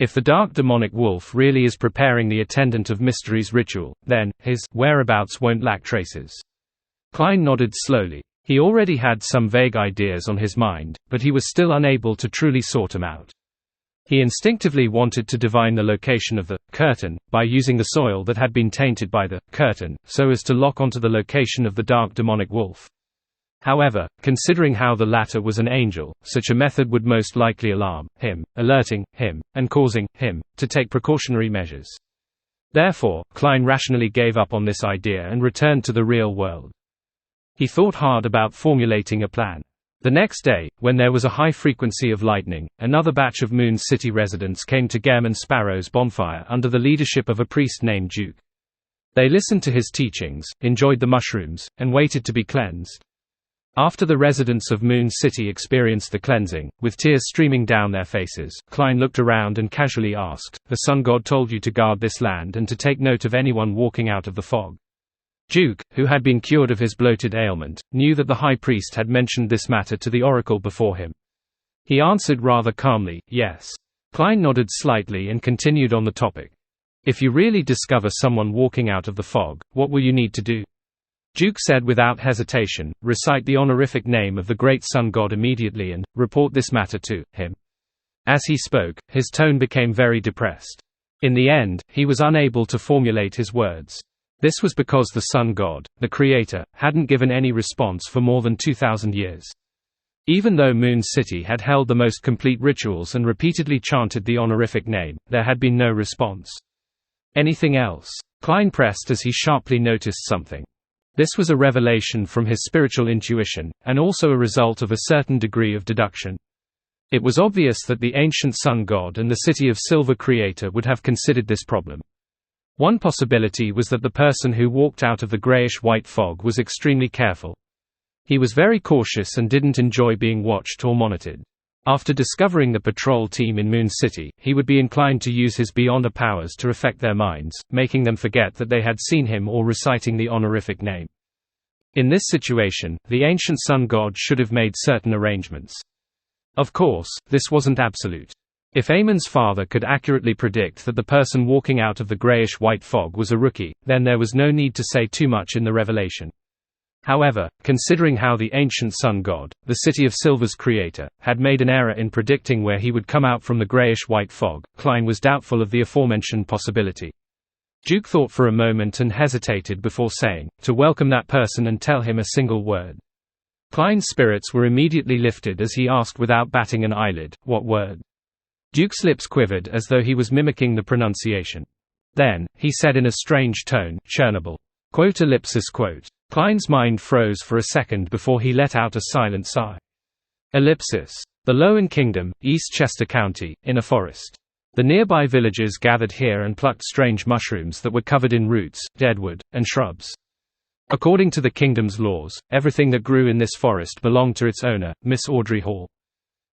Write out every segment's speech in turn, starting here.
If the dark demonic wolf really is preparing the Attendant of Mysteries ritual, then his whereabouts won't lack traces. Klein nodded slowly. He already had some vague ideas on his mind, but he was still unable to truly sort them out. He instinctively wanted to divine the location of the curtain by using the soil that had been tainted by the curtain, so as to lock onto the location of the dark demonic wolf. However, considering how the latter was an angel, such a method would most likely alarm him, alerting him, and causing him to take precautionary measures. Therefore, Klein rationally gave up on this idea and returned to the real world. He thought hard about formulating a plan. The next day, when there was a high frequency of lightning, another batch of Moon City residents came to Gehrman Sparrow's bonfire under the leadership of a priest named Duke. They listened to his teachings, enjoyed the mushrooms, and waited to be cleansed. After the residents of Moon City experienced the cleansing, with tears streaming down their faces, Klein looked around and casually asked, "The sun god told you to guard this land and to take note of anyone walking out of the fog?" Duke, who had been cured of his bloated ailment, knew that the high priest had mentioned this matter to the oracle before him. He answered rather calmly, "Yes." Klein nodded slightly and continued on the topic. "If you really discover someone walking out of the fog, what will you need to do?" Duke said without hesitation, "Recite the honorific name of the great sun god immediately and report this matter to him." As he spoke, his tone became very depressed. In the end, he was unable to formulate his words. This was because the sun god, the creator, hadn't given any response for more than 2,000 years. Even though Moon City had held the most complete rituals and repeatedly chanted the honorific name, there had been no response. "Anything else?" Klein pressed as he sharply noticed something. This was a revelation from his spiritual intuition, and also a result of a certain degree of deduction. It was obvious that the ancient sun god and the City of Silver creator would have considered this problem. One possibility was that the person who walked out of the grayish-white fog was extremely careful. He was very cautious and didn't enjoy being watched or monitored. After discovering the patrol team in Moon City, he would be inclined to use his beyonder powers to affect their minds, making them forget that they had seen him or reciting the honorific name. In this situation, the ancient sun god should have made certain arrangements. Of course, this wasn't absolute. If Amon's father could accurately predict that the person walking out of the grayish-white fog was a rookie, then there was no need to say too much in the revelation. However, considering how the ancient sun god, the City of Silver's creator, had made an error in predicting where he would come out from the grayish-white fog, Klein was doubtful of the aforementioned possibility. Duke thought for a moment and hesitated before saying, "To welcome that person and tell him a single word." Klein's spirits were immediately lifted as he asked without batting an eyelid, "What word?" Duke's lips quivered as though he was mimicking the pronunciation. Then, he said in a strange tone, "Chernobyl." Quote ellipsis quote. Klein's mind froze for a second before he let out a silent sigh. Ellipsis. The Lowen Kingdom, East Chester County, in a forest. The nearby villagers gathered here and plucked strange mushrooms that were covered in roots, deadwood, and shrubs. According to the kingdom's laws, everything that grew in this forest belonged to its owner, Miss Audrey Hall.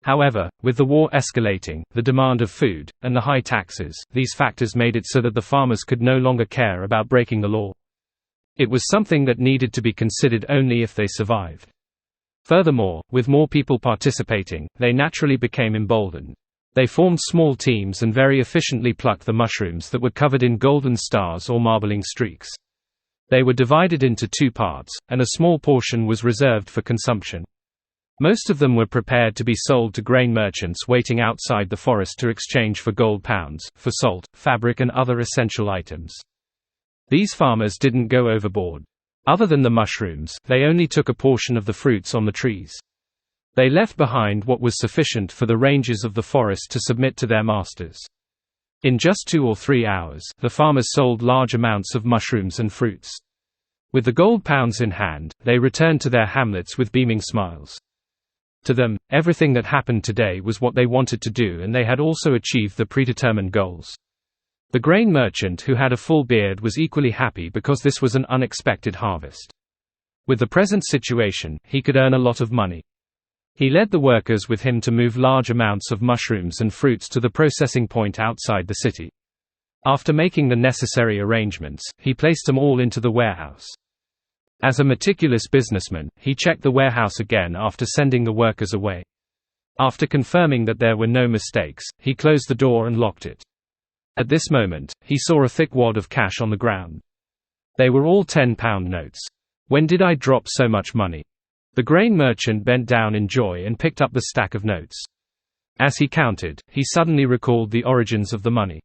However, with the war escalating, the demand of food, and the high taxes, these factors made it so that the farmers could no longer care about breaking the law. It was something that needed to be considered only if they survived. Furthermore, with more people participating, they naturally became emboldened. They formed small teams and very efficiently plucked the mushrooms that were covered in golden stars or marbling streaks. They were divided into two parts, and a small portion was reserved for consumption. Most of them were prepared to be sold to grain merchants waiting outside the forest to exchange for gold pounds, for salt, fabric and other essential items. These farmers didn't go overboard. Other than the mushrooms, they only took a portion of the fruits on the trees. They left behind what was sufficient for the rangers of the forest to submit to their masters. In just 2 or 3 hours, the farmers sold large amounts of mushrooms and fruits. With the gold pounds in hand, they returned to their hamlets with beaming smiles. To them, everything that happened today was what they wanted to do, and they had also achieved the predetermined goals. The grain merchant who had a full beard was equally happy because this was an unexpected harvest. With the present situation, he could earn a lot of money. He led the workers with him to move large amounts of mushrooms and fruits to the processing point outside the city. After making the necessary arrangements, he placed them all into the warehouse. As a meticulous businessman, he checked the warehouse again after sending the workers away. After confirming that there were no mistakes, he closed the door and locked it. At this moment, he saw a thick wad of cash on the ground. They were all £10 notes. When did I drop so much money? The grain merchant bent down in joy and picked up the stack of notes. As he counted, he suddenly recalled the origins of the money.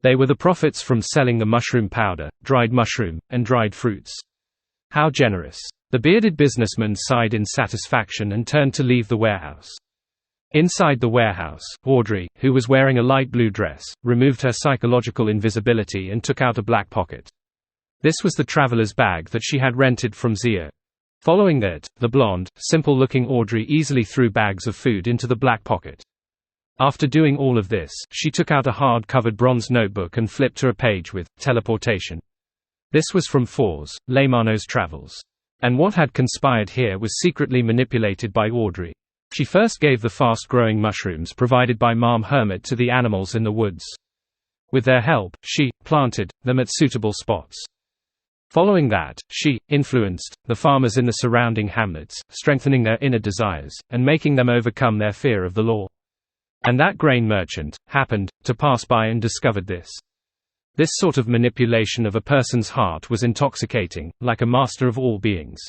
They were the profits from selling the mushroom powder, dried mushroom, and dried fruits. How generous! The bearded businessman sighed in satisfaction and turned to leave the warehouse. Inside the warehouse, Audrey, who was wearing a light blue dress, removed her psychological invisibility and took out a black pocket. This was the traveler's bag that she had rented from Zio. Following that, the blonde, simple-looking Audrey easily threw bags of food into the black pocket. After doing all of this, she took out a hard-covered bronze notebook and flipped to a page with teleportation. This was from Fours, Leymano's travels. And what had conspired here was secretly manipulated by Audrey. She first gave the fast-growing mushrooms provided by Mom Hermit to the animals in the woods. With their help, she planted them at suitable spots. Following that, she influenced the farmers in the surrounding hamlets, strengthening their inner desires, and making them overcome their fear of the law. And that grain merchant happened to pass by and discovered this. This sort of manipulation of a person's heart was intoxicating, like a master of all beings.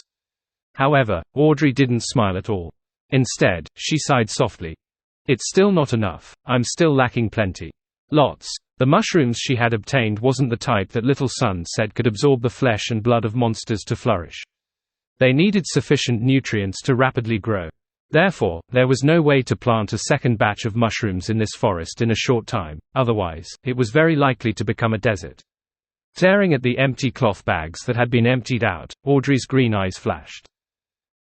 However, Audrey didn't smile at all. Instead, she sighed softly. It's still not enough. I'm still lacking plenty. Lots. The mushrooms she had obtained wasn't the type that Little Sun said could absorb the flesh and blood of monsters to flourish. They needed sufficient nutrients to rapidly grow. Therefore, there was no way to plant a second batch of mushrooms in this forest in a short time, otherwise, it was very likely to become a desert. Staring at the empty cloth bags that had been emptied out, Audrey's green eyes flashed.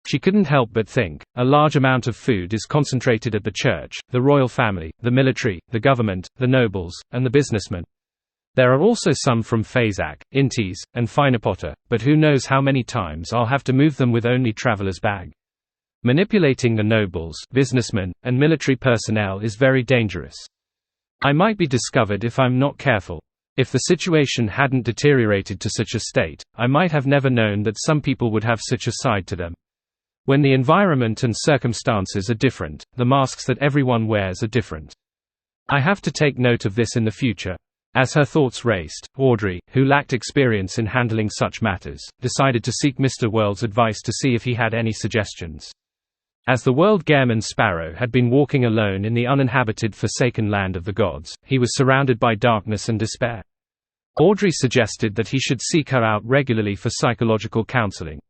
She couldn't help but think, a large amount of food is concentrated at the church, the royal family, the military, the government, the nobles, and the businessmen. There are also some from Fazak, Intis, and Finapotter, but who knows how many times I'll have to move them with only traveler's bag. Manipulating the nobles, businessmen, and military personnel is very dangerous. I might be discovered if I'm not careful. If the situation hadn't deteriorated to such a state, I might have never known that some people would have such a side to them. When the environment and circumstances are different, the masks that everyone wears are different. I have to take note of this in the future. As her thoughts raced, Audrey, who lacked experience in handling such matters, decided to seek Mr. World's advice to see if he had any suggestions. As the world Gairman Sparrow had been walking alone in the uninhabited forsaken land of the gods, he was surrounded by darkness and despair. Audrey suggested that he should seek her out regularly for psychological counseling.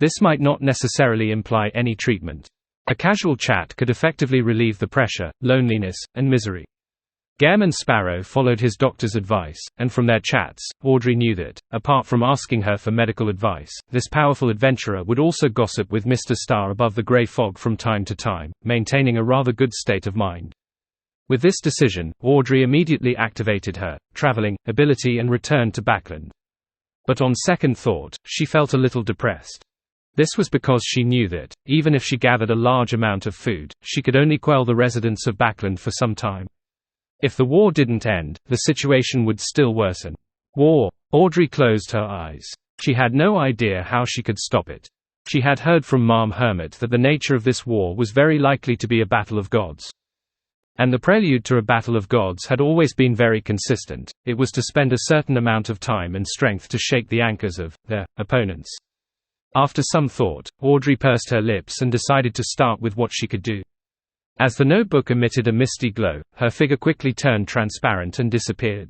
This might not necessarily imply any treatment. A casual chat could effectively relieve the pressure, loneliness, and misery. Gairman Sparrow followed his doctor's advice, and from their chats, Audrey knew that, apart from asking her for medical advice, this powerful adventurer would also gossip with Mr. Star above the grey fog from time to time, maintaining a rather good state of mind. With this decision, Audrey immediately activated her traveling ability and returned to Backland. But on second thought, she felt a little depressed. This was because she knew that, even if she gathered a large amount of food, she could only quell the residents of Backland for some time. If the war didn't end, the situation would still worsen. War. Audrey closed her eyes. She had no idea how she could stop it. She had heard from Mom Hermit that the nature of this war was very likely to be a battle of gods. And the prelude to a battle of gods had always been very consistent. It was to spend a certain amount of time and strength to shake the anchors of their opponents. After some thought, Audrey pursed her lips and decided to start with what she could do. As the notebook emitted a misty glow, her figure quickly turned transparent and disappeared.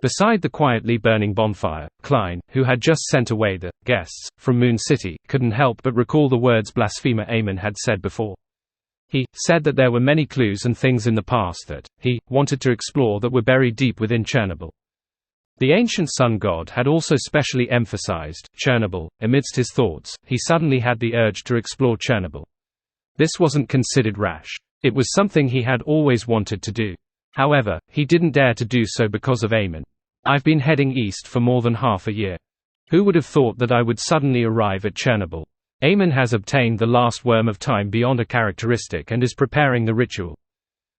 Beside the quietly burning bonfire, Klein, who had just sent away the guests from Moon City, couldn't help but recall the words blasphemer Amon had said before. He said that there were many clues and things in the past that he wanted to explore that were buried deep within Chernobyl. The ancient sun god had also specially emphasized Chernobyl. Amidst his thoughts, he suddenly had the urge to explore Chernobyl. This wasn't considered rash. It was something he had always wanted to do. However, he didn't dare to do so because of Amon. I've been heading east for more than half a year. Who would have thought that I would suddenly arrive at Chernobyl? Amon has obtained the last worm of time beyond a characteristic and is preparing the ritual.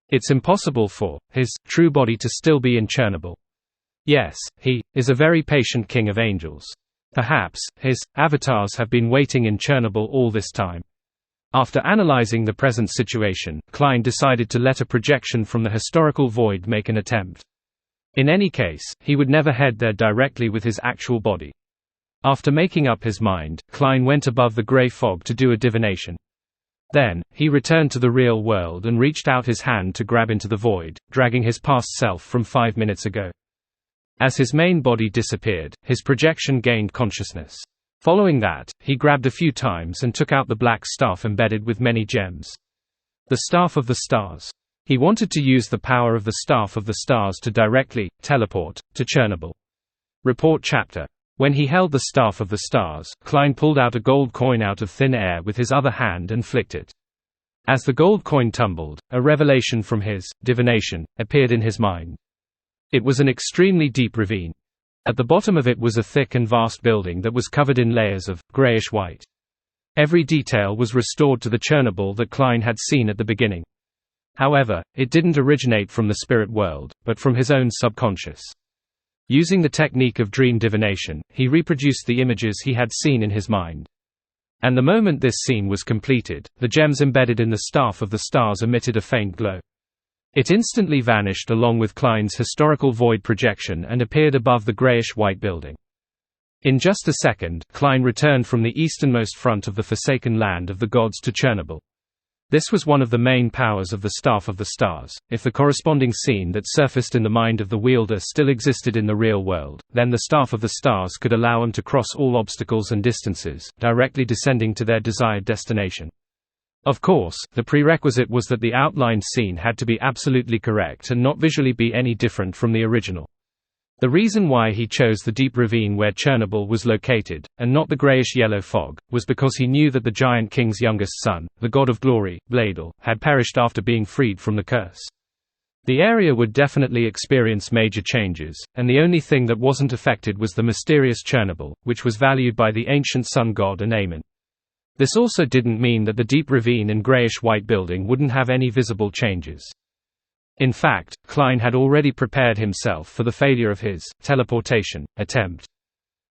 It's impossible for his true body to still be in Chernobyl. Yes, he is a very patient king of angels. Perhaps his avatars have been waiting in Chernobyl all this time. After analyzing the present situation, Klein decided to let a projection from the historical void make an attempt. In any case, he would never head there directly with his actual body. After making up his mind, Klein went above the grey fog to do a divination. Then, he returned to the real world and reached out his hand to grab into the void, dragging his past self from 5 minutes ago. As his main body disappeared, his projection gained consciousness. Following that, he grabbed a few times and took out the black staff embedded with many gems. The Staff of the Stars. He wanted to use the power of the Staff of the Stars to directly teleport to Chernobyl. Report chapter. When he held the Staff of the Stars, Klein pulled out a gold coin out of thin air with his other hand and flicked it. As the gold coin tumbled, a revelation from his divination appeared in his mind. It was an extremely deep ravine. At the bottom of it was a thick and vast building that was covered in layers of grayish-white. Every detail was restored to the Chernobyl that Klein had seen at the beginning. However, it didn't originate from the spirit world, but from his own subconscious. Using the technique of dream divination, he reproduced the images he had seen in his mind. And the moment this scene was completed, the gems embedded in the Staff of the Stars emitted a faint glow. It instantly vanished along with Klein's historical void projection and appeared above the grayish-white building. In just a second, Klein returned from the easternmost front of the forsaken land of the gods to Chernobyl. This was one of the main powers of the Staff of the Stars. If the corresponding scene that surfaced in the mind of the wielder still existed in the real world, then the Staff of the Stars could allow him to cross all obstacles and distances, directly descending to their desired destination. Of course, the prerequisite was that the outlined scene had to be absolutely correct and not visually be any different from the original. The reason why he chose the deep ravine where Chernobyl was located, and not the grayish-yellow fog, was because he knew that the Giant King's youngest son, the god of glory, Bladel, had perished after being freed from the curse. The area would definitely experience major changes, and the only thing that wasn't affected was the mysterious Chernobyl, which was valued by the ancient sun god Amen. This also didn't mean that the deep ravine and grayish-white building wouldn't have any visible changes. In fact, Klein had already prepared himself for the failure of his teleportation attempt.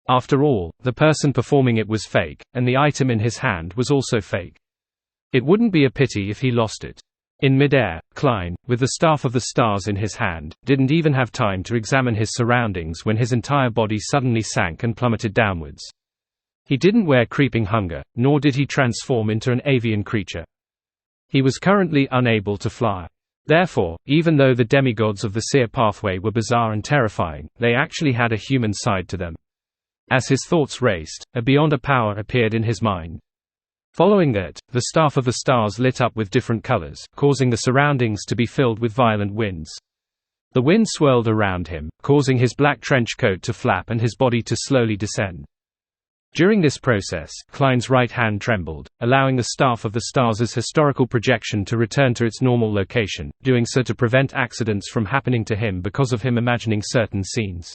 After all, the person performing it was fake, and the item in his hand was also fake. It wouldn't be a pity if he lost it. In midair, Klein, with the Staff of the Stars in his hand, didn't even have time to examine his surroundings when his entire body suddenly sank and plummeted downwards. He didn't wear creeping hunger, nor did he transform into an avian creature. He was currently unable to fly. Therefore, even though the demigods of the Seer pathway were bizarre and terrifying, they actually had a human side to them. As his thoughts raced, a beyond a power appeared in his mind. Following that, the Staff of the Stars lit up with different colors, causing the surroundings to be filled with violent winds. The wind swirled around him, causing his black trench coat to flap and his body to slowly descend. During this process, Klein's right hand trembled, allowing the Staff of the Stars' historical projection to return to its normal location, doing so to prevent accidents from happening to him because of him imagining certain scenes.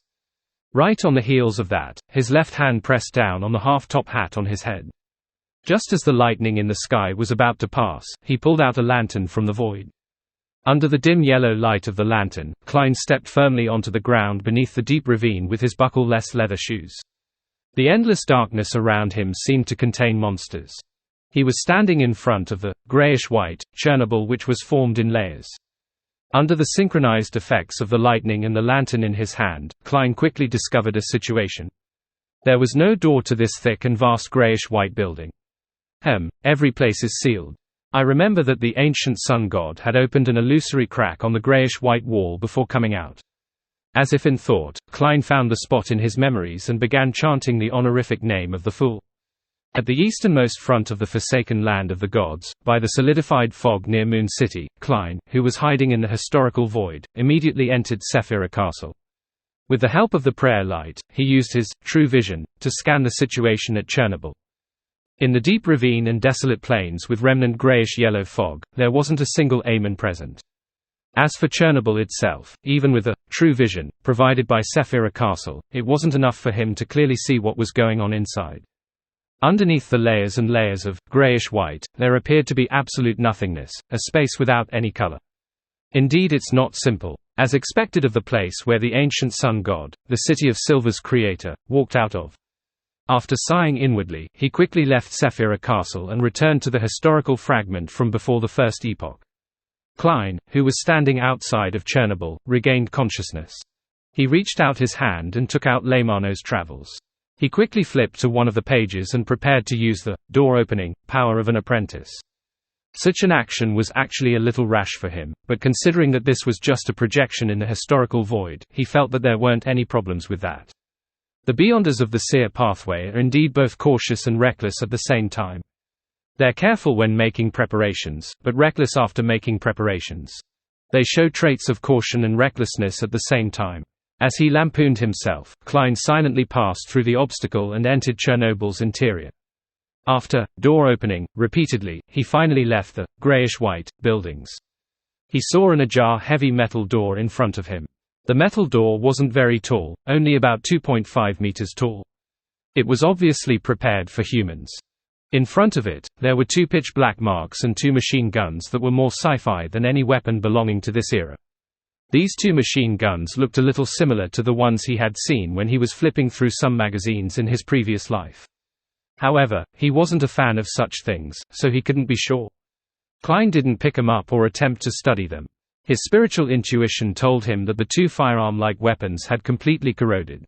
Right on the heels of that, his left hand pressed down on the half-top hat on his head. Just as the lightning in the sky was about to pass, he pulled out a lantern from the void. Under the dim yellow light of the lantern, Klein stepped firmly onto the ground beneath the deep ravine with his buckle-less leather shoes. The endless darkness around him seemed to contain monsters. He was standing in front of the grayish-white Chernobyl, which was formed in layers. Under the synchronized effects of the lightning and the lantern in his hand, Klein quickly discovered a situation. There was no door to this thick and vast grayish-white building. Every place is sealed. I remember that the ancient sun god had opened an illusory crack on the grayish-white wall before coming out. As if in thought, Klein found the spot in his memories and began chanting the honorific name of the fool. At the easternmost front of the forsaken land of the gods, by the solidified fog near Moon City, Klein, who was hiding in the historical void, immediately entered Sephira Castle. With the help of the prayer light, he used his true vision to scan the situation at Chernobyl. In the deep ravine and desolate plains with remnant grayish-yellow fog, there wasn't a single Amen present. As for Chernobyl itself, even with a true vision provided by Sephira Castle, it wasn't enough for him to clearly see what was going on inside. Underneath the layers and layers of grayish-white, there appeared to be absolute nothingness, a space without any color. Indeed, it's not simple. As expected of the place where the ancient sun god, the City of Silver's creator, walked out of. After sighing inwardly, he quickly left Sephira Castle and returned to the historical fragment from before the First Epoch. Klein, who was standing outside of Chernobyl, regained consciousness. He reached out his hand and took out Leymano's Travels. He quickly flipped to one of the pages and prepared to use the door-opening power of an apprentice. Such an action was actually a little rash for him, but considering that this was just a projection in the historical void, he felt that there weren't any problems with that. The Beyonders of the Seer pathway are indeed both cautious and reckless at the same time. They're careful when making preparations, but reckless after making preparations. They show traits of caution and recklessness at the same time. As he lampooned himself, Klein silently passed through the obstacle and entered Chernobyl's interior. After door opening repeatedly, he finally left the grayish-white buildings. He saw an ajar heavy metal door in front of him. The metal door wasn't very tall, only about 2.5 meters tall. It was obviously prepared for humans. In front of it, there were 2 pitch-black marks and 2 machine guns that were more sci-fi than any weapon belonging to this era. These 2 machine guns looked a little similar to the ones he had seen when he was flipping through some magazines in his previous life. However, he wasn't a fan of such things, so he couldn't be sure. Klein didn't pick them up or attempt to study them. His spiritual intuition told him that the 2 firearm-like weapons had completely corroded.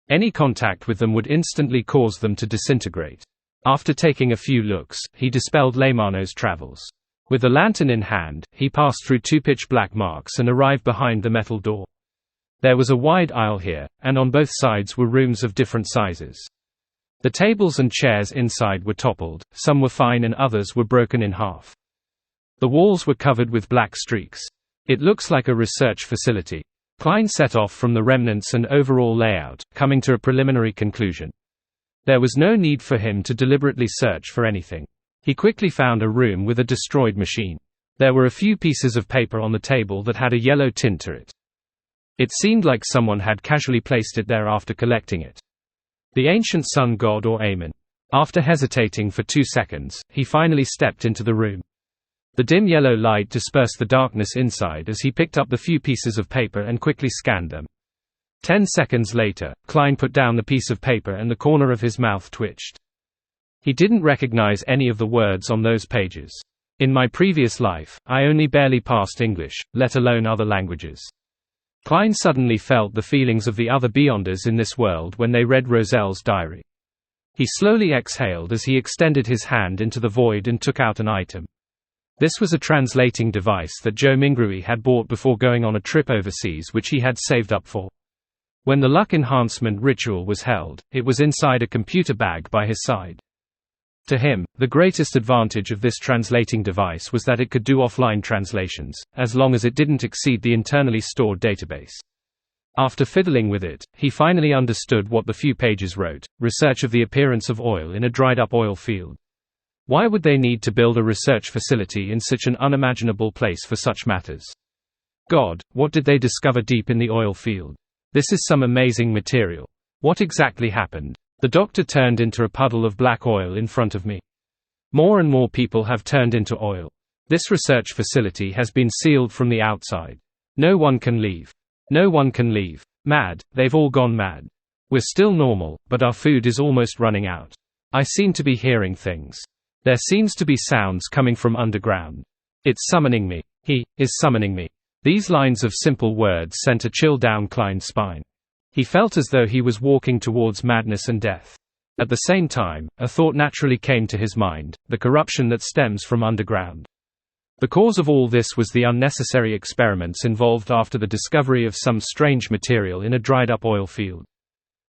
Any contact with them would instantly cause them to disintegrate. After taking a few looks, he dispelled Leymano's Travels. With the lantern in hand, he passed through 2 pitch-black marks and arrived behind the metal door. There was a wide aisle here, and on both sides were rooms of different sizes. The tables and chairs inside were toppled, some were fine and others were broken in half. The walls were covered with black streaks. It looks like a research facility. Klein set off from the remnants and overall layout, coming to a preliminary conclusion. There was no need for him to deliberately search for anything. He quickly found a room with a destroyed machine. There were a few pieces of paper on the table that had a yellow tint to it. It seemed like someone had casually placed it there after collecting it. The ancient sun god or Amen. After hesitating for 2 seconds, he finally stepped into the room. The dim yellow light dispersed the darkness inside as he picked up the few pieces of paper and quickly scanned them. 10 seconds later, Klein put down the piece of paper and the corner of his mouth twitched. He didn't recognize any of the words on those pages. In my previous life, I only barely passed English, let alone other languages. Klein suddenly felt the feelings of the other Beyonders in this world when they read Roselle's diary. He slowly exhaled as he extended his hand into the void and took out an item. This was a translating device that Joe Mingrui had bought before going on a trip overseas which he had saved up for. When the luck enhancement ritual was held, it was inside a computer bag by his side. To him, the greatest advantage of this translating device was that it could do offline translations, as long as it didn't exceed the internally stored database. After fiddling with it, he finally understood what the few pages wrote: research of the appearance of oil in a dried-up oil field. Why would they need to build a research facility in such an unimaginable place for such matters? God, what did they discover deep in the oil field? This is some amazing material. What exactly happened? The doctor turned into a puddle of black oil in front of me. More and more people have turned into oil. This research facility has been sealed from the outside. No one can leave. No one can leave. Mad, they've all gone mad. We're still normal, but our food is almost running out. I seem to be hearing things. There seems to be sounds coming from underground. It's summoning me. He is summoning me. These lines of simple words sent a chill down Klein's spine. He felt as though he was walking towards madness and death. At the same time, a thought naturally came to his mind: the corruption that stems from underground. The cause of all this was the unnecessary experiments involved after the discovery of some strange material in a dried-up oil field.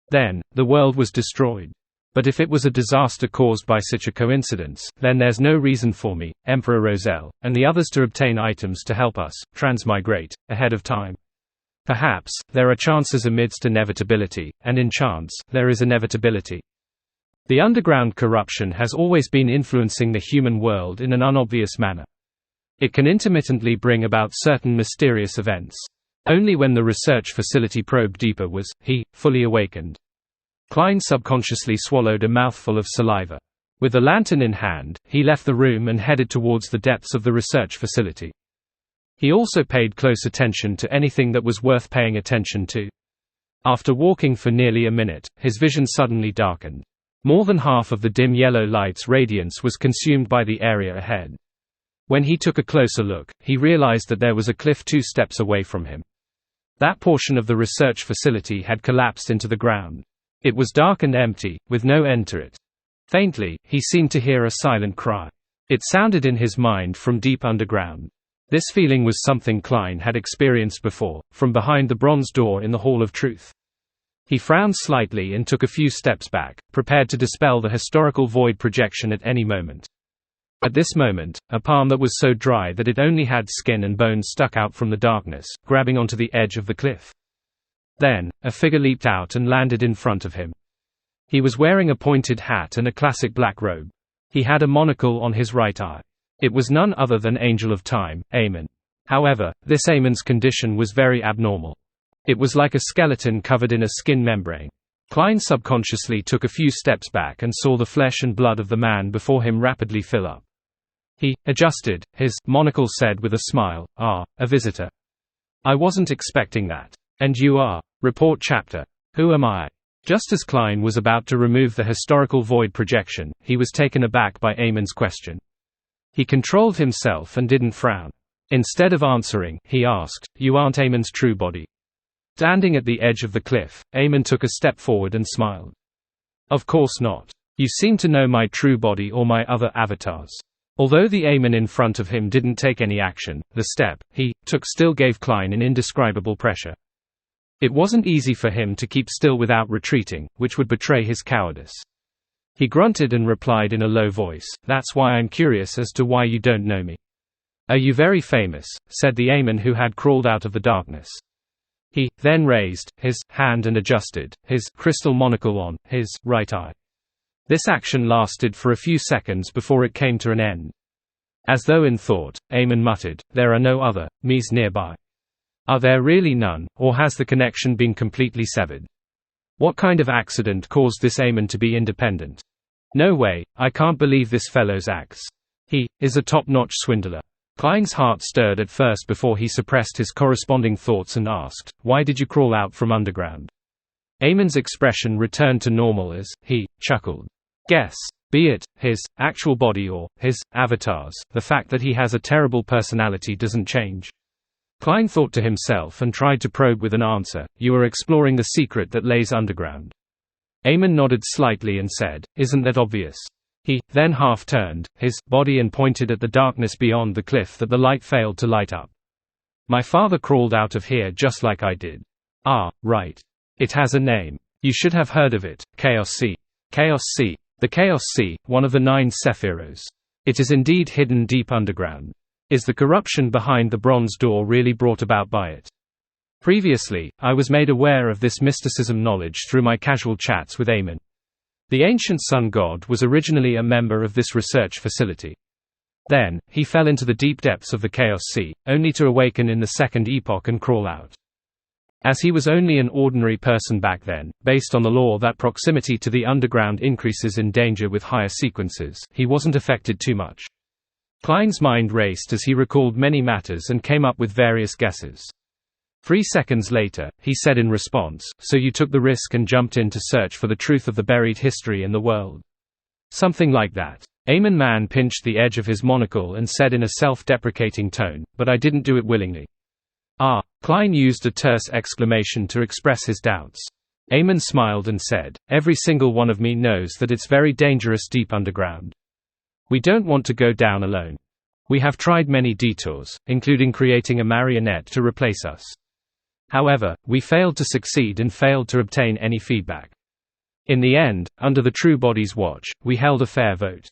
Then, the world was destroyed. But if it was a disaster caused by such a coincidence, then there's no reason for me, Emperor Roselle, and the others to obtain items to help us transmigrate ahead of time. Perhaps, there are chances amidst inevitability, and in chance, there is inevitability. The underground corruption has always been influencing the human world in an unobvious manner. It can intermittently bring about certain mysterious events. Only when the research facility probed deeper was he fully awakened. Klein subconsciously swallowed a mouthful of saliva. With the lantern in hand, he left the room and headed towards the depths of the research facility. He also paid close attention to anything that was worth paying attention to. After walking for nearly a minute, his vision suddenly darkened. More than half of the dim yellow light's radiance was consumed by the area ahead. When he took a closer look, he realized that there was a cliff 2 steps away from him. That portion of the research facility had collapsed into the ground. It was dark and empty, with no end to it. Faintly, he seemed to hear a silent cry. It sounded in his mind from deep underground. This feeling was something Klein had experienced before, from behind the bronze door in the Hall of Truth. He frowned slightly and took a few steps back, prepared to dispel the historical void projection at any moment. At this moment, a palm that was so dry that it only had skin and bones stuck out from the darkness, grabbing onto the edge of the cliff. Then, a figure leaped out and landed in front of him. He was wearing a pointed hat and a classic black robe. He had a monocle on his right eye. It was none other than Angel of Time, Amon. However, this Amon's condition was very abnormal. It was like a skeleton covered in a skin membrane. Klein subconsciously took a few steps back and saw the flesh and blood of the man before him rapidly fill up. He adjusted his monocle, said with a smile, "Ah, a visitor. I wasn't expecting that. And you are? Report chapter. Who am I?" Just as Klein was about to remove the historical void projection, he was taken aback by Amon's question. He controlled himself and didn't frown. Instead of answering, he asked, "You aren't Amon's true body?" Standing at the edge of the cliff, Amon took a step forward and smiled. "Of course not. You seem to know my true body or my other avatars." Although the Amon in front of him didn't take any action, the step he took still gave Klein an indescribable pressure. It wasn't easy for him to keep still without retreating, which would betray his cowardice. He grunted and replied in a low voice, "That's why I'm curious as to why you don't know me." "Are you very famous?" said the Amon who had crawled out of the darkness. He then raised his hand and adjusted his crystal monocle on his right eye. This action lasted for a few seconds before it came to an end. As though in thought, Amon muttered, "There are no other me's nearby." Are there really none, or has the connection been completely severed? What kind of accident caused this Amon to be independent? No way, I can't believe this fellow's acts. He is a top-notch swindler. Klein's heart stirred at first before he suppressed his corresponding thoughts and asked, "Why did you crawl out from underground?" Amon's expression returned to normal as he chuckled. "Guess. Be it his actual body or his avatar's, the fact that he has a terrible personality doesn't change." Klein thought to himself and tried to probe with an answer, "You are exploring the secret that lays underground." Amon nodded slightly and said, "Isn't that obvious?" He then half-turned his body and pointed at the darkness beyond the cliff that the light failed to light up. "My father crawled out of here just like I did." "Ah, right. It has a name. You should have heard of it, Chaos Sea." Chaos Sea. The Chaos Sea, one of the 9 Sephiros. It is indeed hidden deep underground. Is the corruption behind the bronze door really brought about by it? Previously, I was made aware of this mysticism knowledge through my casual chats with Amon. The ancient sun god was originally a member of this research facility. Then, he fell into the deep depths of the Chaos Sea, only to awaken in the Second Epoch and crawl out. As he was only an ordinary person back then, based on the law that proximity to the underground increases in danger with higher sequences, he wasn't affected too much. Klein's mind raced as he recalled many matters and came up with various guesses. 3 seconds later, he said in response, "So you took the risk and jumped in to search for the truth of the buried history in the world." "Something like that." Amon Man pinched the edge of his monocle and said in a self-deprecating tone, "But I didn't do it willingly." "Ah." Klein used a terse exclamation to express his doubts. Amon smiled and said, "Every single one of me knows that it's very dangerous deep underground. We don't want to go down alone. We have tried many detours, including creating a marionette to replace us. However, we failed to succeed and failed to obtain any feedback. In the end, under the True Body's watch, we held a fair vote.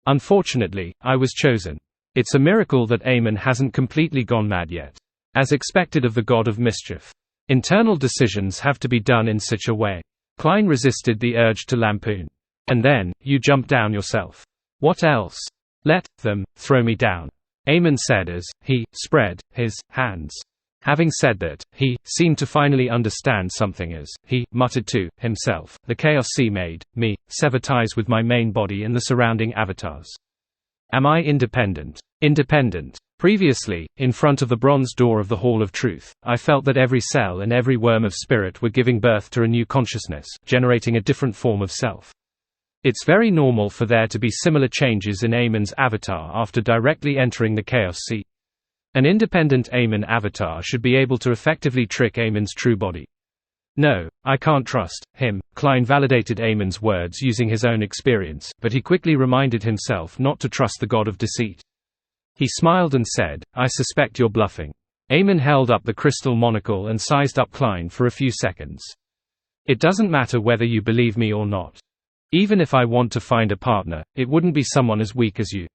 Unfortunately, I was chosen. It's a miracle that Amon hasn't completely gone mad yet. As expected of the god of mischief. Internal decisions have to be done in such a way." Klein resisted the urge to lampoon. "And then, you jumped down yourself. What else?" "Let them throw me down," Amon said as he spread his hands. Having said that, he seemed to finally understand something as he muttered to himself, "The Chaos Sea made me sever ties with my main body and the surrounding avatars. Am I independent? Independent. Previously, in front of the bronze door of the Hall of Truth, I felt that every cell and every worm of spirit were giving birth to a new consciousness, generating a different form of self. It's very normal for there to be similar changes in Amon's avatar after directly entering the Chaos Sea. An independent Amon avatar should be able to effectively trick Amon's true body. No, I can't trust him. Klein validated Amon's words using his own experience, but he quickly reminded himself not to trust the god of deceit. He smiled and said, "I suspect you're bluffing." Amon held up the crystal monocle and sized up Klein for a few seconds. "It doesn't matter whether you believe me or not. Even if I want to find a partner, it wouldn't be someone as weak as you.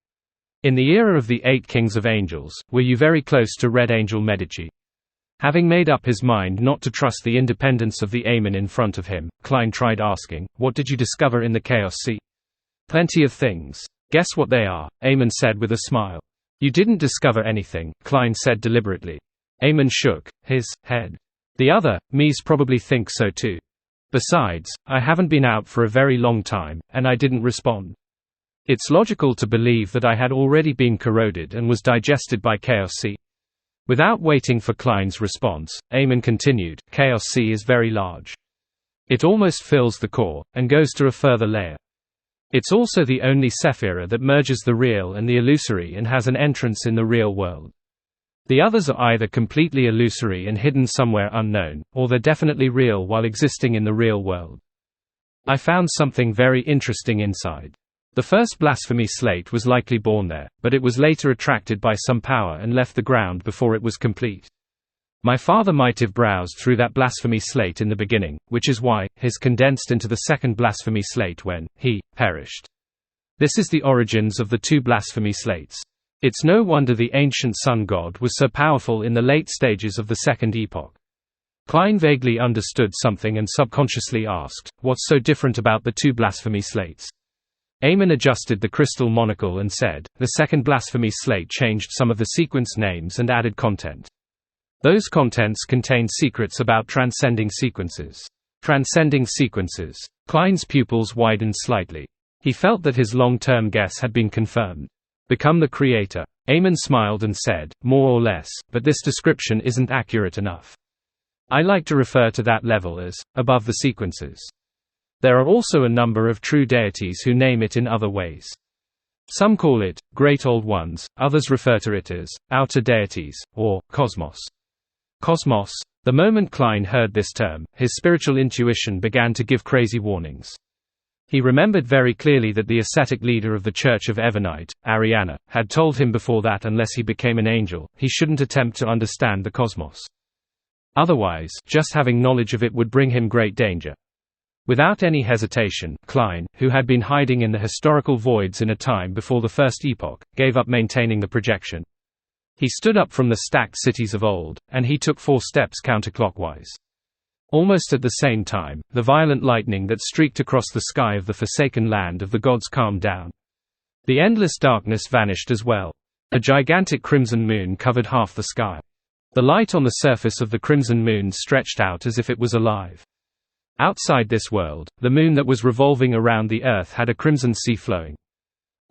In the era of the 8 kings of angels, were you very close to Red Angel Medici?" Having made up his mind not to trust the independence of the Amon in front of him, Klein tried asking, "What did you discover in the Chaos Sea?" "Plenty of things. Guess what they are," Amon said with a smile. "You didn't discover anything," Klein said deliberately. Amon shook his head. "The other me's probably think so too. Besides, I haven't been out for a very long time, and I didn't respond. It's logical to believe that I had already been corroded and was digested by Chaos Sea." Without waiting for Klein's response, Amon continued, "Chaos Sea is very large. It almost fills the core, and goes to a further layer. It's also the only sephira that merges the real and the illusory and has an entrance in the real world. The others are either completely illusory and hidden somewhere unknown, or they're definitely real while existing in the real world. I found something very interesting inside. The first blasphemy slate was likely born there, but it was later attracted by some power and left the ground before it was complete. My father might have browsed through that blasphemy slate in the beginning, which is why his condensed into the second blasphemy slate when he perished. This is the origins of the 2 blasphemy slates. It's no wonder the ancient sun god was so powerful in the late stages of the second epoch." Klein vaguely understood something and subconsciously asked, "What's so different about the 2 blasphemy slates?" Amon adjusted the crystal monocle and said, "The second blasphemy slate changed some of the sequence names and added content. Those contents contained secrets about transcending sequences." Transcending sequences. Klein's pupils widened slightly. He felt that his long-term guess had been confirmed. "Become the creator." Amon smiled and said, "More or less, but this description isn't accurate enough. I like to refer to that level as above the sequences. There are also a number of true deities who name it in other ways. Some call it Great Old Ones, others refer to it as outer deities, or cosmos. Cosmos. The moment Klein heard this term, his spiritual intuition began to give crazy warnings. He remembered very clearly that the ascetic leader of the Church of Evernite, Ariana, had told him before that unless he became an angel, he shouldn't attempt to understand the cosmos. Otherwise, just having knowledge of it would bring him great danger. Without any hesitation, Klein, who had been hiding in the historical voids in a time before the first epoch, gave up maintaining the projection. He stood up from the stacked cities of old, and he took 4 steps counterclockwise. Almost at the same time, the violent lightning that streaked across the sky of the forsaken land of the gods calmed down. The endless darkness vanished as well. A gigantic crimson moon covered half the sky. The light on the surface of the crimson moon stretched out as if it was alive. Outside this world, the moon that was revolving around the earth had a crimson sea flowing.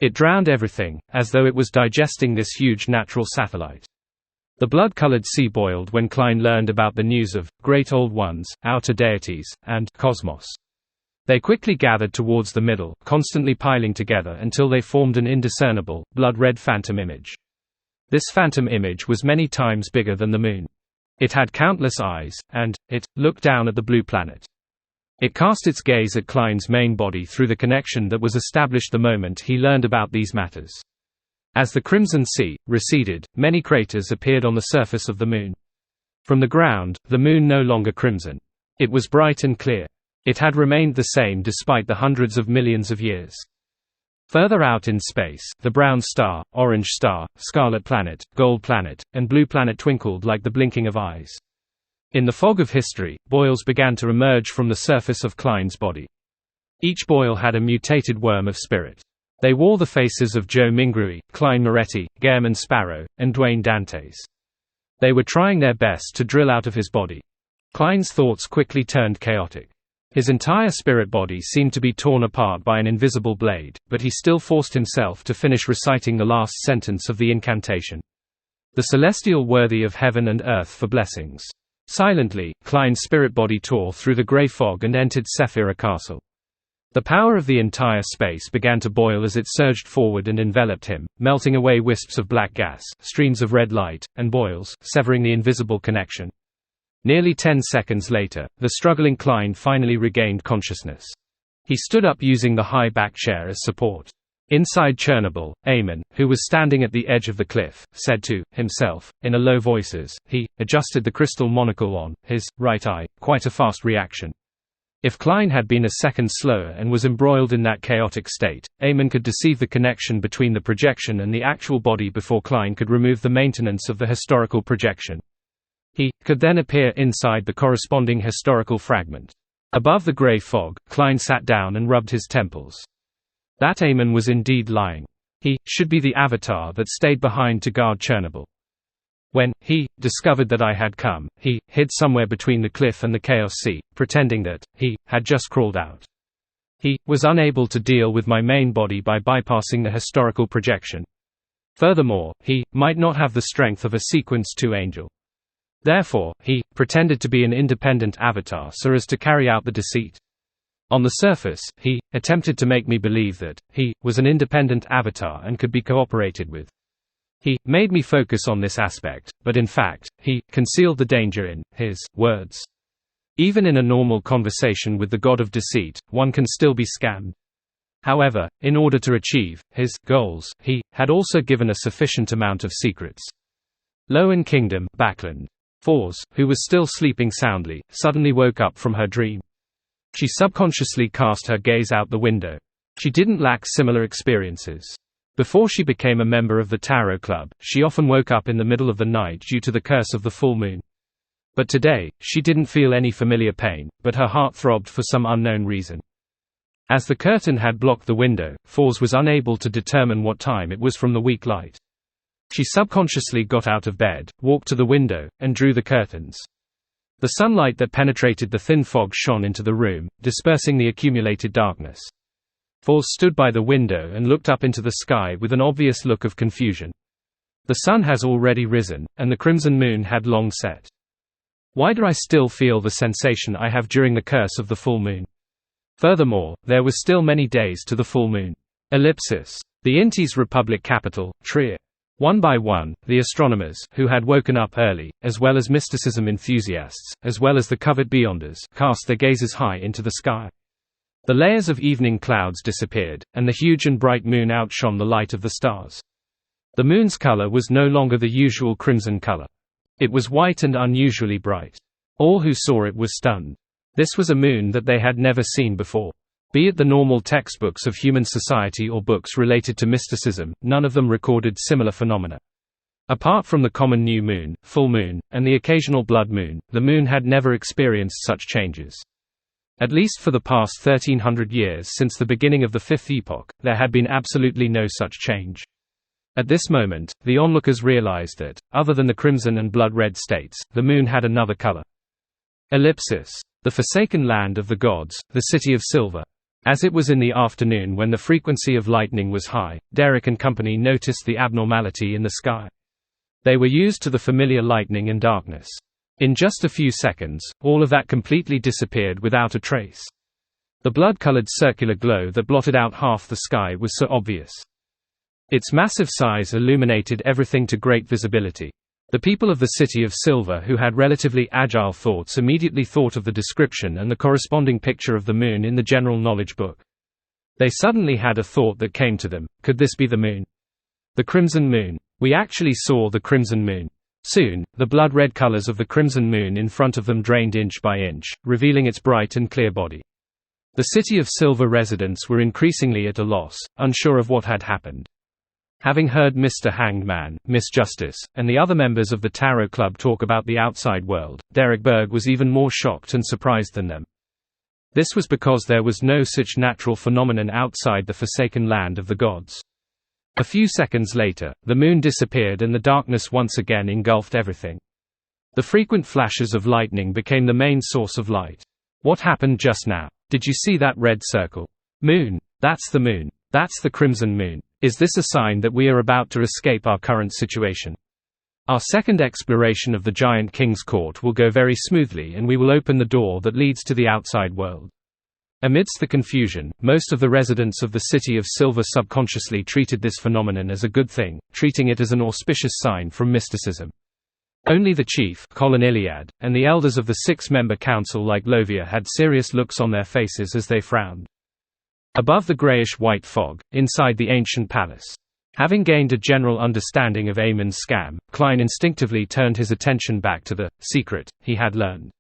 It drowned everything, as though it was digesting this huge natural satellite. The blood-colored sea boiled when Klein learned about the news of Great Old Ones, outer deities, and cosmos. They quickly gathered towards the middle, constantly piling together until they formed an indiscernible, blood-red phantom image. This phantom image was many times bigger than the moon. It had countless eyes, and it looked down at the blue planet. It cast its gaze at Klein's main body through the connection that was established the moment he learned about these matters. As the Crimson Sea receded, many craters appeared on the surface of the moon. From the ground, the moon no longer crimson. It was bright and clear. It had remained the same despite the hundreds of millions of years. Further out in space, the brown star, orange star, scarlet planet, gold planet, and blue planet twinkled like the blinking of eyes. In the fog of history, boils began to emerge from the surface of Klein's body. Each boil had a mutated worm of spirit. They wore the faces of Joe Mingrui, Klein Moretti, Gehrman Sparrow, and Dwayne Dantes. They were trying their best to drill out of his body. Klein's thoughts quickly turned chaotic. His entire spirit body seemed to be torn apart by an invisible blade, but he still forced himself to finish reciting the last sentence of the incantation. The celestial worthy of heaven and earth for blessings. Silently, Klein's spirit body tore through the grey fog and entered Sephira Castle. The power of the entire space began to boil as it surged forward and enveloped him, melting away wisps of black gas, streams of red light, and boils, severing the invisible connection. Nearly 10 seconds later, the struggling Klein finally regained consciousness. He stood up using the high back chair as support. Inside Chernobyl, Eamon, who was standing at the edge of the cliff, said to himself, in a low voice, he adjusted the crystal monocle on his right eye, quite a fast reaction. If Klein had been a second slower and was embroiled in that chaotic state, Eamon could deceive the connection between the projection and the actual body before Klein could remove the maintenance of the historical projection. He could then appear inside the corresponding historical fragment. Above the grey fog, Klein sat down and rubbed his temples. That Eamon was indeed lying. He should be the avatar that stayed behind to guard Chernobyl. When he discovered that I had come, he hid somewhere between the cliff and the Chaos Sea, pretending that he had just crawled out. He was unable to deal with my main body by bypassing the historical projection. Furthermore, he might not have the strength of a Sequence 2 angel. Therefore, he pretended to be an independent avatar so as to carry out the deceit. On the surface, he attempted to make me believe that he was an independent avatar and could be cooperated with. He made me focus on this aspect, but in fact, he concealed the danger in his words. Even in a normal conversation with the god of deceit, one can still be scammed. However, in order to achieve his goals, he had also given a sufficient amount of secrets. Lowen Kingdom, Backland. Fors, who was still sleeping soundly, suddenly woke up from her dream. She subconsciously cast her gaze out the window. She didn't lack similar experiences. Before she became a member of the Tarot Club, she often woke up in the middle of the night due to the curse of the full moon. But today, she didn't feel any familiar pain, but her heart throbbed for some unknown reason. As the curtain had blocked the window, Fors was unable to determine what time it was from the weak light. She subconsciously got out of bed, walked to the window, and drew the curtains. The sunlight that penetrated the thin fog shone into the room, dispersing the accumulated darkness. Fors stood by the window and looked up into the sky with an obvious look of confusion. The sun has already risen, and the crimson moon had long set. Why do I still feel the sensation I have during the curse of the full moon? Furthermore, there were still many days to the full moon. Ellipsis. The Intes Republic capital, Trier. One by one, the astronomers, who had woken up early, as well as mysticism enthusiasts, as well as the covered beyonders, cast their gazes high into the sky. The layers of evening clouds disappeared, and the huge and bright moon outshone the light of the stars. The moon's color was no longer the usual crimson color. It was white and unusually bright. All who saw it were stunned. This was a moon that they had never seen before. Be it the normal textbooks of human society or books related to mysticism, none of them recorded similar phenomena. Apart from the common new moon, full moon, and the occasional blood moon, the moon had never experienced such changes. At least for the past 1300 years since the beginning of the Fifth Epoch, there had been absolutely no such change. At this moment, the onlookers realized that, other than the crimson and blood-red states, the moon had another color. Ellipsis. The forsaken land of the gods, the city of silver. As it was in the afternoon when the frequency of lightning was high, Derek and company noticed the abnormality in the sky. They were used to the familiar lightning and darkness. In just a few seconds, all of that completely disappeared without a trace. The blood-colored circular glow that blotted out half the sky was so obvious. Its massive size illuminated everything to great visibility. The people of the City of Silver who had relatively agile thoughts immediately thought of the description and the corresponding picture of the moon in the general knowledge book. They suddenly had a thought that came to them: could this be the moon? The crimson moon. We actually saw the crimson moon. Soon, the blood-red colors of the crimson moon in front of them drained inch by inch, revealing its bright and clear body. The City of Silver residents were increasingly at a loss, unsure of what had happened. Having heard Mr. Hanged Man, Miss Justice, and the other members of the Tarot Club talk about the outside world, Derek Berg was even more shocked and surprised than them. This was because there was no such natural phenomenon outside the forsaken land of the gods. A few seconds later, the moon disappeared and the darkness once again engulfed everything. The frequent flashes of lightning became the main source of light. What happened just now? Did you see that red circle? Moon. That's the moon. That's the crimson moon. Is this a sign that we are about to escape our current situation? Our second exploration of the Giant King's court will go very smoothly, and we will open the door that leads to the outside world. Amidst the confusion, most of the residents of the City of Silver subconsciously treated this phenomenon as a good thing, treating it as an auspicious sign from mysticism. Only the chief, Colin Iliad, and the elders of the six-member council like Lovia had serious looks on their faces as they frowned. Above the greyish-white fog, inside the ancient palace. Having gained a general understanding of Amon's scam, Klein instinctively turned his attention back to the secret he had learned.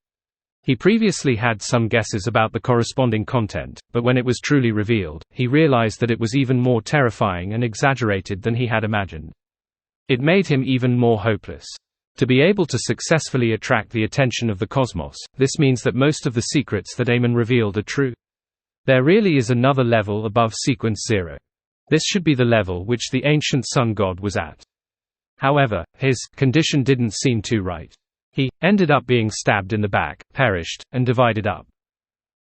He previously had some guesses about the corresponding content, but when it was truly revealed, he realized that it was even more terrifying and exaggerated than he had imagined. It made him even more hopeless. To be able to successfully attract the attention of the cosmos, this means that most of the secrets that Amon revealed are true. There really is another level above Sequence 0. This should be the level which the ancient sun god was at. However, his condition didn't seem too right. He ended up being stabbed in the back, perished, and divided up.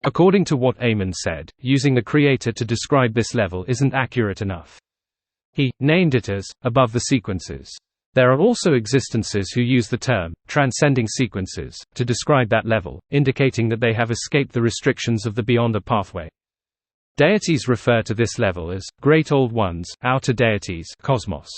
According to what Amon said, using the creator to describe this level isn't accurate enough. He named it as above the sequences. There are also existences who use the term transcending sequences to describe that level, indicating that they have escaped the restrictions of the beyonder pathway. Deities refer to this level as great old ones, outer deities, cosmos.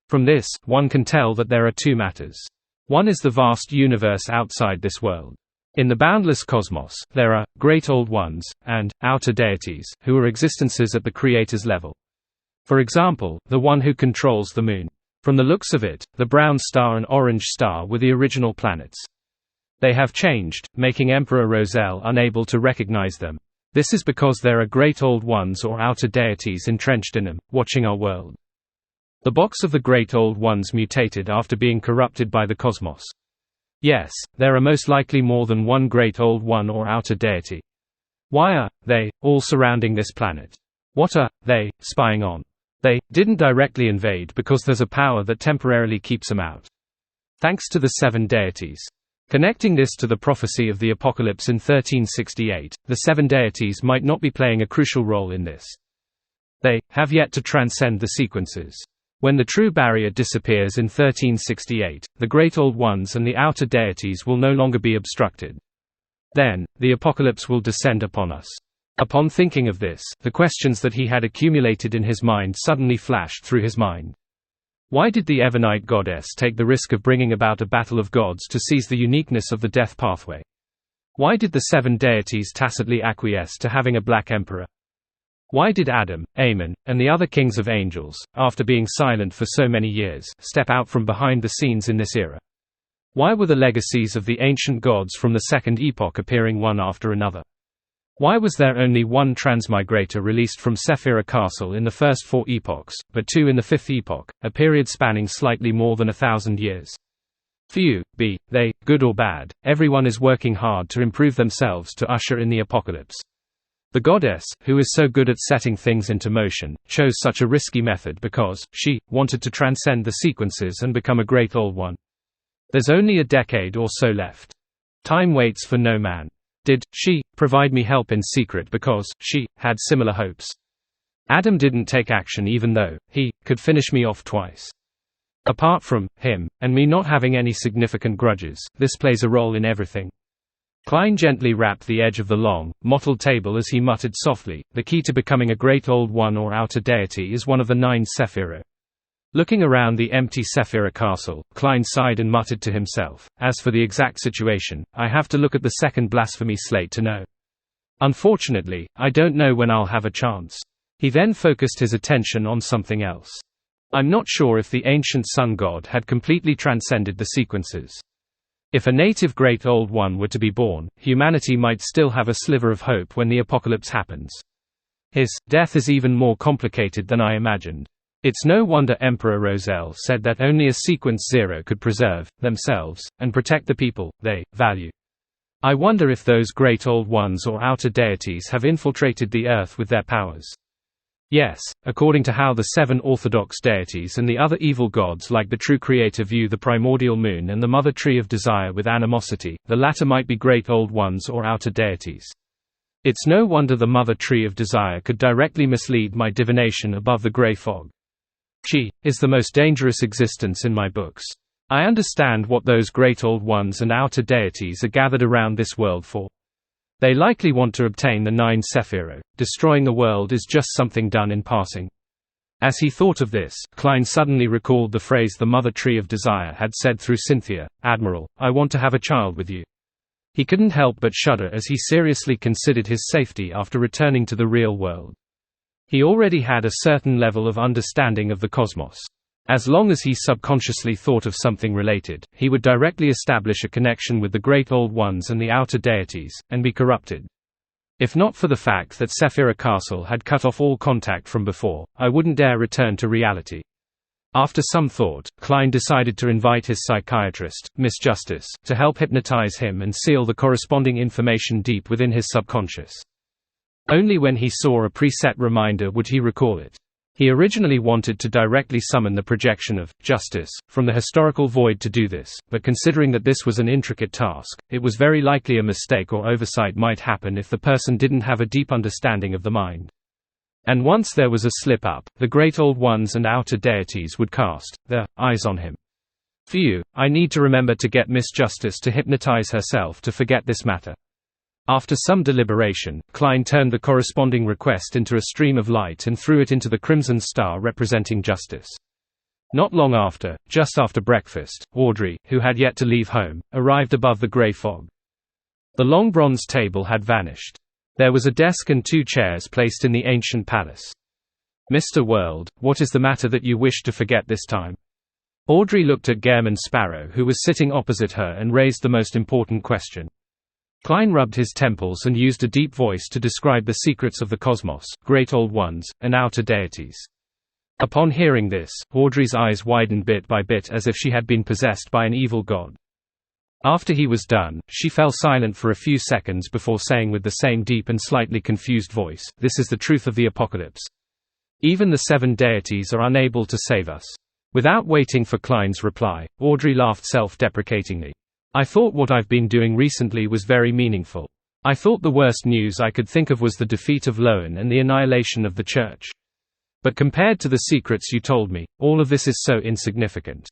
From this, one can tell that there are two matters. One is the vast universe outside this world. In the boundless cosmos, there are great old ones and outer deities who are existences at the creator's level. For example, the one who controls the moon. From the looks of it, the brown star and orange star were the original planets. They have changed, making Emperor Roselle unable to recognize them. This is because there are great old ones or outer deities entrenched in them, watching our world. The box of the great old ones mutated after being corrupted by the cosmos. Yes, there are most likely more than one great old one or outer deity. Why are they all surrounding this planet? What are they spying on? They didn't directly invade because there's a power that temporarily keeps them out. Thanks to the seven deities. Connecting this to the prophecy of the apocalypse in 1368, the seven deities might not be playing a crucial role in this. They have yet to transcend the sequences. When the true barrier disappears in 1368, the great old ones and the outer deities will no longer be obstructed. Then, the apocalypse will descend upon us. Upon thinking of this, the questions that he had accumulated in his mind suddenly flashed through his mind. Why did the Evernite goddess take the risk of bringing about a battle of gods to seize the uniqueness of the death pathway? Why did the seven deities tacitly acquiesce to having a black emperor? Why did Adam, Amon, and the other kings of angels, after being silent for so many years, step out from behind the scenes in this era? Why were the legacies of the ancient gods from the second epoch appearing one after another? Why was there only one transmigrator released from Sephira Castle in the first 4 epochs, but 2 in the 5th epoch, a period spanning slightly more than 1,000 years? Few, be they good or bad, everyone is working hard to improve themselves to usher in the apocalypse. The goddess, who is so good at setting things into motion, chose such a risky method because she wanted to transcend the sequences and become a great old one. There's only a decade or so left. Time waits for no man. Did she provide me help in secret because she had similar hopes? Adam didn't take action even though he could finish me off twice. Apart from him and me not having any significant grudges, this plays a role in everything. Klein gently rapped the edge of the long, mottled table as he muttered softly, "The key to becoming a great old one or outer deity is one of the 9 Sephira." Looking around the empty Sephira castle, Klein sighed and muttered to himself, "As for the exact situation, I have to look at the second blasphemy slate to know. Unfortunately, I don't know when I'll have a chance." He then focused his attention on something else. I'm not sure if the ancient sun god had completely transcended the sequences. If a native great old one were to be born, humanity might still have a sliver of hope when the apocalypse happens. His death is even more complicated than I imagined. It's no wonder Emperor Roselle said that only a Sequence 0 could preserve themselves and protect the people they value. I wonder if those great old ones or outer deities have infiltrated the earth with their powers. Yes, according to how the 7 orthodox deities and the other evil gods like the true creator view the primordial moon and the mother tree of desire with animosity, the latter might be great old ones or outer deities. It's no wonder the mother tree of desire could directly mislead my divination above the grey fog. She is the most dangerous existence in my books. I understand what those great old ones and outer deities are gathered around this world for. They likely want to obtain the 9 Sephirot. Destroying the world is just something done in passing. As he thought of this, Klein suddenly recalled the phrase the Mother Tree of Desire had said through Cynthia, "Admiral, I want to have a child with you." He couldn't help but shudder as he seriously considered his safety after returning to the real world. He already had a certain level of understanding of the cosmos. As long as he subconsciously thought of something related, he would directly establish a connection with the great old ones and the outer deities, and be corrupted. If not for the fact that Sephira Castle had cut off all contact from before, I wouldn't dare return to reality. After some thought, Klein decided to invite his psychiatrist, Miss Justice, to help hypnotize him and seal the corresponding information deep within his subconscious. Only when he saw a preset reminder would he recall it. He originally wanted to directly summon the projection of Justice from the historical void to do this, but considering that this was an intricate task, it was very likely a mistake or oversight might happen if the person didn't have a deep understanding of the mind. And once there was a slip-up, the great old ones and outer deities would cast their eyes on him. Phew, I need to remember to get Miss Justice to hypnotize herself to forget this matter. After some deliberation, Klein turned the corresponding request into a stream of light and threw it into the crimson star representing Justice. Not long after, just after breakfast, Audrey, who had yet to leave home, arrived above the grey fog. The long bronze table had vanished. There was a desk and 2 chairs placed in the ancient palace. "Mr. World, what is the matter that you wish to forget this time?" Audrey looked at Gehrman Sparrow, who was sitting opposite her, and raised the most important question. Klein rubbed his temples and used a deep voice to describe the secrets of the cosmos, great old ones, and outer deities. Upon hearing this, Audrey's eyes widened bit by bit as if she had been possessed by an evil god. After he was done, she fell silent for a few seconds before saying with the same deep and slightly confused voice, "This is the truth of the apocalypse. Even the 7 deities are unable to save us." Without waiting for Klein's reply, Audrey laughed self-deprecatingly. "I thought what I've been doing recently was very meaningful. I thought the worst news I could think of was the defeat of Lowen and the annihilation of the church. But compared to the secrets you told me, all of this is so insignificant."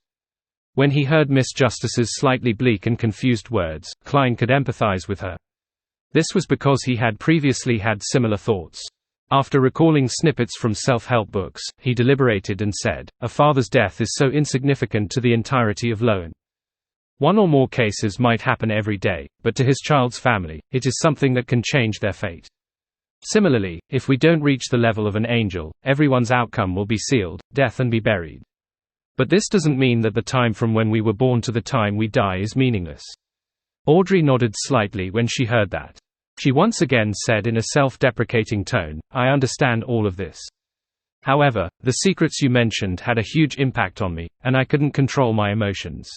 When he heard Miss Justice's slightly bleak and confused words, Klein could empathize with her. This was because he had previously had similar thoughts. After recalling snippets from self-help books, he deliberated and said, "A father's death is so insignificant to the entirety of Lowen. 1 or more cases might happen every day, but to his child's family, it is something that can change their fate. Similarly, if we don't reach the level of an angel, everyone's outcome will be sealed, death, and be buried. But this doesn't mean that the time from when we were born to the time we die is meaningless." Audrey nodded slightly when she heard that. She once again said in a self-deprecating tone, "I understand all of this. However, the secrets you mentioned had a huge impact on me, and I couldn't control my emotions.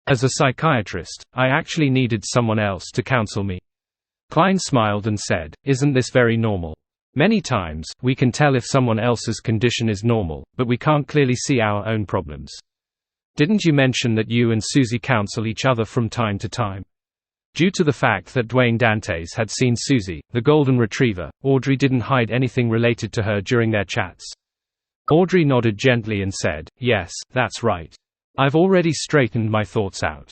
As a psychiatrist, I actually needed someone else to counsel me." Klein smiled and said, "Isn't this very normal? Many times, we can tell if someone else's condition is normal, but we can't clearly see our own problems. Didn't you mention that you and Susie counsel each other from time to time?" Due to the fact that Dwayne Dantes had seen Susie, the golden retriever, Audrey didn't hide anything related to her during their chats. Audrey nodded gently and said, "Yes, that's right. I've already straightened my thoughts out.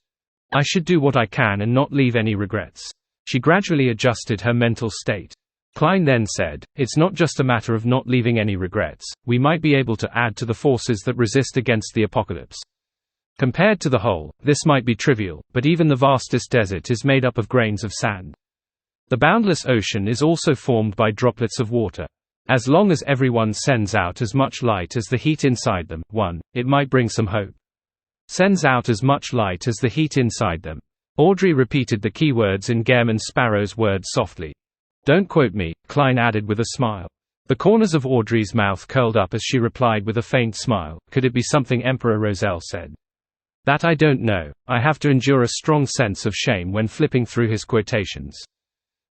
I should do what I can and not leave any regrets." She gradually adjusted her mental state. Klein then said, "It's not just a matter of not leaving any regrets, we might be able to add to the forces that resist against the apocalypse. Compared to the whole, this might be trivial, but even the vastest desert is made up of grains of sand. The boundless ocean is also formed by droplets of water. As long as everyone sends out as much light as the heat inside them, it might bring some hope. Sends out as much light as the heat inside them." Audrey repeated the key words in Gehrman Sparrow's words softly. "Don't quote me," Klein added with a smile. The corners of Audrey's mouth curled up as she replied with a faint smile, "Could it be something Emperor Roselle said?" "That I don't know. I have to endure a strong sense of shame when flipping through his quotations.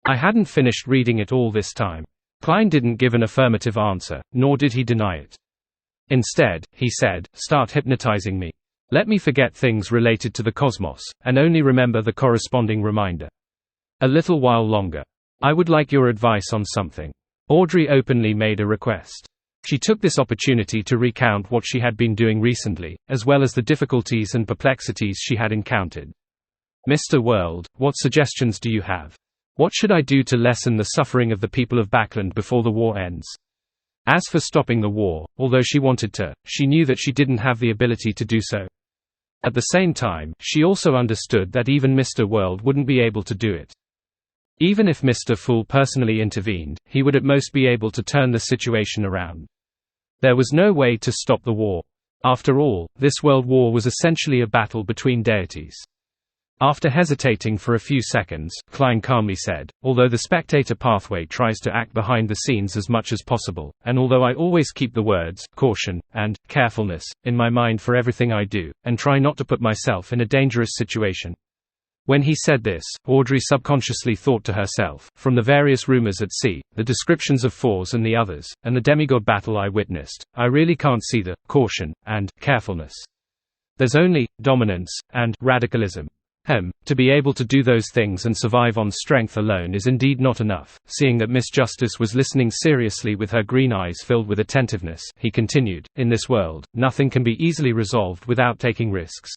I hadn't finished reading it all this time." Klein didn't give an affirmative answer, nor did he deny it. Instead, he said, "Start hypnotizing me. Let me forget things related to the cosmos, and only remember the corresponding reminder. A little while longer. I would like your advice on something." Audrey openly made a request. She took this opportunity to recount what she had been doing recently, as well as the difficulties and perplexities she had encountered. "Mr. World, what suggestions do you have? What should I do to lessen the suffering of the people of Backland before the war ends?" As for stopping the war, although she wanted to, she knew that she didn't have the ability to do so. At the same time, she also understood that even Mr. World wouldn't be able to do it. Even if Mr. Fool personally intervened, he would at most be able to turn the situation around. There was no way to stop the war. After all, this world war was essentially a battle between deities. After hesitating for a few seconds, Klein calmly said, "Although the spectator pathway tries to act behind the scenes as much as possible, and although I always keep the words, caution, and carefulness, in my mind for everything I do, and try not to put myself in a dangerous situation." When he said this, Audrey subconsciously thought to herself, from the various rumors at sea, the descriptions of Fours and the others, and the demigod battle I witnessed, I really can't see the caution and carefulness. There's only dominance and radicalism. To be able to do those things and survive on strength alone is indeed not enough." Seeing that Miss Justice was listening seriously with her green eyes filled with attentiveness, he continued, "In this world, nothing can be easily resolved without taking risks.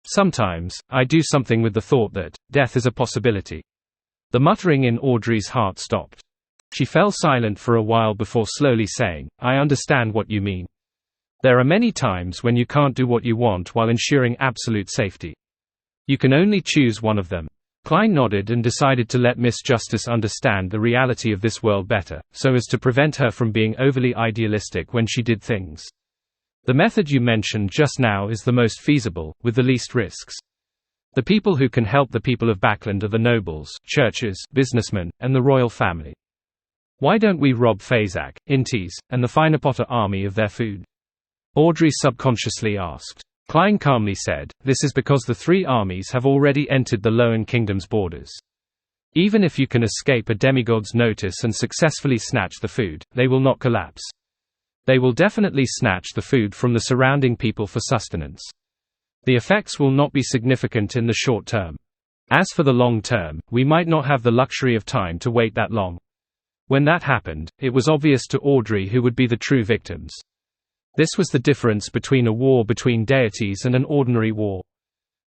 Sometimes, I do something with the thought that death is a possibility." The muttering in Audrey's heart stopped. She fell silent for a while before slowly saying, "I understand what you mean. There are many times when you can't do what you want while ensuring absolute safety. You can only choose one of them." Klein nodded and decided to let Miss Justice understand the reality of this world better, so as to prevent her from being overly idealistic when she did things. "The method you mentioned just now is the most feasible, with the least risks. The people who can help the people of Backland are the nobles, churches, businessmen, and the royal family. Why don't we rob Fazak, Intis, and the Finepotter army of their food?" Audrey subconsciously asked. Klein calmly said, "This is because the three armies have already entered the Lowen Kingdom's borders. Even if you can escape a demigod's notice and successfully snatch the food, they will not collapse. They will definitely snatch the food from the surrounding people for sustenance. The effects will not be significant in the short term. As for the long term, we might not have the luxury of time to wait that long." When that happened, it was obvious to Audrey who would be the true victims. This was the difference between a war between deities and an ordinary war.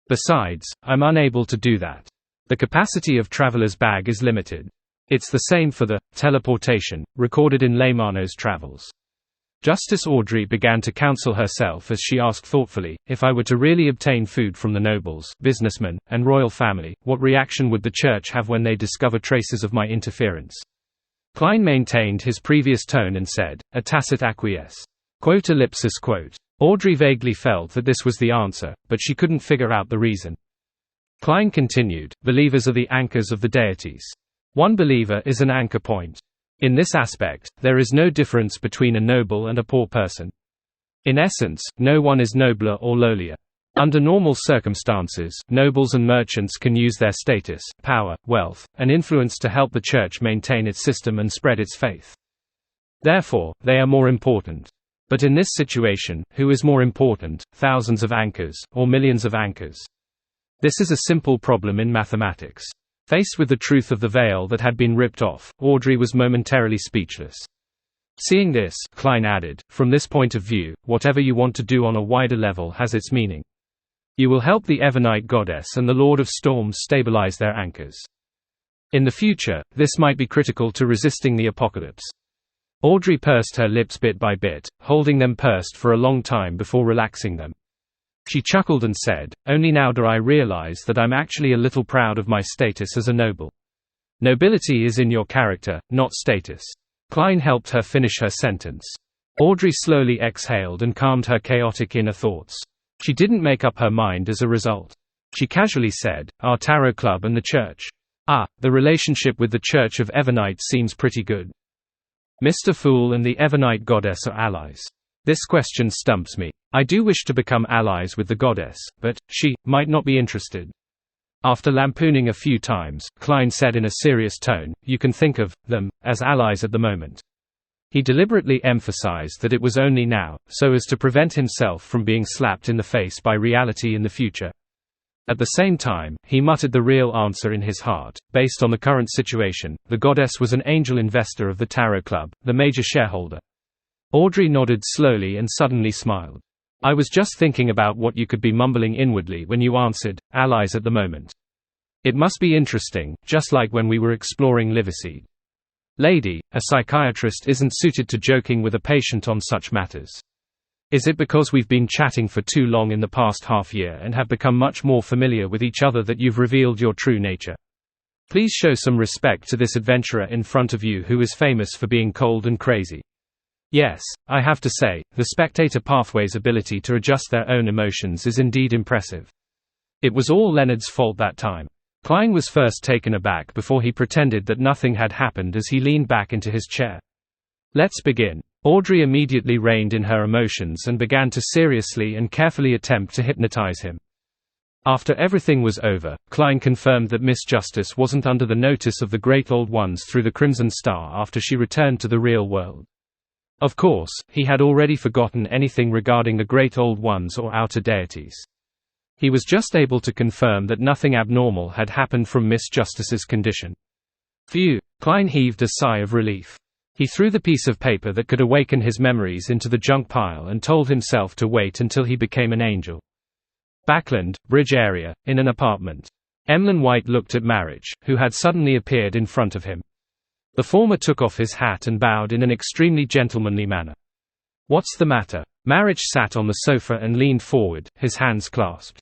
"Besides, I'm unable to do that. The capacity of Traveler's Bag is limited. It's the same for the teleportation, recorded in Leymano's travels." Justice Audrey began to counsel herself as she asked thoughtfully, "If I were to really obtain food from the nobles, businessmen, and royal family, what reaction would the church have when they discover traces of my interference?" Klein maintained his previous tone and said, "A tacit acquiesce." Audrey vaguely felt that this was the answer, but she couldn't figure out the reason. Klein continued, "Believers are the anchors of the deities. One believer is an anchor point. In this aspect, there is no difference between a noble and a poor person. In essence, no one is nobler or lowlier. Under normal circumstances, nobles and merchants can use their status, power, wealth, and influence to help the church maintain its system and spread its faith. Therefore, they are more important. But in this situation, who is more important, thousands of anchors, or millions of anchors? This is a simple problem in mathematics." Faced with the truth of the veil that had been ripped off, Audrey was momentarily speechless. Seeing this, Klein added, "From this point of view, whatever you want to do on a wider level has its meaning. You will help the Evernite goddess and the Lord of Storms stabilize their anchors. In the future, this might be critical to resisting the apocalypse." Audrey pursed her lips bit by bit, holding them pursed for a long time before relaxing them. She chuckled and said, "Only now do I realize that I'm actually a little proud of my status as a noble. Nobility is in your character, not status." Klein helped her finish her sentence. Audrey slowly exhaled and calmed her chaotic inner thoughts. She didn't make up her mind as a result. She casually said, "Our tarot club and the church. The relationship with the Church of Evernite seems pretty good. Mr. Fool and the Evernite goddess are allies. This question stumps me. I do wish to become allies with the goddess, but she might not be interested." After lampooning a few times, Klein said in a serious tone, "You can think of them as allies at the moment." He deliberately emphasized that it was only now, so as to prevent himself from being slapped in the face by reality in the future. At the same time, he muttered the real answer in his heart. Based on the current situation, the goddess was an angel investor of the Tarot Club, the major shareholder. Audrey nodded slowly and suddenly smiled. "I was just thinking about what you could be mumbling inwardly when you answered, allies at the moment. It must be interesting, just like when we were exploring Liverseed. Lady, a psychiatrist isn't suited to joking with a patient on such matters. Is it because we've been chatting for too long in the past half year and have become much more familiar with each other that you've revealed your true nature? Please show some respect to this adventurer in front of you who is famous for being cold and crazy." Yes, I have to say, the spectator pathway's ability to adjust their own emotions is indeed impressive. It was all Leonard's fault that time. Klein was first taken aback before he pretended that nothing had happened as he leaned back into his chair. "Let's begin." Audrey immediately reined in her emotions and began to seriously and carefully attempt to hypnotize him. After everything was over, Klein confirmed that Miss Justice wasn't under the notice of the Great Old Ones through the Crimson Star after she returned to the real world. Of course, he had already forgotten anything regarding the Great Old Ones or outer deities. He was just able to confirm that nothing abnormal had happened from Miss Justice's condition. Phew! Klein heaved a sigh of relief. He threw the piece of paper that could awaken his memories into the junk pile and told himself to wait until he became an angel. Backland, Bridge area, in an apartment. Emlyn White looked at Marriage, who had suddenly appeared in front of him. The former took off his hat and bowed in an extremely gentlemanly manner. "What's the matter?" Marriage sat on the sofa and leaned forward, his hands clasped.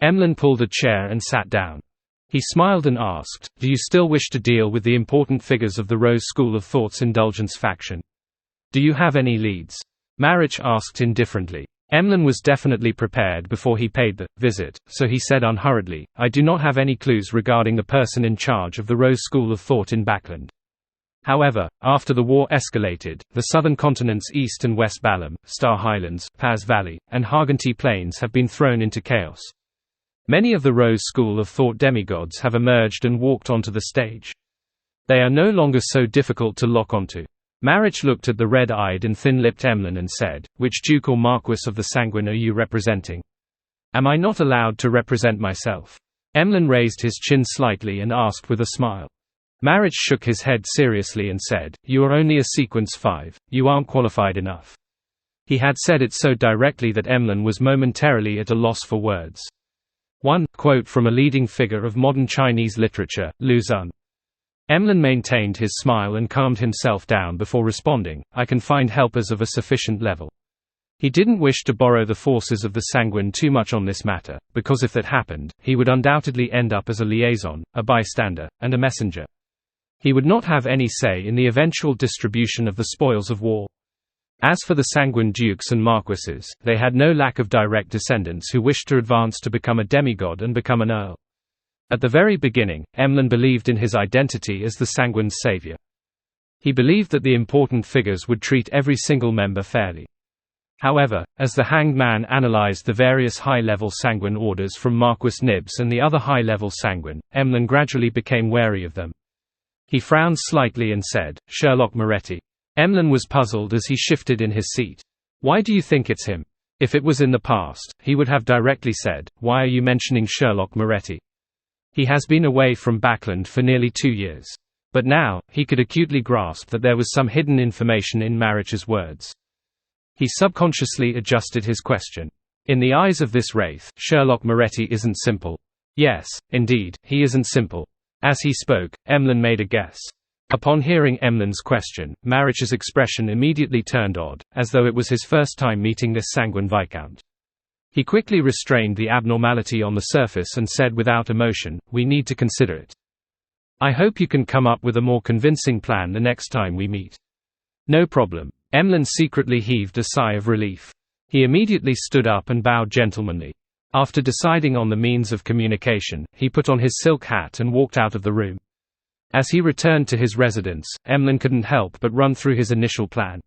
Emlyn pulled a chair and sat down. He smiled and asked, "Do you still wish to deal with the important figures of the Rose School of Thought's indulgence faction? Do you have any leads?" Marriage asked indifferently. Emlyn was definitely prepared before he paid the visit, so he said unhurriedly, "I do not have any clues regarding the person in charge of the Rose School of Thought in Backland. However, after the war escalated, the southern continents East and West Balam, Star Highlands, Paz Valley, and Harganti Plains have been thrown into chaos. Many of the Rose School of Thought demigods have emerged and walked onto the stage. They are no longer so difficult to lock onto." Marriage looked at the red-eyed and thin-lipped Emlyn and said, "Which Duke or Marquis of the Sanguine are you representing? Am I not allowed to represent myself?" Emlyn raised his chin slightly and asked with a smile. Marriage shook his head seriously and said, "You are only a Sequence 5, you aren't qualified enough." He had said it so directly that Emlyn was momentarily at a loss for words. One quote from a leading figure of modern Chinese literature, Lu Xun. Emlyn maintained his smile and calmed himself down before responding, "I can find helpers of a sufficient level." He didn't wish to borrow the forces of the Sanguine too much on this matter, because if that happened, he would undoubtedly end up as a liaison, a bystander, and a messenger. He would not have any say in the eventual distribution of the spoils of war. As for the Sanguine dukes and marquises, they had no lack of direct descendants who wished to advance to become a demigod and become an earl. At the very beginning, Emlyn believed in his identity as the Sanguine's savior. He believed that the important figures would treat every single member fairly. However, as the Hanged Man analyzed the various high-level Sanguine orders from Marquis Nibs and the other high-level Sanguine, Emlyn gradually became wary of them. He frowned slightly and said, "Sherlock Moretti." Emlyn was puzzled as he shifted in his seat. "Why do you think it's him?" If it was in the past, he would have directly said, "Why are you mentioning Sherlock Moretti? He has been away from Backland for nearly 2 years." But now, he could acutely grasp that there was some hidden information in Marriage's words. He subconsciously adjusted his question. In the eyes of this wraith, Sherlock Moretti isn't simple. Yes, indeed, he isn't simple. As he spoke, Emlyn made a guess. Upon hearing Emlyn's question, Marriage's expression immediately turned odd, as though it was his first time meeting this Sanguine Viscount. He quickly restrained the abnormality on the surface and said without emotion, "We need to consider it. I hope you can come up with a more convincing plan the next time we meet." "No problem." Emlyn secretly heaved a sigh of relief. He immediately stood up and bowed gentlemanly. After deciding on the means of communication, he put on his silk hat and walked out of the room. As he returned to his residence, Emlyn couldn't help but run through his initial plan.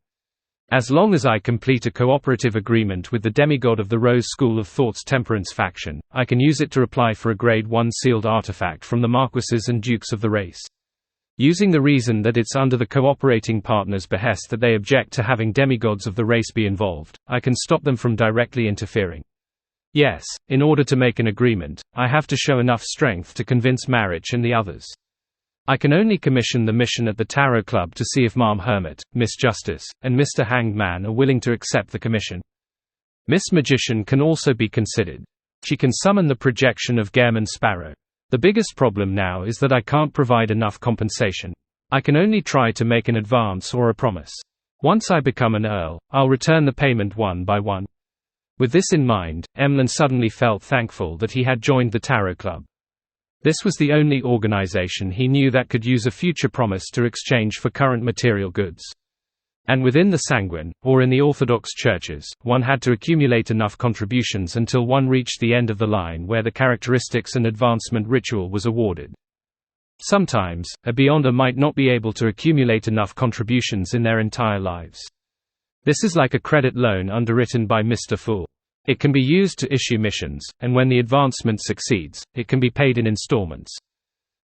"As long as I complete a cooperative agreement with the demigod of the Rose School of Thought's Temperance faction, I can use it to apply for a Grade 1 sealed artifact from the Marquises and Dukes of the race. Using the reason that it's under the cooperating partners' behest that they object to having demigods of the race be involved, I can stop them from directly interfering. Yes, in order to make an agreement, I have to show enough strength to convince Marriage and the others. I can only commission the mission at the Tarot Club to see if Ma'am Hermit, Miss Justice, and Mr. Hanged Man are willing to accept the commission. Miss Magician can also be considered. She can summon the projection of Gairman Sparrow. The biggest problem now is that I can't provide enough compensation. I can only try to make an advance or a promise. Once I become an earl, I'll return the payment one by one." With this in mind, Emlyn suddenly felt thankful that he had joined the Tarot Club. This was the only organization he knew that could use a future promise to exchange for current material goods. And within the Sanguine, or in the Orthodox churches, one had to accumulate enough contributions until one reached the end of the line where the characteristics and advancement ritual was awarded. Sometimes, a Beyonder might not be able to accumulate enough contributions in their entire lives. This is like a credit loan underwritten by Mr. Fool. It can be used to issue missions, and when the advancement succeeds, it can be paid in installments.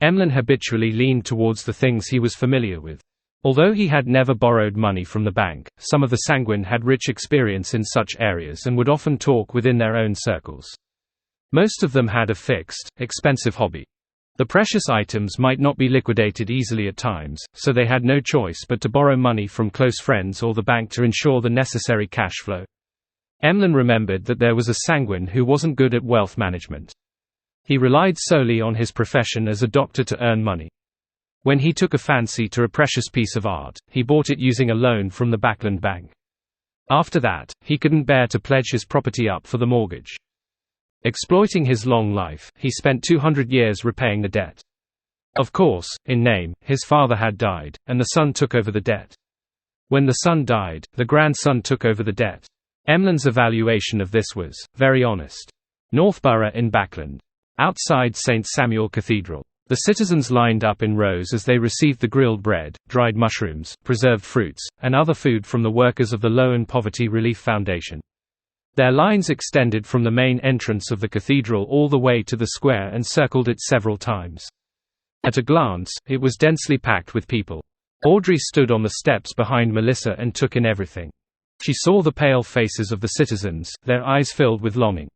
Emlyn habitually leaned towards the things he was familiar with. Although he had never borrowed money from the bank, some of the Sanguine had rich experience in such areas and would often talk within their own circles. Most of them had a fixed, expensive hobby. The precious items might not be liquidated easily at times, so they had no choice but to borrow money from close friends or the bank to ensure the necessary cash flow. Emlyn remembered that there was a Sanguine who wasn't good at wealth management. He relied solely on his profession as a doctor to earn money. When he took a fancy to a precious piece of art, he bought it using a loan from the Backland Bank. After that, he couldn't bear to pledge his property up for the mortgage. Exploiting his long life, he spent 200 years repaying the debt. Of course, in name, his father had died, and the son took over the debt. When the son died, the grandson took over the debt. Emlyn's evaluation of this was very honest. Northborough in Backland. Outside St. Samuel Cathedral. The citizens lined up in rows as they received the grilled bread, dried mushrooms, preserved fruits, and other food from the workers of the Low and Poverty Relief Foundation. Their lines extended from the main entrance of the cathedral all the way to the square and circled it several times. At a glance, it was densely packed with people. Audrey stood on the steps behind Melissa and took in everything. She saw the pale faces of the citizens, their eyes filled with longing.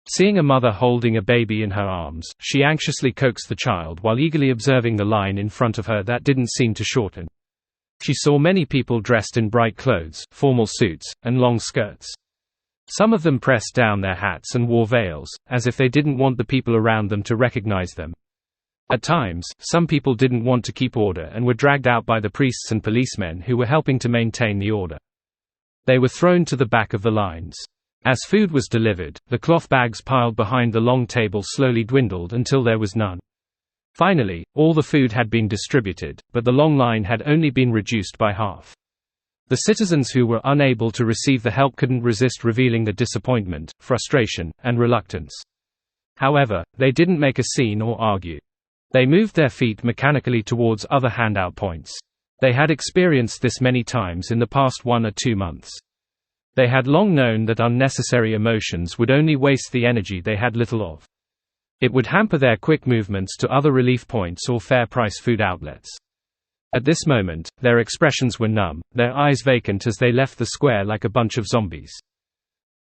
Seeing a mother holding a baby in her arms, she anxiously coaxed the child while eagerly observing the line in front of her that didn't seem to shorten. She saw many people dressed in bright clothes, formal suits, and long skirts. Some of them pressed down their hats and wore veils, as if they didn't want the people around them to recognize them. At times, some people didn't want to keep order and were dragged out by the priests and policemen who were helping to maintain the order. They were thrown to the back of the lines. As food was delivered, the cloth bags piled behind the long table slowly dwindled until there was none. Finally, all the food had been distributed, but the long line had only been reduced by half. The citizens who were unable to receive the help couldn't resist revealing their disappointment, frustration, and reluctance. However, they didn't make a scene or argue. They moved their feet mechanically towards other handout points. They had experienced this many times in the past 1 or 2 months. They had long known that unnecessary emotions would only waste the energy they had little of. It would hamper their quick movements to other relief points or fair-price food outlets. At this moment, their expressions were numb, their eyes vacant as they left the square like a bunch of zombies.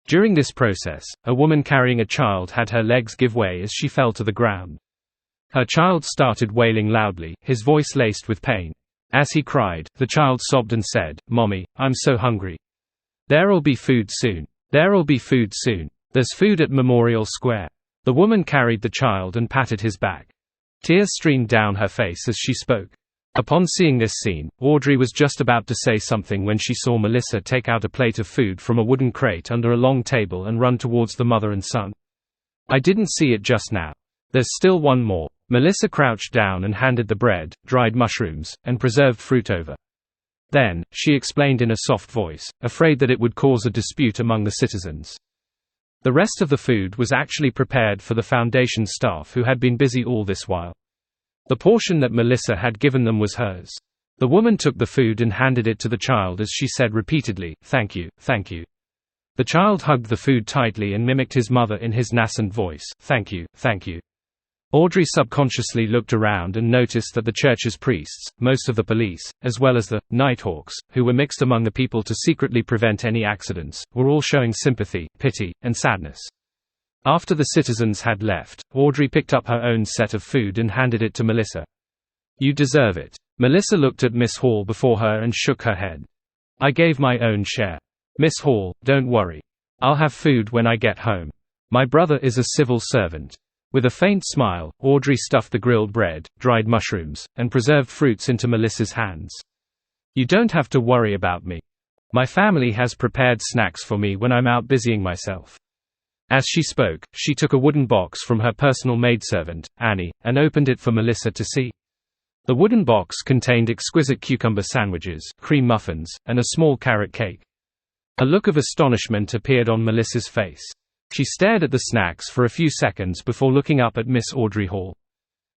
During this process, a woman carrying a child had her legs give way as she fell to the ground. Her child started wailing loudly, his voice laced with pain. As he cried, the child sobbed and said, "Mommy, I'm so hungry. There'll be food soon. There'll be food soon. There's food at Memorial Square." The woman carried the child and patted his back. Tears streamed down her face as she spoke. Upon seeing this scene, Audrey was just about to say something when she saw Melissa take out a plate of food from a wooden crate under a long table and run towards the mother and son. "I didn't see it just now. There's still one more." Melissa crouched down and handed the bread, dried mushrooms, and preserved fruit over. Then, she explained in a soft voice, afraid that it would cause a dispute among the citizens. The rest of the food was actually prepared for the foundation staff who had been busy all this while. The portion that Melissa had given them was hers. The woman took the food and handed it to the child as she said repeatedly, "Thank you, thank you." The child hugged the food tightly and mimicked his mother in his nascent voice, "Thank you, thank you." Audrey subconsciously looked around and noticed that the church's priests, most of the police, as well as the Nighthawks, who were mixed among the people to secretly prevent any accidents, were all showing sympathy, pity, and sadness. After the citizens had left, Audrey picked up her own set of food and handed it to Melissa. You deserve it." Melissa looked at Miss Hall before her and shook her head. "I gave my own share. Miss Hall, don't worry. I'll have food when I get home. My brother is a civil servant." With a faint smile, Audrey stuffed the grilled bread, dried mushrooms, and preserved fruits into Melissa's hands. "You don't have to worry about me. My family has prepared snacks for me when I'm out busying myself." As she spoke, she took a wooden box from her personal maidservant, Annie, and opened it for Melissa to see. The wooden box contained exquisite cucumber sandwiches, cream muffins, and a small carrot cake. A look of astonishment appeared on Melissa's face. She stared at the snacks for a few seconds before looking up at Miss Audrey Hall.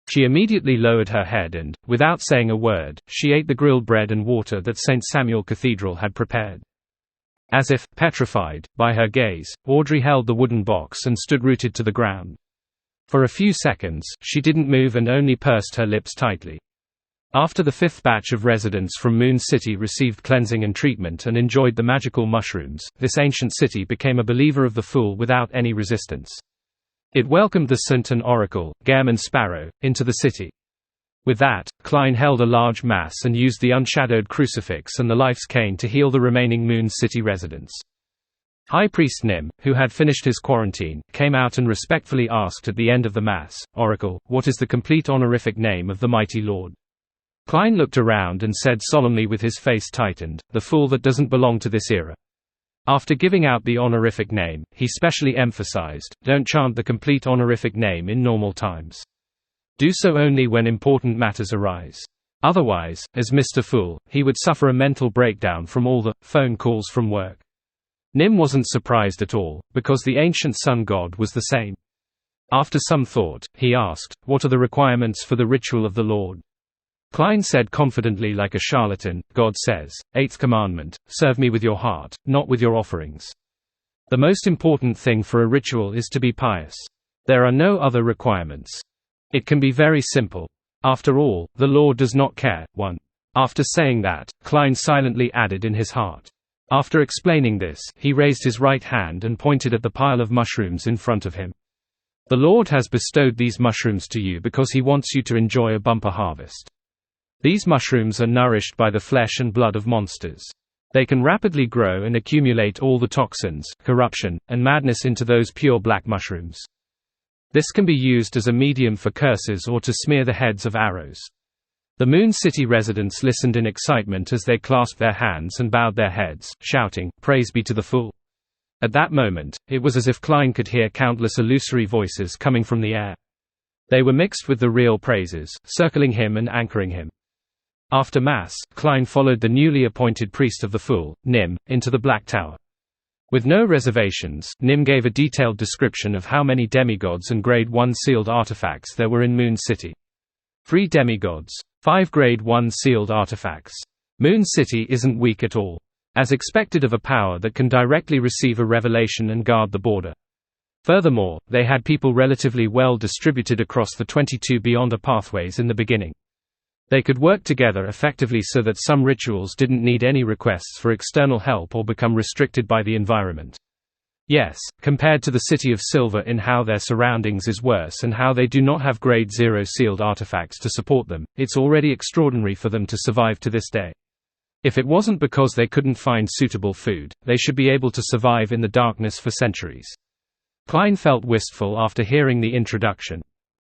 She immediately lowered her head and, without saying a word, she ate the grilled bread and water that St. Samuel Cathedral had prepared. As if petrified by her gaze, Audrey held the wooden box and stood rooted to the ground. For a few seconds, she didn't move and only pursed her lips tightly. After the fifth batch of residents from Moon City received cleansing and treatment and enjoyed the magical mushrooms, this ancient city became a believer of the Fool without any resistance. It welcomed the Saint and Oracle, Gem and Sparrow, into the city. With that, Klein held a large mass and used the unshadowed crucifix and the life's cane to heal the remaining Moon City residents. High Priest Nim, who had finished his quarantine, came out and respectfully asked at the end of the mass, "Oracle, what is the complete honorific name of the mighty Lord?" Klein looked around and said solemnly with his face tightened, "The Fool that doesn't belong to this era." After giving out the honorific name, he specially emphasized, "Don't chant the complete honorific name in normal times. Do so only when important matters arise. Otherwise, as Mr. Fool, he would suffer a mental breakdown from all the phone calls from work." Nim wasn't surprised at all, because the ancient sun god was the same. After some thought, he asked, "What are the requirements for the ritual of the Lord?" Klein said confidently like a charlatan, "God says, 8th commandment, serve me with your heart, not with your offerings. The most important thing for a ritual is to be pious. There are no other requirements. It can be very simple. After all, the Lord does not care." 1. After saying that, Klein silently added in his heart. After explaining this, he raised his right hand and pointed at the pile of mushrooms in front of him. "The Lord has bestowed these mushrooms to you because he wants you to enjoy a bumper harvest. These mushrooms are nourished by the flesh and blood of monsters. They can rapidly grow and accumulate all the toxins, corruption, and madness into those pure black mushrooms. This can be used as a medium for curses or to smear the heads of arrows." The Moon City residents listened in excitement as they clasped their hands and bowed their heads, shouting, "Praise be to the Fool." At that moment, it was as if Klein could hear countless illusory voices coming from the air. They were mixed with the real praises, circling him and anchoring him. After Mass, Klein followed the newly appointed priest of the Fool, Nim, into the Black Tower. With no reservations, Nim gave a detailed description of how many demigods and Grade 1 sealed artifacts there were in Moon City. 3 demigods. 5 Grade 1 sealed artifacts. Moon City isn't weak at all. As expected of a power that can directly receive a revelation and guard the border. Furthermore, they had people relatively well distributed across the 22 Beyonder pathways in the beginning. They could work together effectively so that some rituals didn't need any requests for external help or become restricted by the environment. Yes, compared to the City of Silver in how their surroundings is worse and how they do not have Grade 0 sealed artifacts to support them, it's already extraordinary for them to survive to this day. If it wasn't because they couldn't find suitable food, they should be able to survive in the darkness for centuries. Klein felt wistful after hearing the introduction.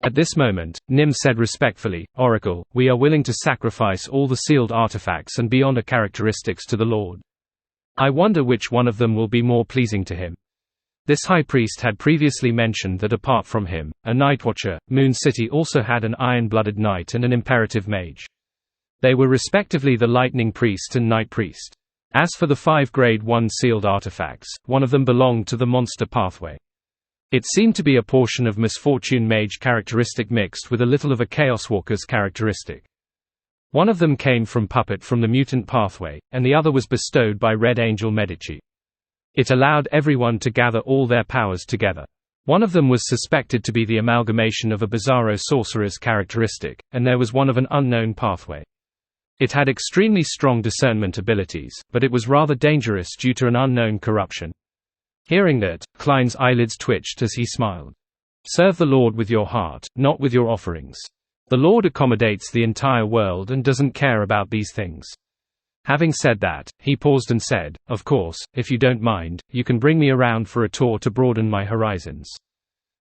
At this moment, Nim said respectfully, "Oracle, we are willing to sacrifice all the sealed artifacts and Beyonder characteristics to the Lord. I wonder which one of them will be more pleasing to him." This high priest had previously mentioned that apart from him, a Nightwatcher, Moon City also had an iron-blooded knight and an imperative mage. They were respectively the Lightning Priest and Night Priest. As for the 5 Grade 1 sealed artifacts, one of them belonged to the Monster Pathway. It seemed to be a portion of Misfortune Mage characteristic mixed with a little of a Chaos Walker's characteristic. One of them came from Puppet from the Mutant Pathway, and the other was bestowed by Red Angel Medici. It allowed everyone to gather all their powers together. One of them was suspected to be the amalgamation of a Bizarro Sorcerer's characteristic, and there was one of an unknown pathway. It had extremely strong discernment abilities, but it was rather dangerous due to an unknown corruption. Hearing that, Klein's eyelids twitched as he smiled. "Serve the Lord with your heart, not with your offerings. The Lord accommodates the entire world and doesn't care about these things. Having said that, he paused and said, "Of course, if you don't mind, you can bring me around for a tour to broaden my horizons."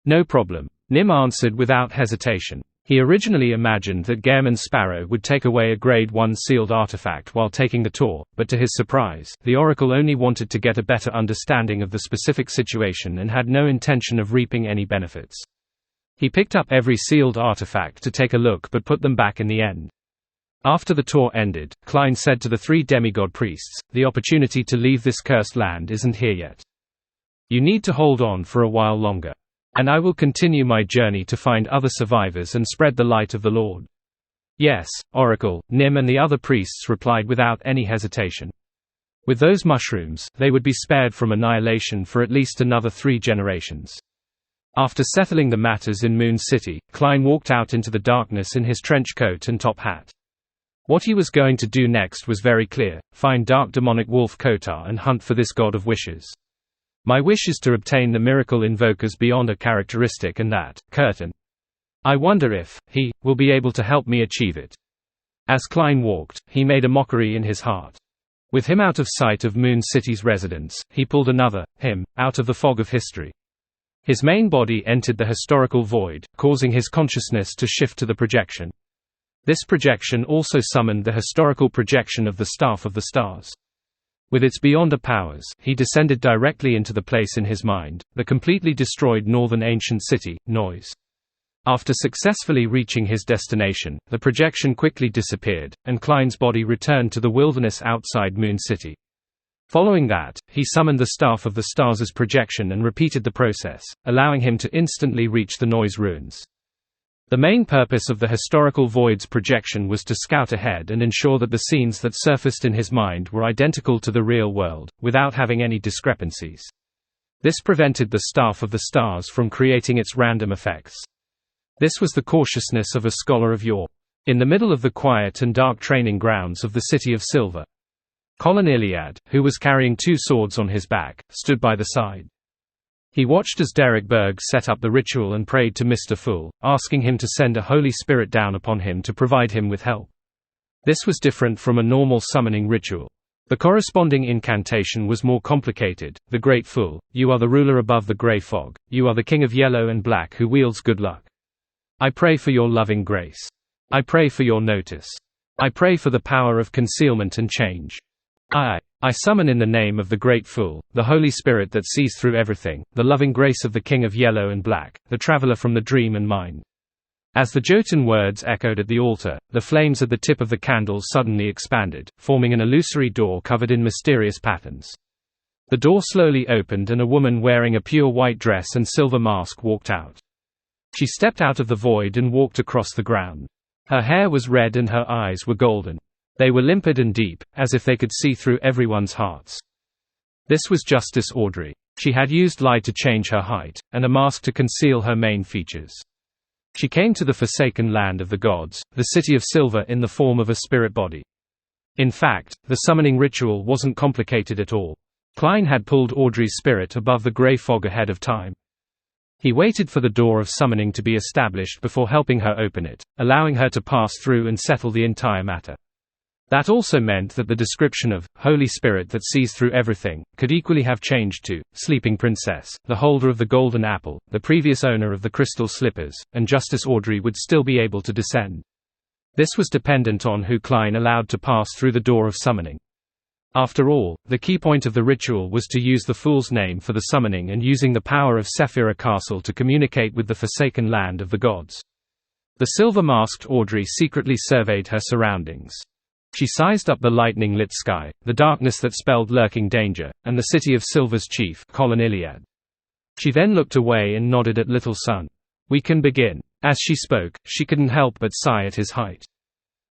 "No problem," Nim answered without hesitation. He originally imagined that Gehrman Sparrow would take away a Grade 1 sealed artifact while taking the tour, but to his surprise, the Oracle only wanted to get a better understanding of the specific situation and had no intention of reaping any benefits. He picked up every sealed artifact to take a look but put them back in the end. After the tour ended, Klein said to the 3 demigod priests, "The opportunity to leave this cursed land isn't here yet. You need to hold on for a while longer. And I will continue my journey to find other survivors and spread the light of the Lord." "Yes, Oracle," Nim and the other priests replied without any hesitation. With those mushrooms, they would be spared from annihilation for at least another 3 generations. After settling the matters in Moon City, Klein walked out into the darkness in his trench coat and top hat. What he was going to do next was very clear: find Dark Demonic Wolf Kotar and hunt for this god of wishes. "My wish is to obtain the miracle Invoker's Beyond a characteristic, and that, Curtain. I wonder if he will be able to help me achieve it." As Klein walked, he made a mockery in his heart. With him out of sight of Moon City's residents, he pulled another him out of the fog of history. His main body entered the historical void, causing his consciousness to shift to the projection. This projection also summoned the historical projection of the Staff of the Stars. With its Beyonder powers, he descended directly into the place in his mind, the completely destroyed northern ancient city, Noise. After successfully reaching his destination, the projection quickly disappeared, and Klein's body returned to the wilderness outside Moon City. Following that, he summoned the Staff of the Stars' projection and repeated the process, allowing him to instantly reach the Noise ruins. The main purpose of the historical void's projection was to scout ahead and ensure that the scenes that surfaced in his mind were identical to the real world, without having any discrepancies. This prevented the Staff of the Stars from creating its random effects. This was the cautiousness of a scholar of yore. In the middle of the quiet and dark training grounds of the City of Silver, Colin Iliad, who was carrying 2 swords on his back, stood by the side. He watched as Derek Berg set up the ritual and prayed to Mr. Fool, asking him to send a Holy Spirit down upon him to provide him with help. This was different from a normal summoning ritual. The corresponding incantation was more complicated. "The Great Fool, you are the ruler above the grey fog, you are the king of yellow and black who wields good luck. I pray for your loving grace. I pray for your notice. I pray for the power of concealment and change. I summon in the name of the Great Fool, the Holy Spirit that sees through everything, the loving grace of the King of Yellow and Black, the traveler from the dream and mind." As the Jotun words echoed at the altar, the flames at the tip of the candles suddenly expanded, forming an illusory door covered in mysterious patterns. The door slowly opened and a woman wearing a pure white dress and silver mask walked out. She stepped out of the void and walked across the ground. Her hair was red and her eyes were golden. They were limpid and deep, as if they could see through everyone's hearts. This was Justice Audrey. She had used light to change her height, and a mask to conceal her main features. She came to the forsaken land of the gods, the City of Silver, in the form of a spirit body. In fact, the summoning ritual wasn't complicated at all. Klein had pulled Audrey's spirit above the grey fog ahead of time. He waited for the door of summoning to be established before helping her open it, allowing her to pass through and settle the entire matter. That also meant that the description of Holy Spirit that sees through everything could equally have changed to Sleeping Princess, the holder of the golden apple, the previous owner of the crystal slippers, and Justice Audrey would still be able to descend. This was dependent on who Klein allowed to pass through the door of summoning. After all, the key point of the ritual was to use the Fool's name for the summoning and using the power of Sephira Castle to communicate with the forsaken land of the gods. The silver-masked Audrey secretly surveyed her surroundings. She sized up the lightning-lit sky, the darkness that spelled lurking danger, and the City of Silver's chief, Colin Iliad. She then looked away and nodded at Little Sun. "We can begin." As she spoke, she couldn't help but sigh at his height.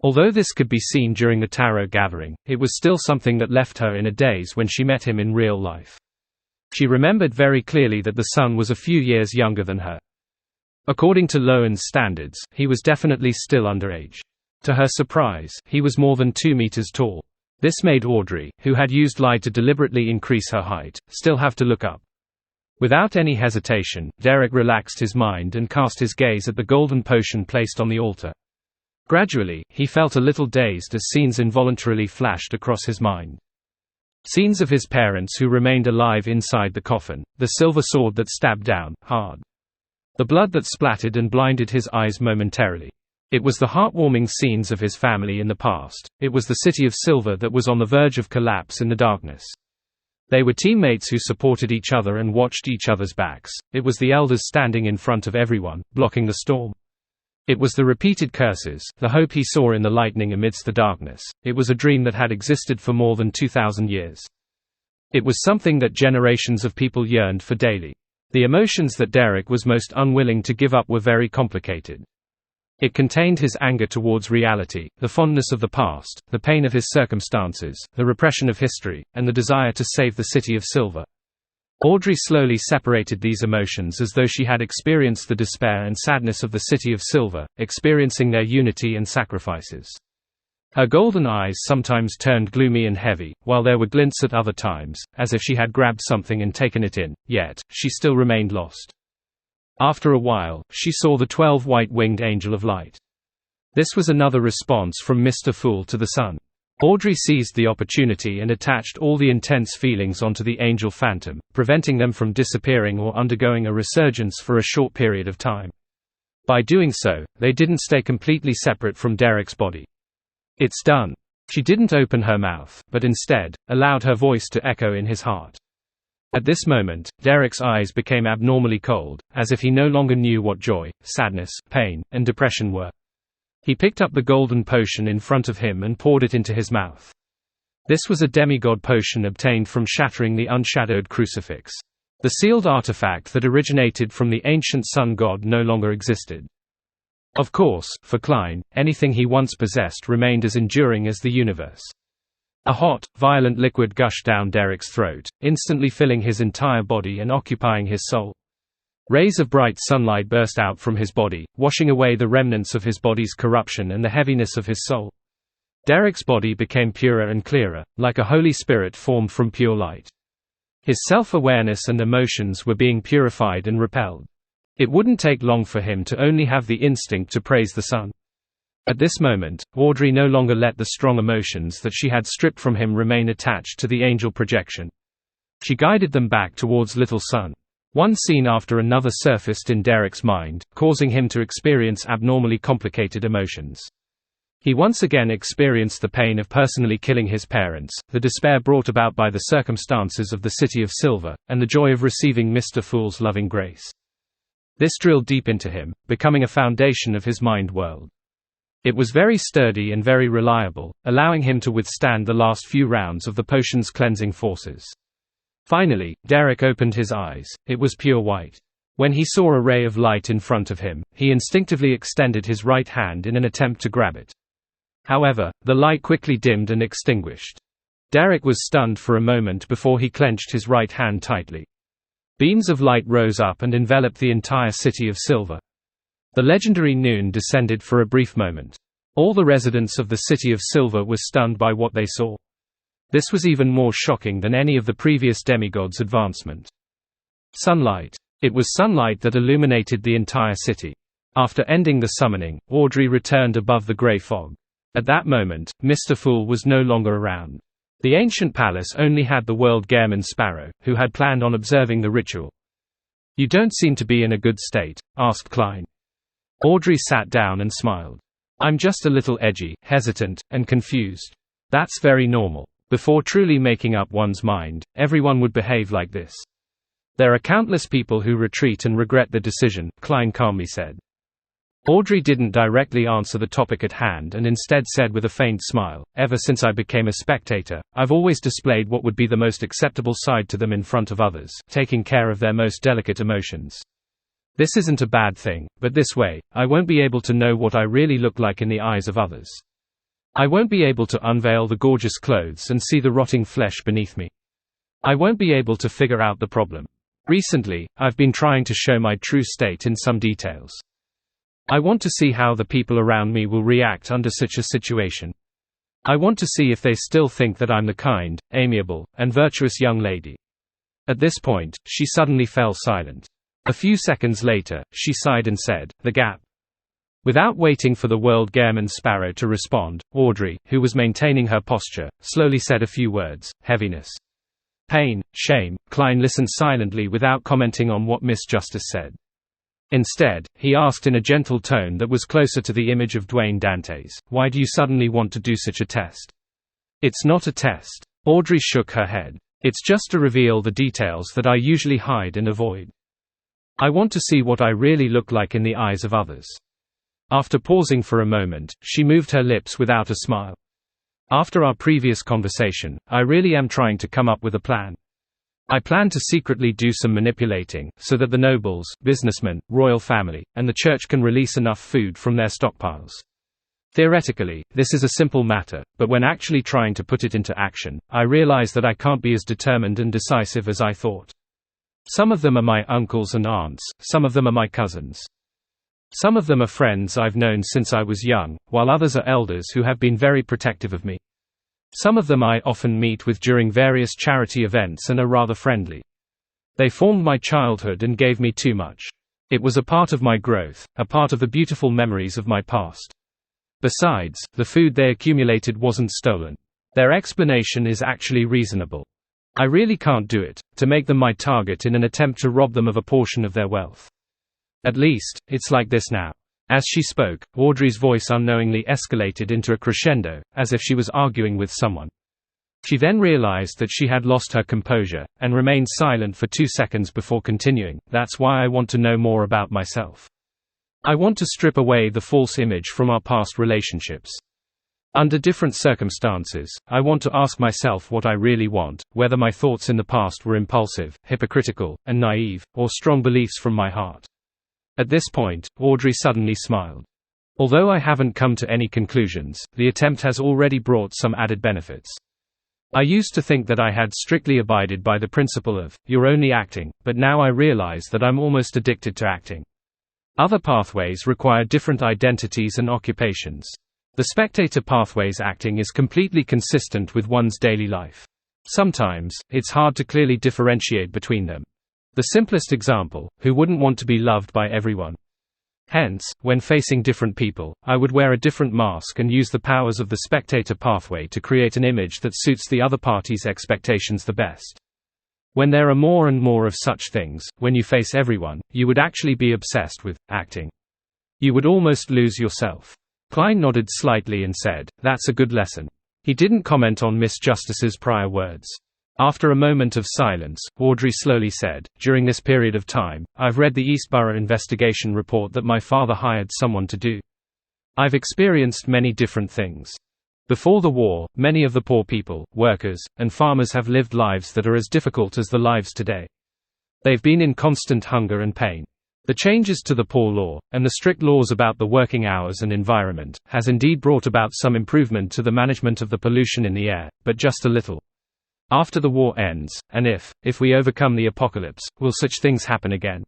Although this could be seen during the tarot gathering, it was still something that left her in a daze when she met him in real life. She remembered very clearly that the Sun was a few years younger than her. According to Lowen's standards, he was definitely still underage. To her surprise, he was more than 2 meters tall. This made Audrey, who had used light to deliberately increase her height, still have to look up. Without any hesitation, Derek relaxed his mind and cast his gaze at the golden potion placed on the altar. Gradually, he felt a little dazed as scenes involuntarily flashed across his mind. Scenes of his parents who remained alive inside the coffin, the silver sword that stabbed down, hard. The blood that splattered and blinded his eyes momentarily. It was the heartwarming scenes of his family in the past, it was the city of silver that was on the verge of collapse in the darkness. They were teammates who supported each other and watched each other's backs, it was the elders standing in front of everyone, blocking the storm. It was the repeated curses, the hope he saw in the lightning amidst the darkness. It was a dream that had existed for more than 2,000 years. It was something that generations of people yearned for daily. The emotions that Derek was most unwilling to give up were very complicated. It contained his anger towards reality, the fondness of the past, the pain of his circumstances, the repression of history, and the desire to save the City of Silver. Audrey slowly separated these emotions as though she had experienced the despair and sadness of the City of Silver, experiencing their unity and sacrifices. Her golden eyes sometimes turned gloomy and heavy, while there were glints at other times, as if she had grabbed something and taken it in, yet, she still remained lost. After a while, she saw the 12 white-winged angel of light. This was another response from Mr. Fool to the sun. Audrey seized the opportunity and attached all the intense feelings onto the angel phantom, preventing them from disappearing or undergoing a resurgence for a short period of time. By doing so, they didn't stay completely separate from Derek's body. "It's done." She didn't open her mouth, but instead, allowed her voice to echo in his heart. At this moment, Derek's eyes became abnormally cold, as if he no longer knew what joy, sadness, pain, and depression were. He picked up the golden potion in front of him and poured it into his mouth. This was a demigod potion obtained from shattering the unshadowed crucifix. The sealed artifact that originated from the ancient sun god no longer existed. Of course, for Klein, anything he once possessed remained as enduring as the universe. A hot, violent liquid gushed down Derek's throat, instantly filling his entire body and occupying his soul. Rays of bright sunlight burst out from his body, washing away the remnants of his body's corruption and the heaviness of his soul. Derek's body became purer and clearer, like a Holy Spirit formed from pure light. His self-awareness and emotions were being purified and repelled. It wouldn't take long for him to only have the instinct to praise the sun. At this moment, Audrey no longer let the strong emotions that she had stripped from him remain attached to the angel projection. She guided them back towards Little Sun. One scene after another surfaced in Derek's mind, causing him to experience abnormally complicated emotions. He once again experienced the pain of personally killing his parents, the despair brought about by the circumstances of the City of Silver, and the joy of receiving Mr. Fool's loving grace. This drilled deep into him, becoming a foundation of his mind world. It was very sturdy and very reliable, allowing him to withstand the last few rounds of the potion's cleansing forces. Finally, Derek opened his eyes. It was pure white. When he saw a ray of light in front of him, he instinctively extended his right hand in an attempt to grab it. However, the light quickly dimmed and extinguished. Derek was stunned for a moment before he clenched his right hand tightly. Beams of light rose up and enveloped the entire City of Silver. The legendary noon descended for a brief moment. All the residents of the City of Silver were stunned by what they saw. This was even more shocking than any of the previous demigods' advancement. Sunlight. It was sunlight that illuminated the entire city. After ending the summoning, Audrey returned above the grey fog. At that moment, Mr. Fool was no longer around. The ancient palace only had the world Gehrman Sparrow, who had planned on observing the ritual. "You don't seem to be in a good state," asked Klein. Audrey sat down and smiled. "I'm just a little edgy, hesitant, and confused. That's very normal. Before truly making up one's mind, everyone would behave like this. There are countless people who retreat and regret the decision," Klein calmly said. Audrey didn't directly answer the topic at hand and instead said with a faint smile, "Ever since I became a spectator, I've always displayed what would be the most acceptable side to them in front of others, taking care of their most delicate emotions. This isn't a bad thing, but this way, I won't be able to know what I really look like in the eyes of others. I won't be able to unveil the gorgeous clothes and see the rotting flesh beneath me. I won't be able to figure out the problem. Recently, I've been trying to show my true state in some details. I want to see how the people around me will react under such a situation. I want to see if they still think that I'm the kind, amiable, and virtuous young lady." At this point, she suddenly fell silent. A few seconds later, she sighed and said, "The gap." Without waiting for the World Gairman Sparrow to respond, Audrey, who was maintaining her posture, slowly said a few words: heaviness, pain, shame. Klein listened silently without commenting on what Miss Justice said. Instead, he asked in a gentle tone that was closer to the image of Dwayne Dante's, "Why do you suddenly want to do such a test?" "It's not a test." Audrey shook her head. "It's just to reveal the details that I usually hide and avoid. I want to see what I really look like in the eyes of others." After pausing for a moment, she moved her lips without a smile. "After our previous conversation, I really am trying to come up with a plan. I plan to secretly do some manipulating, so that the nobles, businessmen, royal family, and the church can release enough food from their stockpiles. Theoretically, this is a simple matter, but when actually trying to put it into action, I realize that I can't be as determined and decisive as I thought. Some of them are my uncles and aunts, some of them are my cousins. Some of them are friends I've known since I was young, while others are elders who have been very protective of me. Some of them I often meet with during various charity events and are rather friendly. They formed my childhood and gave me too much. It was a part of my growth, a part of the beautiful memories of my past. Besides, the food they accumulated wasn't stolen. Their explanation is actually reasonable. I really can't do it, to make them my target in an attempt to rob them of a portion of their wealth. At least, it's like this now." As she spoke, Audrey's voice unknowingly escalated into a crescendo, as if she was arguing with someone. She then realized that she had lost her composure, and remained silent for 2 seconds before continuing. "That's why I want to know more about myself. I want to strip away the false image from our past relationships. Under different circumstances, I want to ask myself what I really want, whether my thoughts in the past were impulsive, hypocritical, and naive, or strong beliefs from my heart." At this point, Audrey suddenly smiled. "Although I haven't come to any conclusions, the attempt has already brought some added benefits. I used to think that I had strictly abided by the principle of, you're only acting, but now I realize that I'm almost addicted to acting. Other pathways require different identities and occupations. The spectator pathway's acting is completely consistent with one's daily life. Sometimes, it's hard to clearly differentiate between them. The simplest example, who wouldn't want to be loved by everyone? Hence, when facing different people, I would wear a different mask and use the powers of the spectator pathway to create an image that suits the other party's expectations the best. When there are more and more of such things, when you face everyone, you would actually be obsessed with acting. You would almost lose yourself." Klein nodded slightly and said, "That's a good lesson." He didn't comment on Miss Justice's prior words. After a moment of silence, Audrey slowly said, "During this period of time, I've read the Eastborough investigation report that my father hired someone to do. I've experienced many different things. Before the war, many of the poor people, workers, and farmers have lived lives that are as difficult as the lives today. They've been in constant hunger and pain. The changes to the Poor Law, and the strict laws about the working hours and environment, has indeed brought about some improvement to the management of the pollution in the air, but just a little. After the war ends, and if we overcome the apocalypse, will such things happen again?"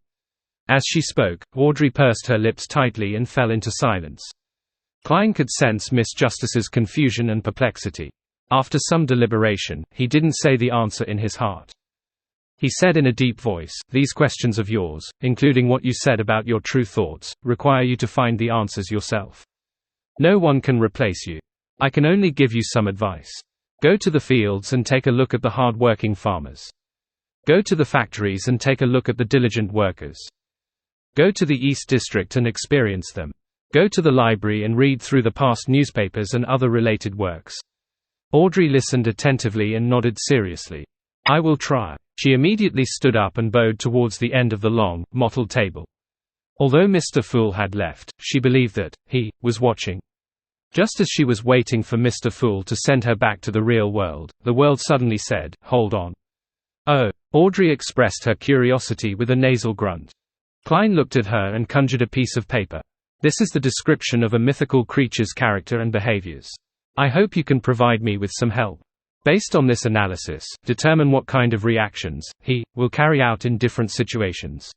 As she spoke, Audrey pursed her lips tightly and fell into silence. Klein could sense Miss Justice's confusion and perplexity. After some deliberation, he didn't say the answer in his heart. He said in a deep voice, "These questions of yours, including what you said about your true thoughts, require you to find the answers yourself. No one can replace you. I can only give you some advice. Go to the fields and take a look at the hard-working farmers. Go to the factories and take a look at the diligent workers. Go to the East District and experience them. Go to the library and read through the past newspapers and other related works." Audrey listened attentively and nodded seriously. "I will try." She immediately stood up and bowed towards the end of the long, mottled table. Although Mr. Fool had left, she believed that he was watching. Just as she was waiting for Mr. Fool to send her back to the real world, the world suddenly said, "Hold on." "Oh." Audrey expressed her curiosity with a nasal grunt. Klein looked at her and conjured a piece of paper. "This is the description of a mythical creature's character and behaviors. I hope you can provide me with some help. Based on this analysis, determine what kind of reactions he will carry out in different situations."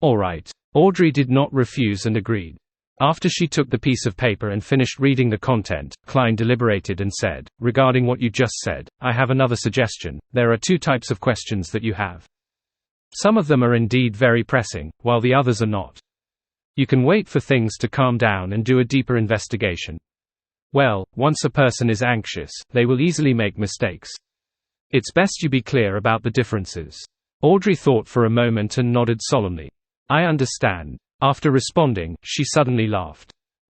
"All right." Audrey did not refuse and agreed. After she took the piece of paper and finished reading the content, Klein deliberated and said, "Regarding what you just said, I have another suggestion. There are 2 types of questions that you have. Some of them are indeed very pressing, while the others are not. You can wait for things to calm down and do a deeper investigation. Well, once a person is anxious, they will easily make mistakes. It's best you be clear about the differences. Audrey thought for a moment and nodded solemnly. I understand. After responding, she suddenly laughed.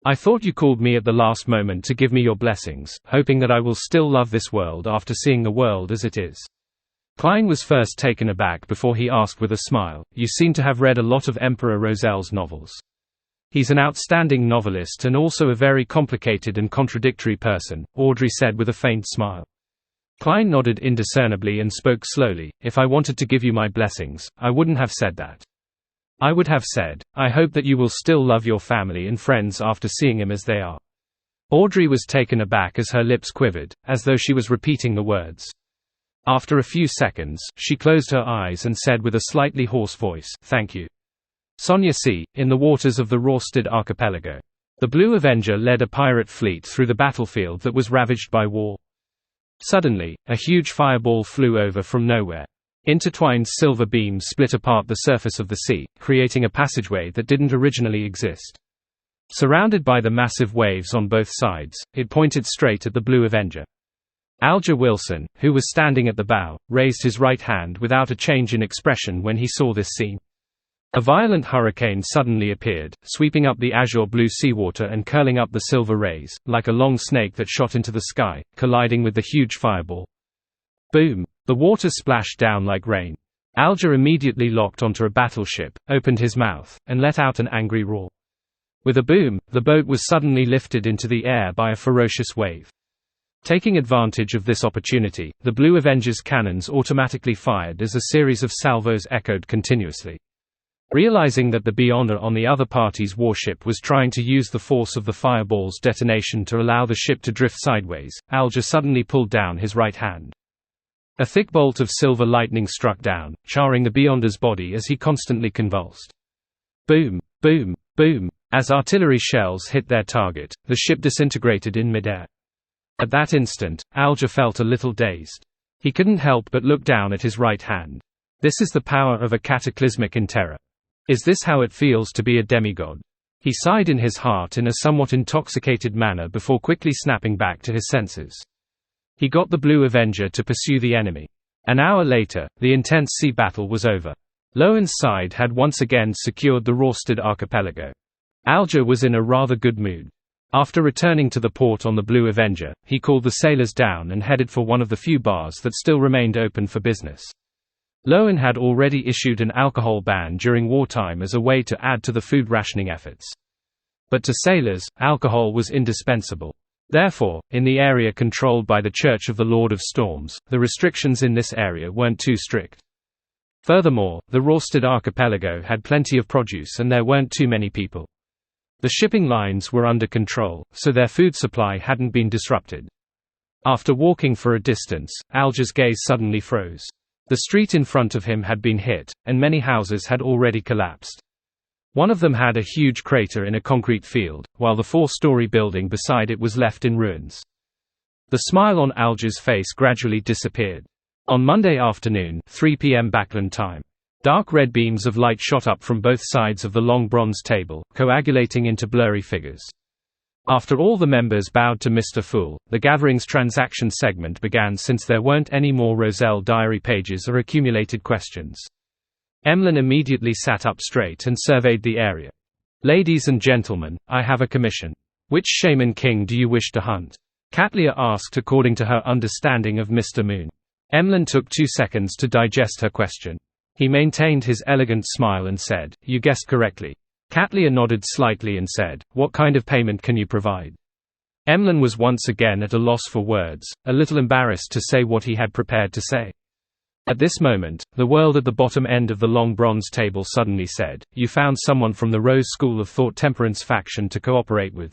I thought you called me at the last moment to give me your blessings, hoping that I will still love this world after seeing the world as it is. Klein was first taken aback before he asked with a smile, You seem to have read a lot of Emperor Rozel's novels. He's an outstanding novelist and also a very complicated and contradictory person, Audrey said with a faint smile. Klein nodded indiscernibly and spoke slowly. If I wanted to give you my blessings, I wouldn't have said that. I would have said, I hope that you will still love your family and friends after seeing him as they are. Audrey was taken aback as her lips quivered, as though she was repeating the words. After a few seconds, she closed her eyes and said with a slightly hoarse voice, Thank you. Sonia C. In the waters of the Rorstad archipelago. The Blue Avenger led a pirate fleet through the battlefield that was ravaged by war. Suddenly, a huge fireball flew over from nowhere. Intertwined silver beams split apart the surface of the sea, creating a passageway that didn't originally exist. Surrounded by the massive waves on both sides, it pointed straight at the Blue Avenger. Alger Wilson, who was standing at the bow, raised his right hand without a change in expression when he saw this scene. A violent hurricane suddenly appeared, sweeping up the azure blue seawater and curling up the silver rays, like a long snake that shot into the sky, colliding with the huge fireball. Boom! The water splashed down like rain. Alger immediately locked onto a battleship, opened his mouth, and let out an angry roar. With a boom, the boat was suddenly lifted into the air by a ferocious wave. Taking advantage of this opportunity, the Blue Avenger's cannons automatically fired as a series of salvos echoed continuously. Realizing that the Beyonder on the other party's warship was trying to use the force of the fireball's detonation to allow the ship to drift sideways, Alger suddenly pulled down his right hand. A thick bolt of silver lightning struck down, charring the Beyonder's body as he constantly convulsed. Boom! Boom! Boom! As artillery shells hit their target, the ship disintegrated in midair. At that instant, Alger felt a little dazed. He couldn't help but look down at his right hand. This is the power of a cataclysmic in terror. Is this how it feels to be a demigod? He sighed in his heart in a somewhat intoxicated manner before quickly snapping back to his senses. He got the Blue Avenger to pursue the enemy. An hour later, the intense sea battle was over. Lowen's side had once again secured the Rorstad archipelago. Alger was in a rather good mood. After returning to the port on the Blue Avenger, he called the sailors down and headed for one of the few bars that still remained open for business. Lowen had already issued an alcohol ban during wartime as a way to add to the food rationing efforts. But to sailors, alcohol was indispensable. Therefore, in the area controlled by the Church of the Lord of Storms, the restrictions in this area weren't too strict. Furthermore, the Rorstad archipelago had plenty of produce and there weren't too many people. The shipping lines were under control, so their food supply hadn't been disrupted. After walking for a distance, Alger's gaze suddenly froze. The street in front of him had been hit, and many houses had already collapsed. One of them had a huge crater in a concrete field, while the 4-story building beside it was left in ruins. The smile on Alger's face gradually disappeared. On Monday afternoon, 3 p.m. Backland time, dark red beams of light shot up from both sides of the long bronze table, coagulating into blurry figures. After all the members bowed to Mr. Fool, the gathering's transaction segment began since there weren't any more Rozel diary pages or accumulated questions. Emlyn immediately sat up straight and surveyed the area. Ladies and gentlemen, I have a commission. Which Shaman King do you wish to hunt? Katlia asked according to her understanding of Mr. Moon. Emlyn took 2 seconds to digest her question. He maintained his elegant smile and said, You guessed correctly. Katlia nodded slightly and said, What kind of payment can you provide? Emlyn was once again at a loss for words, a little embarrassed to say what he had prepared to say. At this moment, the world at the bottom end of the long bronze table suddenly said, You found someone from the Rose School of Thought Temperance faction to cooperate with.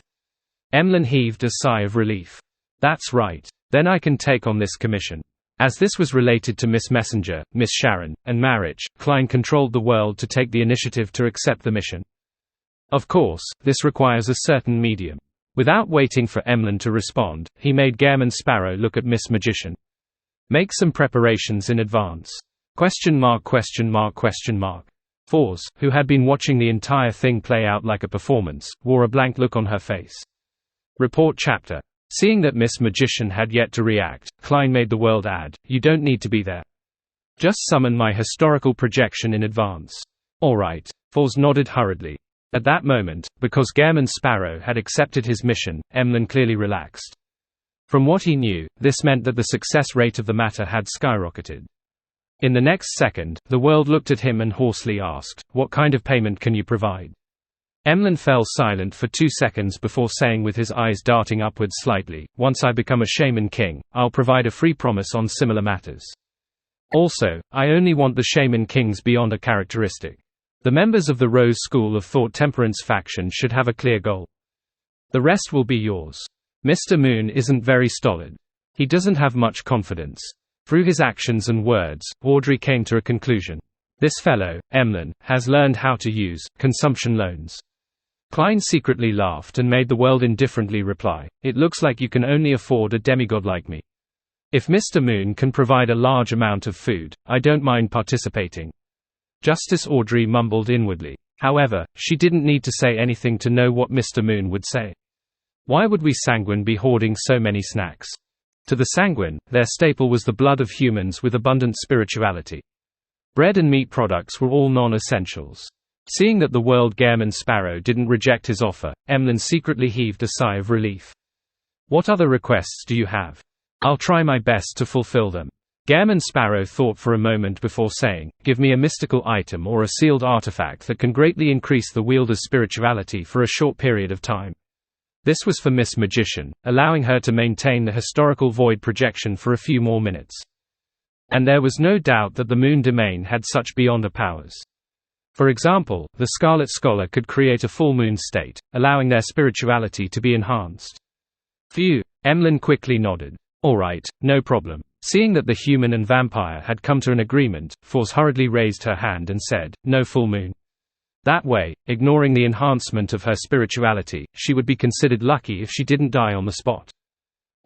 Emlyn heaved a sigh of relief. That's right. Then I can take on this commission. As this was related to Miss Messenger, Miss Sharon, and marriage, Klein controlled the world to take the initiative to accept the mission. Of course, this requires a certain medium. Without waiting for Emlyn to respond, he made Gairman Sparrow look at Miss Magician. Make some preparations in advance. ? Fors, who had been watching the entire thing play out like a performance, wore a blank look on her face. Report chapter. Seeing that Miss Magician had yet to react, Klein made the world add, "You don't need to be there. Just summon my historical projection in advance." "All right." Fors nodded hurriedly. At that moment, because Gehrman Sparrow had accepted his mission, Emlyn clearly relaxed. From what he knew, this meant that the success rate of the matter had skyrocketed. In the next second, the world looked at him and hoarsely asked, "What kind of payment can you provide?" Emlyn fell silent for 2 seconds before saying with his eyes darting upwards slightly, "Once I become a Shaman King, I'll provide a free promise on similar matters. Also, I only want the Shaman Kings beyond a characteristic. The members of the Rose School of Thought Temperance faction should have a clear goal. The rest will be yours." Mr. Moon isn't very stolid. He doesn't have much confidence. Through his actions and words, Audrey came to a conclusion. This fellow, Emlyn, has learned how to use consumption loans. Klein secretly laughed and made the world indifferently reply, "It looks like you can only afford a demigod like me. If Mr. Moon can provide a large amount of food, I don't mind participating." Justice Audrey mumbled inwardly. However, she didn't need to say anything to know what Mr. Moon would say. Why would we Sanguine be hoarding so many snacks? To the Sanguine, their staple was the blood of humans with abundant spirituality. Bread and meat products were all non-essentials. Seeing that the world Gehrman Sparrow didn't reject his offer, Emlyn secretly heaved a sigh of relief. "What other requests do you have? I'll try my best to fulfill them." Gehrman Sparrow thought for a moment before saying, "Give me a mystical item or a sealed artifact that can greatly increase the wielder's spirituality for a short period of time." This was for Miss Magician, allowing her to maintain the historical void projection for a few more minutes. And there was no doubt that the Moon Domain had such beyonder powers. For example, the Scarlet Scholar could create a full moon state, allowing their spirituality to be enhanced. Phew! Emlyn quickly nodded. "All right, no problem." Seeing that the human and vampire had come to an agreement, Fors hurriedly raised her hand and said, "No full moon." That way, ignoring the enhancement of her spirituality, she would be considered lucky if she didn't die on the spot.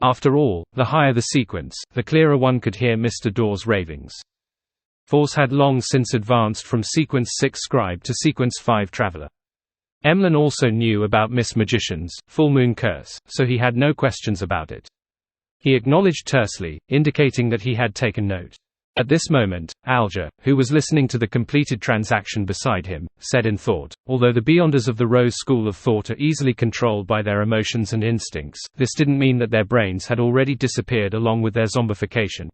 After all, the higher the sequence, the clearer one could hear Mr. Dawes' ravings. Fors had long since advanced from Sequence 6 Scribe to Sequence 5 Traveler. Emlyn also knew about Miss Magician's full moon curse, so he had no questions about it. He acknowledged tersely, indicating that he had taken note. At this moment, Alger, who was listening to the completed transaction beside him, said in thought, "Although the Beyonders of the Rose School of Thought are easily controlled by their emotions and instincts, this didn't mean that their brains had already disappeared along with their zombification.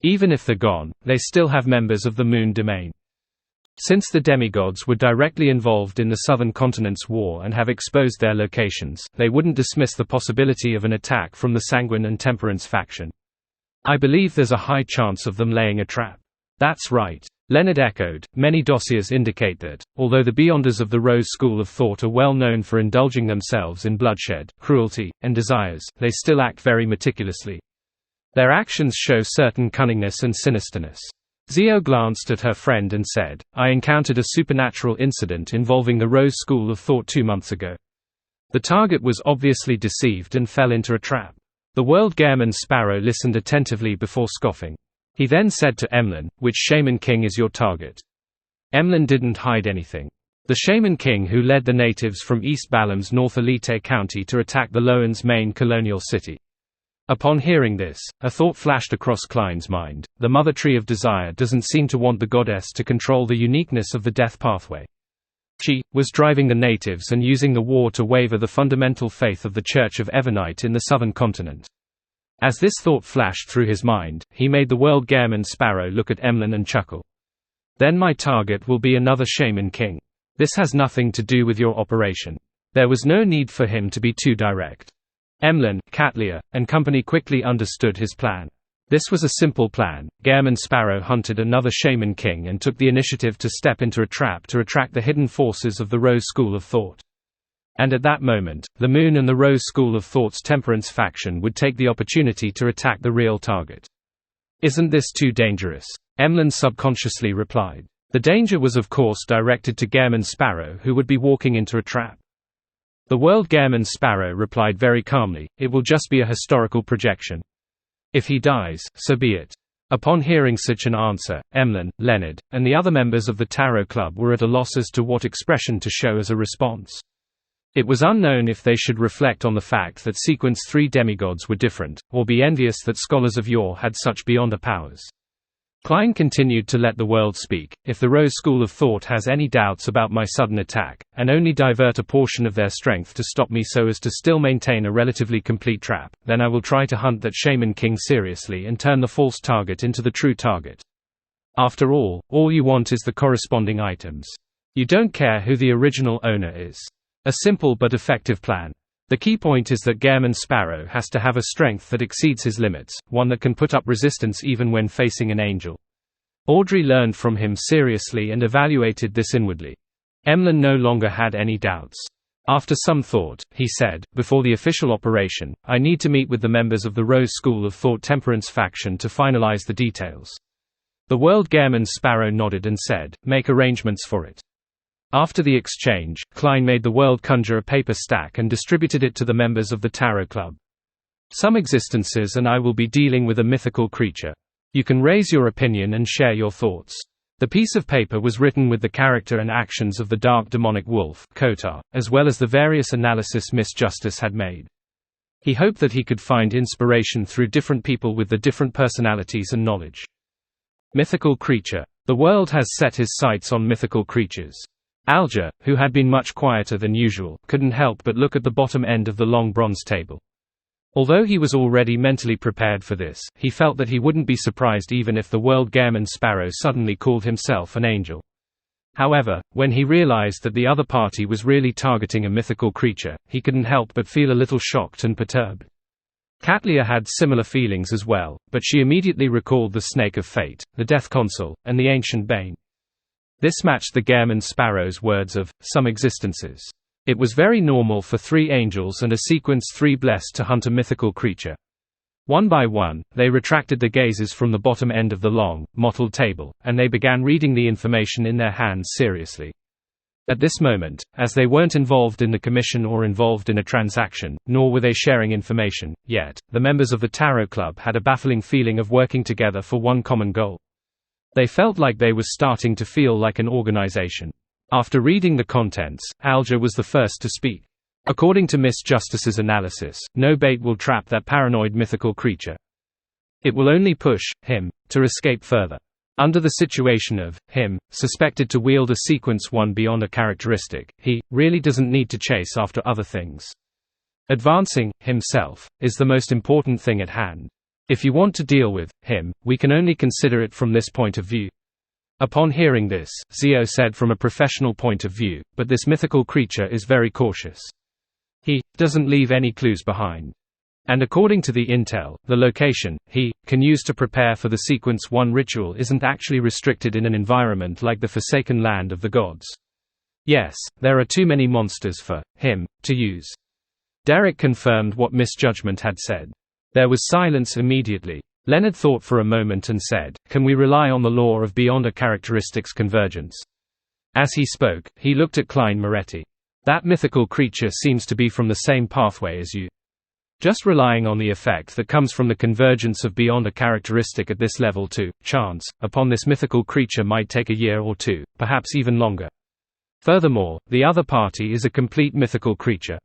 Even if they're gone, they still have members of the Moon Domain. Since the demigods were directly involved in the Southern Continent's war and have exposed their locations, they wouldn't dismiss the possibility of an attack from the Sanguine and Temperance faction. I believe there's a high chance of them laying a trap." "That's right," Leonard echoed. "Many dossiers indicate that, although the Beyonders of the Rose School of Thought are well known for indulging themselves in bloodshed, cruelty, and desires, they still act very meticulously. Their actions show certain cunningness and sinisterness." Zio glanced at her friend and said, "I encountered a supernatural incident involving the Rose School of Thought 2 months ago. The target was obviously deceived and fell into a trap." The world Gehrman Sparrow listened attentively before scoffing. He then said to Emlyn, "Which Shaman King is your target?" Emlyn didn't hide anything. The Shaman King who led the natives from East Balam's North Elite County to attack the Loans' main colonial city. Upon hearing this, a thought flashed across Klein's mind. The Mother Tree of Desire doesn't seem to want the goddess to control the uniqueness of the death pathway. She was driving the natives and using the war to waver the fundamental faith of the Church of Evernite in the Southern Continent. As this thought flashed through his mind, he made the world Gehrman Sparrow look at Emlyn and chuckle. "Then my target will be another Shaman King. This has nothing to do with your operation." There was no need for him to be too direct. Emlyn, Catlia, and company quickly understood his plan. This was a simple plan. Gehrman Sparrow hunted another Shaman King and took the initiative to step into a trap to attract the hidden forces of the Rose School of Thought. And at that moment, the Moon and the Rose School of Thought's Temperance faction would take the opportunity to attack the real target. "Isn't this too dangerous?" Emlyn subconsciously replied. The danger was of course directed to Gehrman Sparrow, who would be walking into a trap. The world Gehrman Sparrow replied very calmly, "It will just be a historical projection. If he dies, so be it. Upon hearing such an answer, Emlyn, Leonard, and the other members of the Tarot Club were at a loss as to what expression to show as a response. It was unknown if they should reflect on the fact that Sequence 3 demigods were different, or be envious that scholars of yore had such beyonder powers. Klein continued to let the world speak. If the Rose School of Thought has any doubts about my sudden attack, and only divert a portion of their strength to stop me so as to still maintain a relatively complete trap, then I will try to hunt that Shaman King seriously and turn the false target into the true target. After all you want is the corresponding items. You don't care who the original owner is. A simple but effective plan. The key point is that Gehrman Sparrow has to have a strength that exceeds his limits, one that can put up resistance even when facing an angel. Audrey learned from him seriously and evaluated this inwardly. Emlyn no longer had any doubts. After some thought, he said, before the official operation, I need to meet with the members of the Rose School of Thought Temperance faction to finalize the details. The World Gehrman Sparrow nodded and said, make arrangements for it. After the exchange, Klein made the world conjure a paper stack and distributed it to the members of the Tarot Club. Some existences and I will be dealing with a mythical creature. You can raise your opinion and share your thoughts. The piece of paper was written with the character and actions of the dark demonic wolf, Kotar, as well as the various analysis Miss Justice had made. He hoped that he could find inspiration through different people with the different personalities and knowledge. Mythical creature. The world has set his sights on mythical creatures. Alger, who had been much quieter than usual, couldn't help but look at the bottom end of the long bronze table. Although he was already mentally prepared for this, he felt that he wouldn't be surprised even if the World Gehrman Sparrow suddenly called himself an angel. However, when he realized that the other party was really targeting a mythical creature, he couldn't help but feel a little shocked and perturbed. Katlia had similar feelings as well, but she immediately recalled the Snake of Fate, the Death Consul, and the Ancient Bane. This matched the Gehrman Sparrow's words of some existences. It was very normal for 3 angels and a Sequence 3 blessed to hunt a mythical creature. One by one, they retracted their gazes from the bottom end of the long, mottled table, and they began reading the information in their hands seriously. At this moment, as they weren't involved in the commission or involved in a transaction, nor were they sharing information, yet, the members of the Tarot Club had a baffling feeling of working together for one common goal. They felt like they were starting to feel like an organization. After reading the contents, Alger was the first to speak. According to Miss Justice's analysis, no bait will trap that paranoid mythical creature. It will only push him to escape further. Under the situation of him, suspected to wield a Sequence 1 beyond a characteristic, he really doesn't need to chase after other things. Advancing himself is the most important thing at hand. If you want to deal with him, we can only consider it from this point of view. Upon hearing this, Zio said from a professional point of view, but this mythical creature is very cautious. He doesn't leave any clues behind. And according to the intel, the location he can use to prepare for the Sequence 1 ritual isn't actually restricted in an environment like the Forsaken Land of the Gods. Yes, there are too many monsters for him to use. Derek confirmed what Misjudgment had said. There was silence immediately. Leonard thought for a moment and said, can we rely on the law of beyonder characteristics convergence? As he spoke, he looked at Klein Moretti. That mythical creature seems to be from the same pathway as you. Just relying on the effect that comes from the convergence of beyonder characteristic at this level to chance upon this mythical creature might take a year or 2, perhaps even longer. Furthermore, the other party is a complete mythical creature.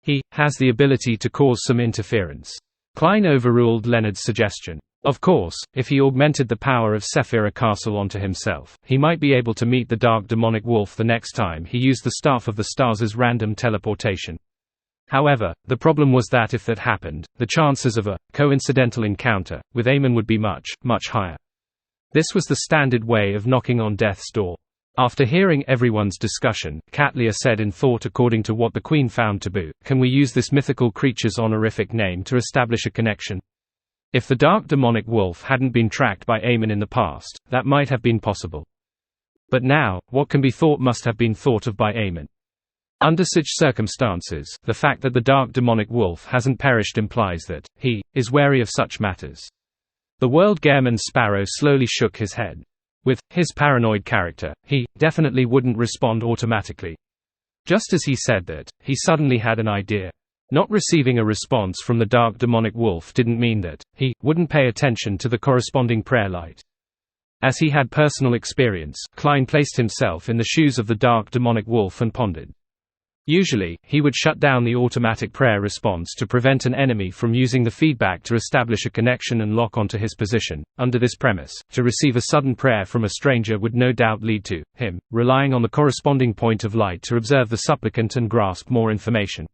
He has the ability to cause some interference. Klein overruled Leonard's suggestion. Of course, if he augmented the power of Sephira Castle onto himself, he might be able to meet the dark demonic wolf the next time he used the Staff of the Stars as random teleportation. However, the problem was that if that happened, the chances of a coincidental encounter with Amon would be much, much higher. This was the standard way of knocking on death's door. After hearing everyone's discussion, Katlia said in thought, according to what the Queen found taboo, can we use this mythical creature's honorific name to establish a connection? If the dark demonic wolf hadn't been tracked by Amon in the past, that might have been possible. But now, what can be thought must have been thought of by Amon. Under such circumstances, the fact that the dark demonic wolf hasn't perished implies that he is wary of such matters. The World Gehrman Sparrow slowly shook his head. With his paranoid character, he definitely wouldn't respond automatically. Just as he said that, he suddenly had an idea. Not receiving a response from the dark demonic wolf didn't mean that he wouldn't pay attention to the corresponding prayer light. As he had personal experience, Klein placed himself in the shoes of the dark demonic wolf and pondered. Usually, he would shut down the automatic prayer response to prevent an enemy from using the feedback to establish a connection and lock onto his position. Under this premise, to receive a sudden prayer from a stranger would no doubt lead to him relying on the corresponding point of light to observe the supplicant and grasp more information.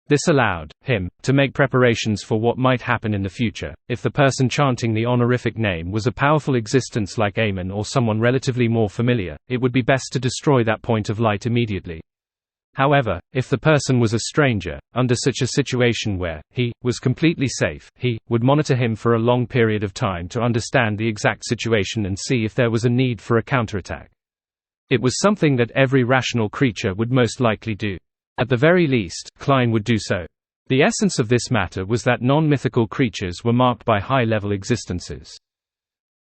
This allowed him to make preparations for what might happen in the future. If the person chanting the honorific name was a powerful existence like Amen or someone relatively more familiar, it would be best to destroy that point of light immediately. However, if the person was a stranger, under such a situation where he was completely safe, he would monitor him for a long period of time to understand the exact situation and see if there was a need for a counterattack. It was something that every rational creature would most likely do. At the very least, Klein would do so. The essence of this matter was that non-mythical creatures were marked by high-level existences.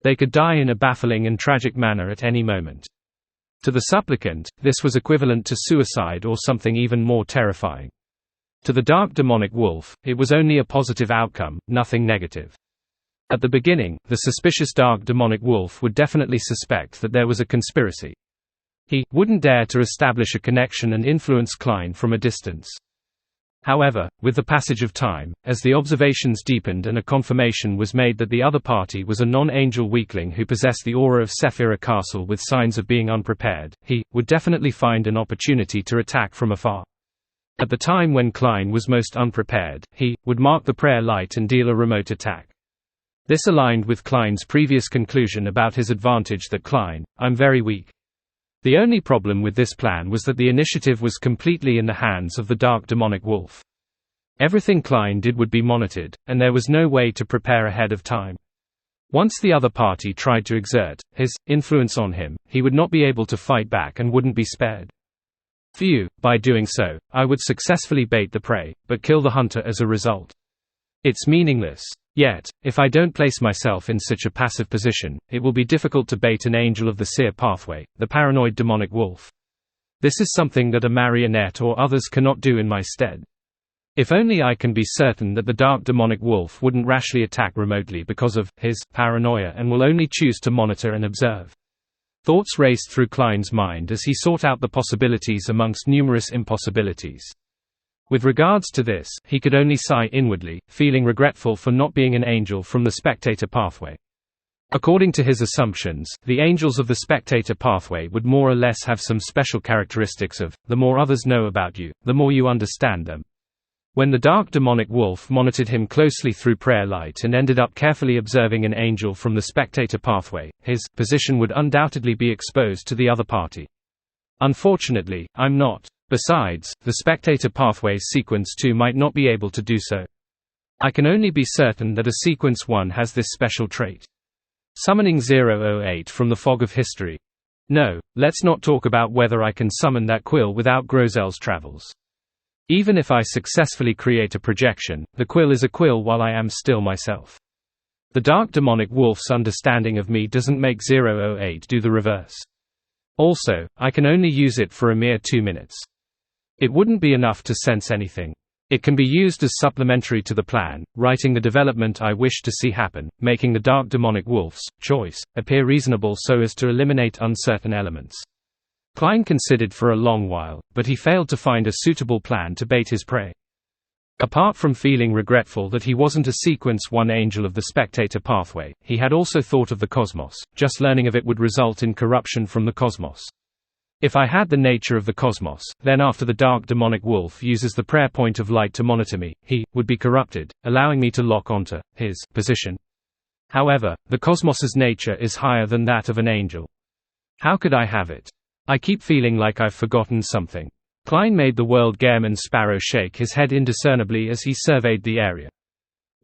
They could die in a baffling and tragic manner at any moment. To the supplicant, this was equivalent to suicide or something even more terrifying. To the dark demonic wolf, it was only a positive outcome, nothing negative. At the beginning, the suspicious dark demonic wolf would definitely suspect that there was a conspiracy. He wouldn't dare to establish a connection and influence Klein from a distance. However, with the passage of time, as the observations deepened and a confirmation was made that the other party was a non-angel weakling who possessed the aura of Sephira Castle with signs of being unprepared, he would definitely find an opportunity to attack from afar. At the time when Klein was most unprepared, he would mark the prayer light and deal a remote attack. This aligned with Klein's previous conclusion about his advantage that Klein, I'm very weak. The only problem with this plan was that the initiative was completely in the hands of the dark demonic wolf. Everything Klein did would be monitored, and there was no way to prepare ahead of time. Once the other party tried to exert his influence on him, he would not be able to fight back and wouldn't be spared. By doing so, I would successfully bait the prey, but kill the hunter as a result. It's meaningless. Yet, if I don't place myself in such a passive position, it will be difficult to bait an angel of the seer pathway, the paranoid demonic wolf. This is something that a marionette or others cannot do in my stead. If only I can be certain that the dark demonic wolf wouldn't rashly attack remotely because of his paranoia and will only choose to monitor and observe. Thoughts raced through Klein's mind as he sought out the possibilities amongst numerous impossibilities. With regards to this, he could only sigh inwardly, feeling regretful for not being an angel from the spectator pathway. According to his assumptions, the angels of the spectator pathway would more or less have some special characteristics of, the more others know about you, the more you understand them. When the dark demonic wolf monitored him closely through prayer light and ended up carefully observing an angel from the spectator pathway, his position would undoubtedly be exposed to the other party. Unfortunately, I'm not. Besides, the spectator pathway's sequence 2 might not be able to do so. I can only be certain that a sequence 1 has this special trait. Summoning 008 from the fog of history. No, let's not talk about whether I can summon that quill without Grozel's travels. Even if I successfully create a projection, the quill is a quill while I am still myself. The dark demonic wolf's understanding of me doesn't make 008 do the reverse. Also, I can only use it for a mere 2 minutes. It wouldn't be enough to sense anything. It can be used as supplementary to the plan, writing the development I wish to see happen, making the dark demonic wolf's choice appear reasonable so as to eliminate uncertain elements. Klein considered for a long while, but he failed to find a suitable plan to bait his prey. Apart from feeling regretful that he wasn't a sequence 1 angel of the spectator pathway, he had also thought of the cosmos. Just learning of it would result in corruption from the cosmos. If I had the nature of the cosmos, then after the dark demonic wolf uses the prayer point of light to monitor me, he would be corrupted, allowing me to lock onto his position. However, the cosmos's nature is higher than that of an angel. How could I have it? I keep feeling like I've forgotten something. Klein made the world Gehrman Sparrow shake his head indiscernibly as he surveyed the area.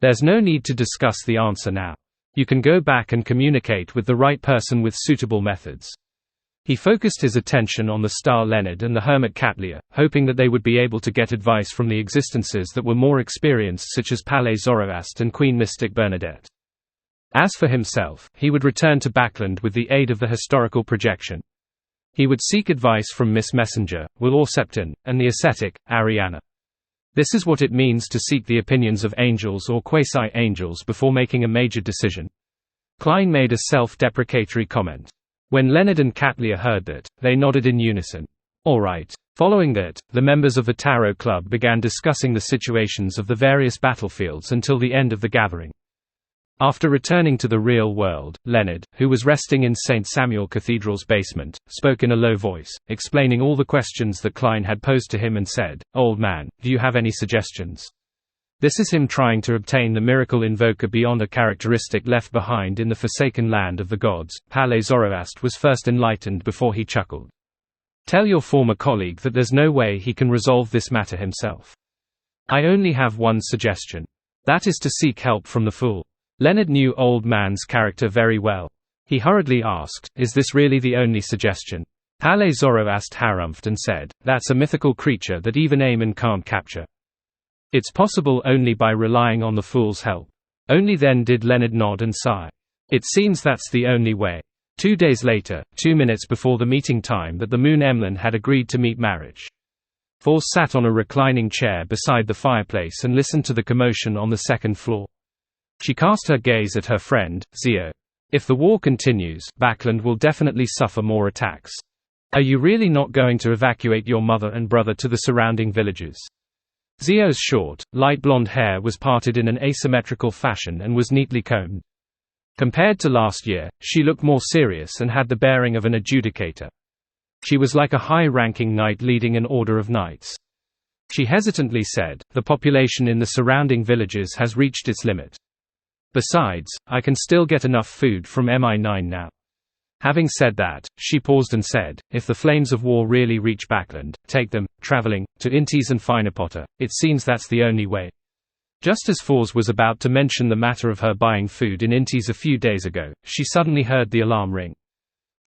There's no need to discuss the answer now. You can go back and communicate with the right person with suitable methods. He focused his attention on the star Leonard and the hermit Katlia, hoping that they would be able to get advice from the existences that were more experienced, such as Palais Zoroast and Queen Mystic Bernadette. As for himself, he would return to Backland with the aid of the historical projection. He would seek advice from Miss Messenger, Will Orsepton, and the ascetic, Ariana. This is what it means to seek the opinions of angels or quasi-angels before making a major decision. Klein made a self-deprecatory comment. When Leonard and Katlia heard that, they nodded in unison. All right. Following that, the members of the Tarot Club began discussing the situations of the various battlefields until the end of the gathering. After returning to the real world, Leonard, who was resting in St. Samuel Cathedral's basement, spoke in a low voice, explaining all the questions that Klein had posed to him and said, "Old man, do you have any suggestions?" This is him trying to obtain the miracle invoker beyond a characteristic left behind in the forsaken land of the gods. Pale Zoroast was first enlightened before he chuckled. Tell your former colleague that there's no way he can resolve this matter himself. I only have one suggestion. That is to seek help from the fool. Leonard knew Old Man's character very well. He hurriedly asked, "Is this really the only suggestion?" Pale Zoroast harumphed and said, "That's a mythical creature that even Aemon can't capture. It's possible only by relying on the fool's help." Only then did Leonard nod and sigh. It seems that's the only way. 2 days later, 2 minutes before the meeting time that the moon Emlyn had agreed to meet Marriage. Fors sat on a reclining chair beside the fireplace and listened to the commotion on the second floor. She cast her gaze at her friend, Zio. If the war continues, Backland will definitely suffer more attacks. Are you really not going to evacuate your mother and brother to the surrounding villages? Zio's short, light blonde hair was parted in an asymmetrical fashion and was neatly combed. Compared to last year, she looked more serious and had the bearing of an adjudicator. She was like a high-ranking knight leading an order of knights. She hesitantly said, "The population in the surrounding villages has reached its limit. Besides, I can still get enough food from Mi-9 now." Having said that, she paused and said, "If the flames of war really reach Backland, take them, traveling, to Intis and Finapotter. It seems that's the only way." Just as Fors was about to mention the matter of her buying food in Intis a few days ago, she suddenly heard the alarm ring.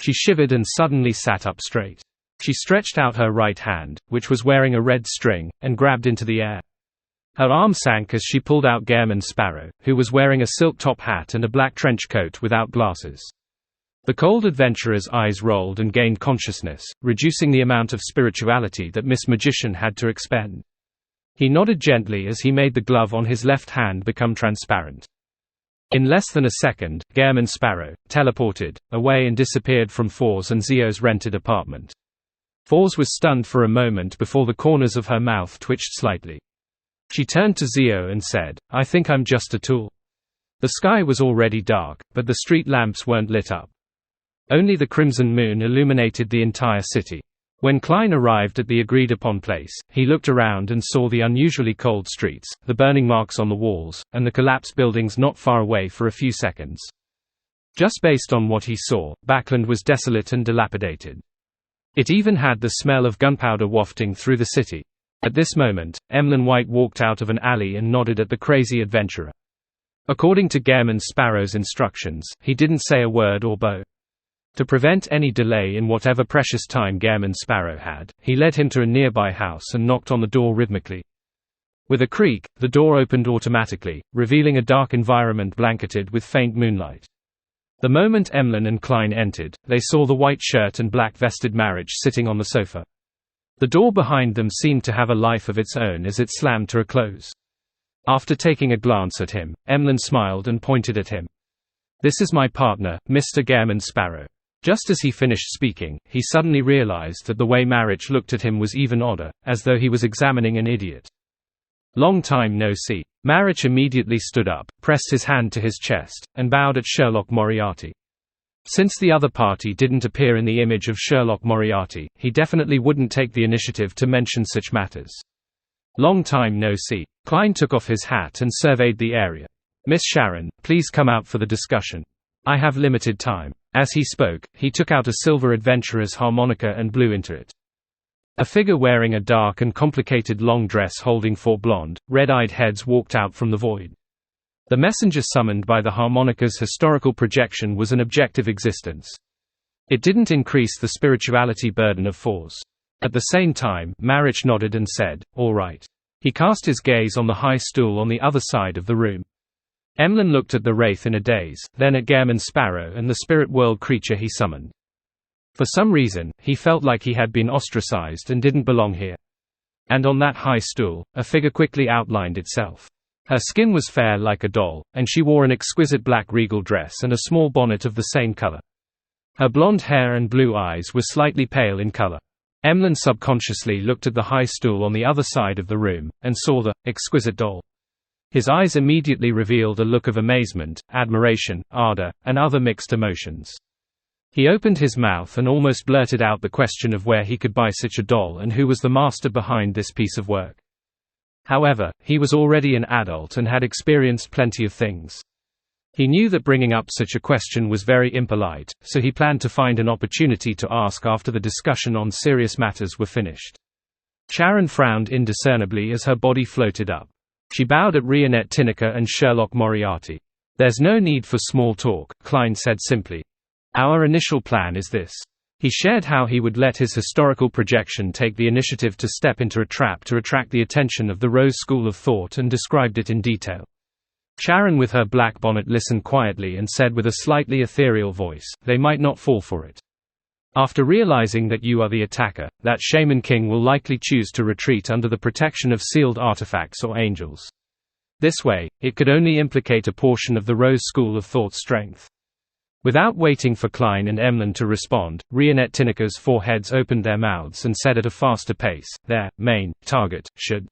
She shivered and suddenly sat up straight. She stretched out her right hand, which was wearing a red string, and grabbed into the air. Her arm sank as she pulled out Gehrman Sparrow, who was wearing a silk top hat and a black trench coat without glasses. The cold adventurer's eyes rolled and gained consciousness, reducing the amount of spirituality that Miss Magician had to expend. He nodded gently as he made the glove on his left hand become transparent. In less than a second, Gehrman Sparrow teleported away and disappeared from Fors and Zio's rented apartment. Fors was stunned for a moment before the corners of her mouth twitched slightly. She turned to Zio and said, "I think I'm just a tool." The sky was already dark, but the street lamps weren't lit up. Only the crimson moon illuminated the entire city. When Klein arrived at the agreed-upon place, he looked around and saw the unusually cold streets, the burning marks on the walls, and the collapsed buildings not far away for a few seconds. Just based on what he saw, Backland was desolate and dilapidated. It even had the smell of gunpowder wafting through the city. At this moment, Emlyn White walked out of an alley and nodded at the crazy adventurer. According to Gehrman Sparrow's instructions, he didn't say a word or bow. To prevent any delay in whatever precious time Gehrman Sparrow had, he led him to a nearby house and knocked on the door rhythmically. With a creak, the door opened automatically, revealing a dark environment blanketed with faint moonlight. The moment Emlyn and Klein entered, they saw the white shirt and black-vested Marriage sitting on the sofa. The door behind them seemed to have a life of its own as it slammed to a close. After taking a glance at him, Emlyn smiled and pointed at him. "This is my partner, Mr. Gehrman Sparrow." Just as he finished speaking, he suddenly realized that the way Marriage looked at him was even odder, as though he was examining an idiot. "Long time no see." Marriage immediately stood up, pressed his hand to his chest, and bowed at Sherlock Moriarty. Since the other party didn't appear in the image of Sherlock Moriarty, he definitely wouldn't take the initiative to mention such matters. "Long time no see." Klein took off his hat and surveyed the area. "Miss Sharon, please come out for the discussion. I have limited time." As he spoke, he took out a silver adventurer's harmonica and blew into it. A figure wearing a dark and complicated long dress holding 4 blonde, red-eyed heads walked out from the void. The messenger summoned by the harmonica's historical projection was an objective existence. It didn't increase the spirituality burden of Fors. At the same time, Marriage nodded and said, "All right." He cast his gaze on the high stool on the other side of the room. Emlyn looked at the wraith in a daze, then at Gehrman Sparrow and the spirit world creature he summoned. For some reason, he felt like he had been ostracized and didn't belong here. And on that high stool, a figure quickly outlined itself. Her skin was fair like a doll, and she wore an exquisite black regal dress and a small bonnet of the same color. Her blonde hair and blue eyes were slightly pale in color. Emlyn subconsciously looked at the high stool on the other side of the room, and saw the exquisite doll. His eyes immediately revealed a look of amazement, admiration, ardor, and other mixed emotions. He opened his mouth and almost blurted out the question of where he could buy such a doll and who was the master behind this piece of work. However, he was already an adult and had experienced plenty of things. He knew that bringing up such a question was very impolite, so he planned to find an opportunity to ask after the discussion on serious matters were finished. Sharon frowned indiscernibly as her body floated up. She bowed at Rionette Tinnicker and Sherlock Moriarty. "There's no need for small talk," Klein said simply. "Our initial plan is this." He shared how he would let his historical projection take the initiative to step into a trap to attract the attention of the Rose School of Thought and described it in detail. Sharon with her black bonnet listened quietly and said with a slightly ethereal voice, "They might not fall for it. After realizing that you are the attacker, that Shaman King will likely choose to retreat under the protection of sealed artifacts or angels. This way, it could only implicate a portion of the Rose School of Thought's strength." Without waiting for Klein and Emlyn to respond, Rionette Tinniker's four heads opened their mouths and said at a faster pace, "Their main target should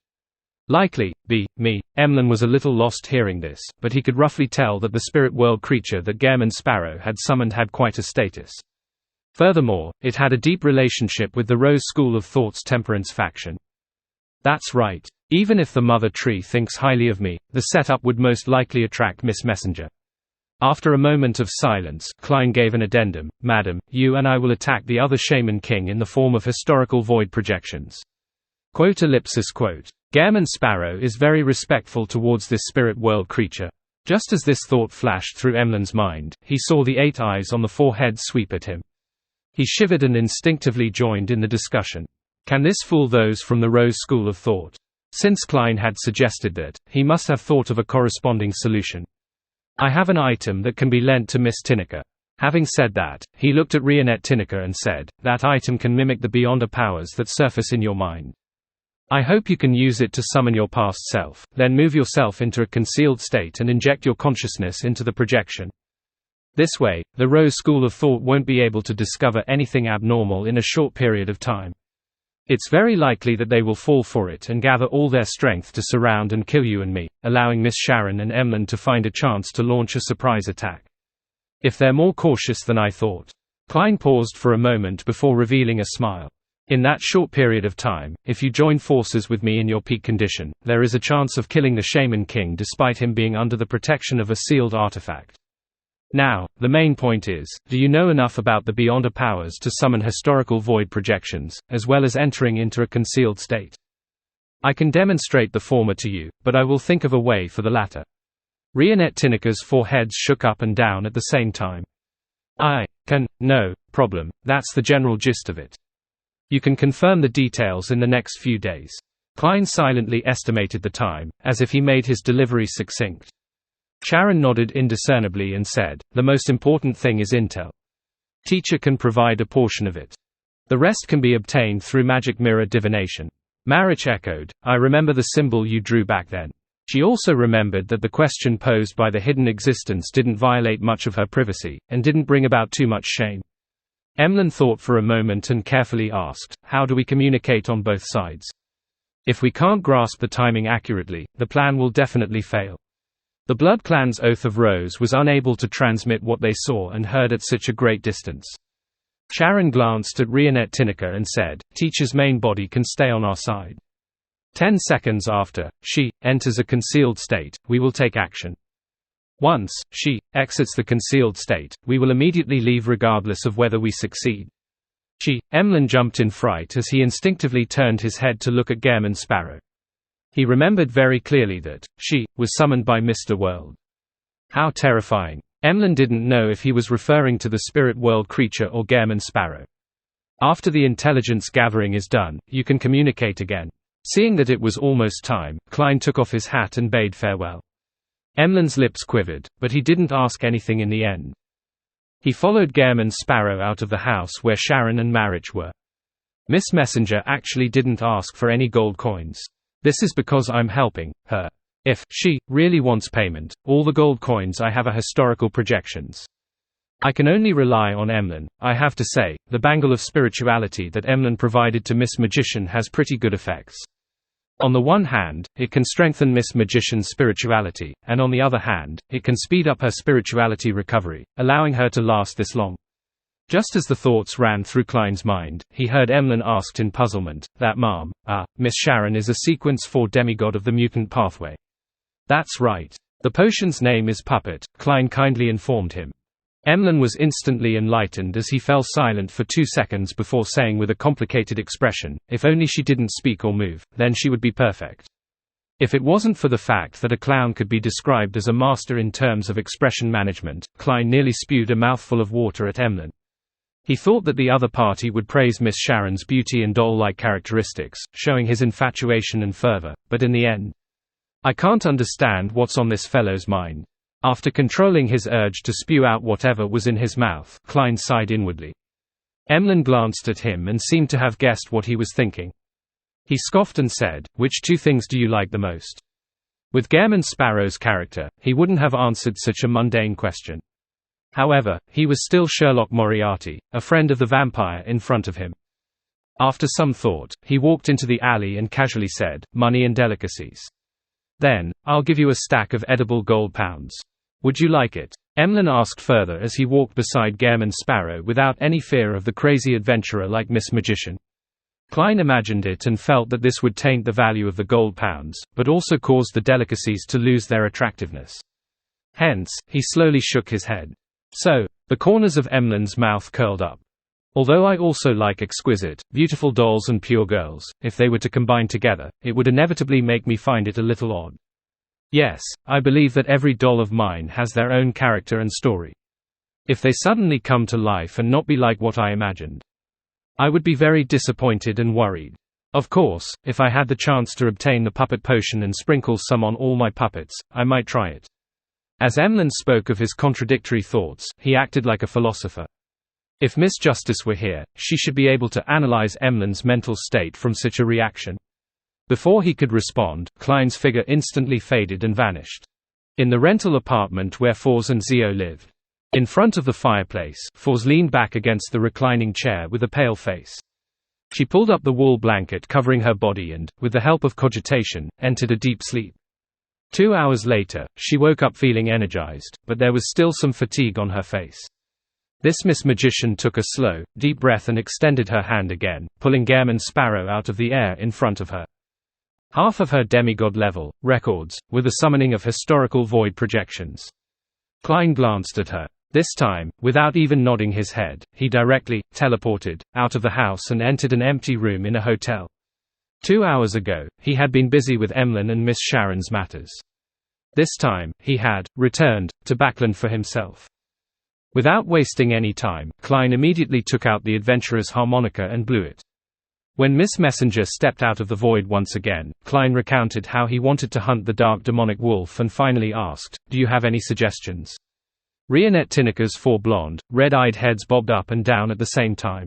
likely be me." Emlyn was a little lost hearing this, but he could roughly tell that the spirit world creature that Gehrman Sparrow had summoned had quite a status. Furthermore, it had a deep relationship with the Rose School of Thought's Temperance faction. "That's right. Even if the Mother Tree thinks highly of me, the setup would most likely attract Miss Messenger." After a moment of silence, Klein gave an addendum, "Madam, you and I will attack the other Shaman King in the form of historical void projections." Gehrman Sparrow is very respectful towards this spirit world creature. Just as this thought flashed through Emlyn's mind, he saw the 8 eyes on the 4 heads sweep at him. He shivered and instinctively joined in the discussion. Can this fool those from the Rose School of Thought? Since Klein had suggested that, he must have thought of a corresponding solution. "I have an item that can be lent to Miss Tinnicker." Having said that, he looked at Rionette Tinnicker and said, "That item can mimic the Beyonder powers that surface in your mind. I hope you can use it to summon your past self, then move yourself into a concealed state and inject your consciousness into the projection. This way, the Rose School of Thought won't be able to discover anything abnormal in a short period of time. It's very likely that they will fall for it and gather all their strength to surround and kill you and me, allowing Miss Sharon and Emlyn to find a chance to launch a surprise attack. If they're more cautious than I thought." Klein paused for a moment before revealing a smile. "In that short period of time, if you join forces with me in your peak condition, there is a chance of killing the Shaman King despite him being under the protection of a sealed artifact. Now, the main point is, do you know enough about the Beyonder powers to summon historical void projections, as well as entering into a concealed state? I can demonstrate the former to you, but I will think of a way for the latter." Rionette Tinniker's 4 heads shook up and down at the same time. "I can, no problem, that's the general gist of it. You can confirm the details in the next few days." Klein silently estimated the time, as if he made his delivery succinct. Sharon nodded indiscernibly and said, "The most important thing is intel. Teacher can provide a portion of it. The rest can be obtained through magic mirror divination." Marich echoed, "I remember the symbol you drew back then." She also remembered that the question posed by the hidden existence didn't violate much of her privacy, and didn't bring about too much shame. Emlyn thought for a moment and carefully asked, "How do we communicate on both sides? If we can't grasp the timing accurately, the plan will definitely fail." The Blood Clan's Oath of Rose was unable to transmit what they saw and heard at such a great distance. Sharon glanced at Rionette Tinnicker and said, "Teacher's main body can stay on our side. 10 seconds after she enters a concealed state, we will take action. Once she exits the concealed state, we will immediately leave regardless of whether we succeed." Emlyn jumped in fright as he instinctively turned his head to look at Gehrman Sparrow. He remembered very clearly that she was summoned by Mr. World. How terrifying. Emlyn didn't know if he was referring to the spirit world creature or Gehrman Sparrow. "After the intelligence gathering is done, you can communicate again." Seeing that it was almost time, Klein took off his hat and bade farewell. Emlyn's lips quivered, but he didn't ask anything in the end. He followed Gehrman Sparrow out of the house where Sharon and Marich were. Miss Messenger actually didn't ask for any gold coins. This is because I'm helping her. If she really wants payment, all the gold coins I have are historical projections. I can only rely on Emlyn. I have to say, the bangle of spirituality that Emlyn provided to Miss Magician has pretty good effects. On the one hand, it can strengthen Miss Magician's spirituality, and on the other hand, it can speed up her spirituality recovery, allowing her to last this long. Just as the thoughts ran through Klein's mind, he heard Emlyn asked in puzzlement, "That ma'am, Miss Sharon is a sequence 4 demigod of the mutant pathway." "That's right. The potion's name is Puppet," Klein kindly informed him. Emlyn was instantly enlightened as he fell silent for 2 seconds before saying with a complicated expression, "If only she didn't speak or move, then she would be perfect." If it wasn't for the fact that a clown could be described as a master in terms of expression management, Klein nearly spewed a mouthful of water at Emlyn. He thought that the other party would praise Miss Sharon's beauty and doll-like characteristics, showing his infatuation and fervor, but in the end, "I can't understand what's on this fellow's mind." After controlling his urge to spew out whatever was in his mouth, Klein sighed inwardly. Emlyn glanced at him and seemed to have guessed what he was thinking. He scoffed and said, "Which 2 things do you like the most?" With Gairman Sparrow's character, he wouldn't have answered such a mundane question. However, he was still Sherlock Moriarty, a friend of the vampire in front of him. After some thought, he walked into the alley and casually said, "Money and delicacies. Then, I'll give you a stack of edible gold pounds. Would you like it?" Emlyn asked further as he walked beside Gairman Sparrow without any fear of the crazy adventurer like Miss Magician. Klein imagined it and felt that this would taint the value of the gold pounds, but also cause the delicacies to lose their attractiveness. Hence, he slowly shook his head. "So," the corners of Emlyn's mouth curled up. "Although I also like exquisite, beautiful dolls and pure girls, if they were to combine together, it would inevitably make me find it a little odd. Yes, I believe that every doll of mine has their own character and story. If they suddenly come to life and not be like what I imagined, I would be very disappointed and worried. Of course, if I had the chance to obtain the puppet potion and sprinkle some on all my puppets, I might try it." As Emlyn spoke of his contradictory thoughts, he acted like a philosopher. If Miss Justice were here, she should be able to analyze Emlyn's mental state from such a reaction. Before he could respond, Klein's figure instantly faded and vanished. In the rental apartment where Fors and Zio lived. In front of the fireplace, Fors leaned back against the reclining chair with a pale face. She pulled up the wool blanket covering her body and, with the help of cogitation, entered a deep sleep. 2 hours later, she woke up feeling energized, but there was still some fatigue on her face. This Miss Magician took a slow, deep breath and extended her hand again, pulling Gairman Sparrow out of the air in front of her. Half of her demigod-level records were the summoning of historical void projections. Klein glanced at her. This time, without even nodding his head, he directly teleported out of the house and entered an empty room in a hotel. 2 hours ago, he had been busy with Emlyn and Miss Sharon's matters. This time, he had returned to Backland for himself. Without wasting any time, Klein immediately took out the adventurer's harmonica and blew it. When Miss Messenger stepped out of the void once again, Klein recounted how he wanted to hunt the dark demonic wolf and finally asked, "Do you have any suggestions?" Rionette Tinniker's 4 blonde, red-eyed heads bobbed up and down at the same time.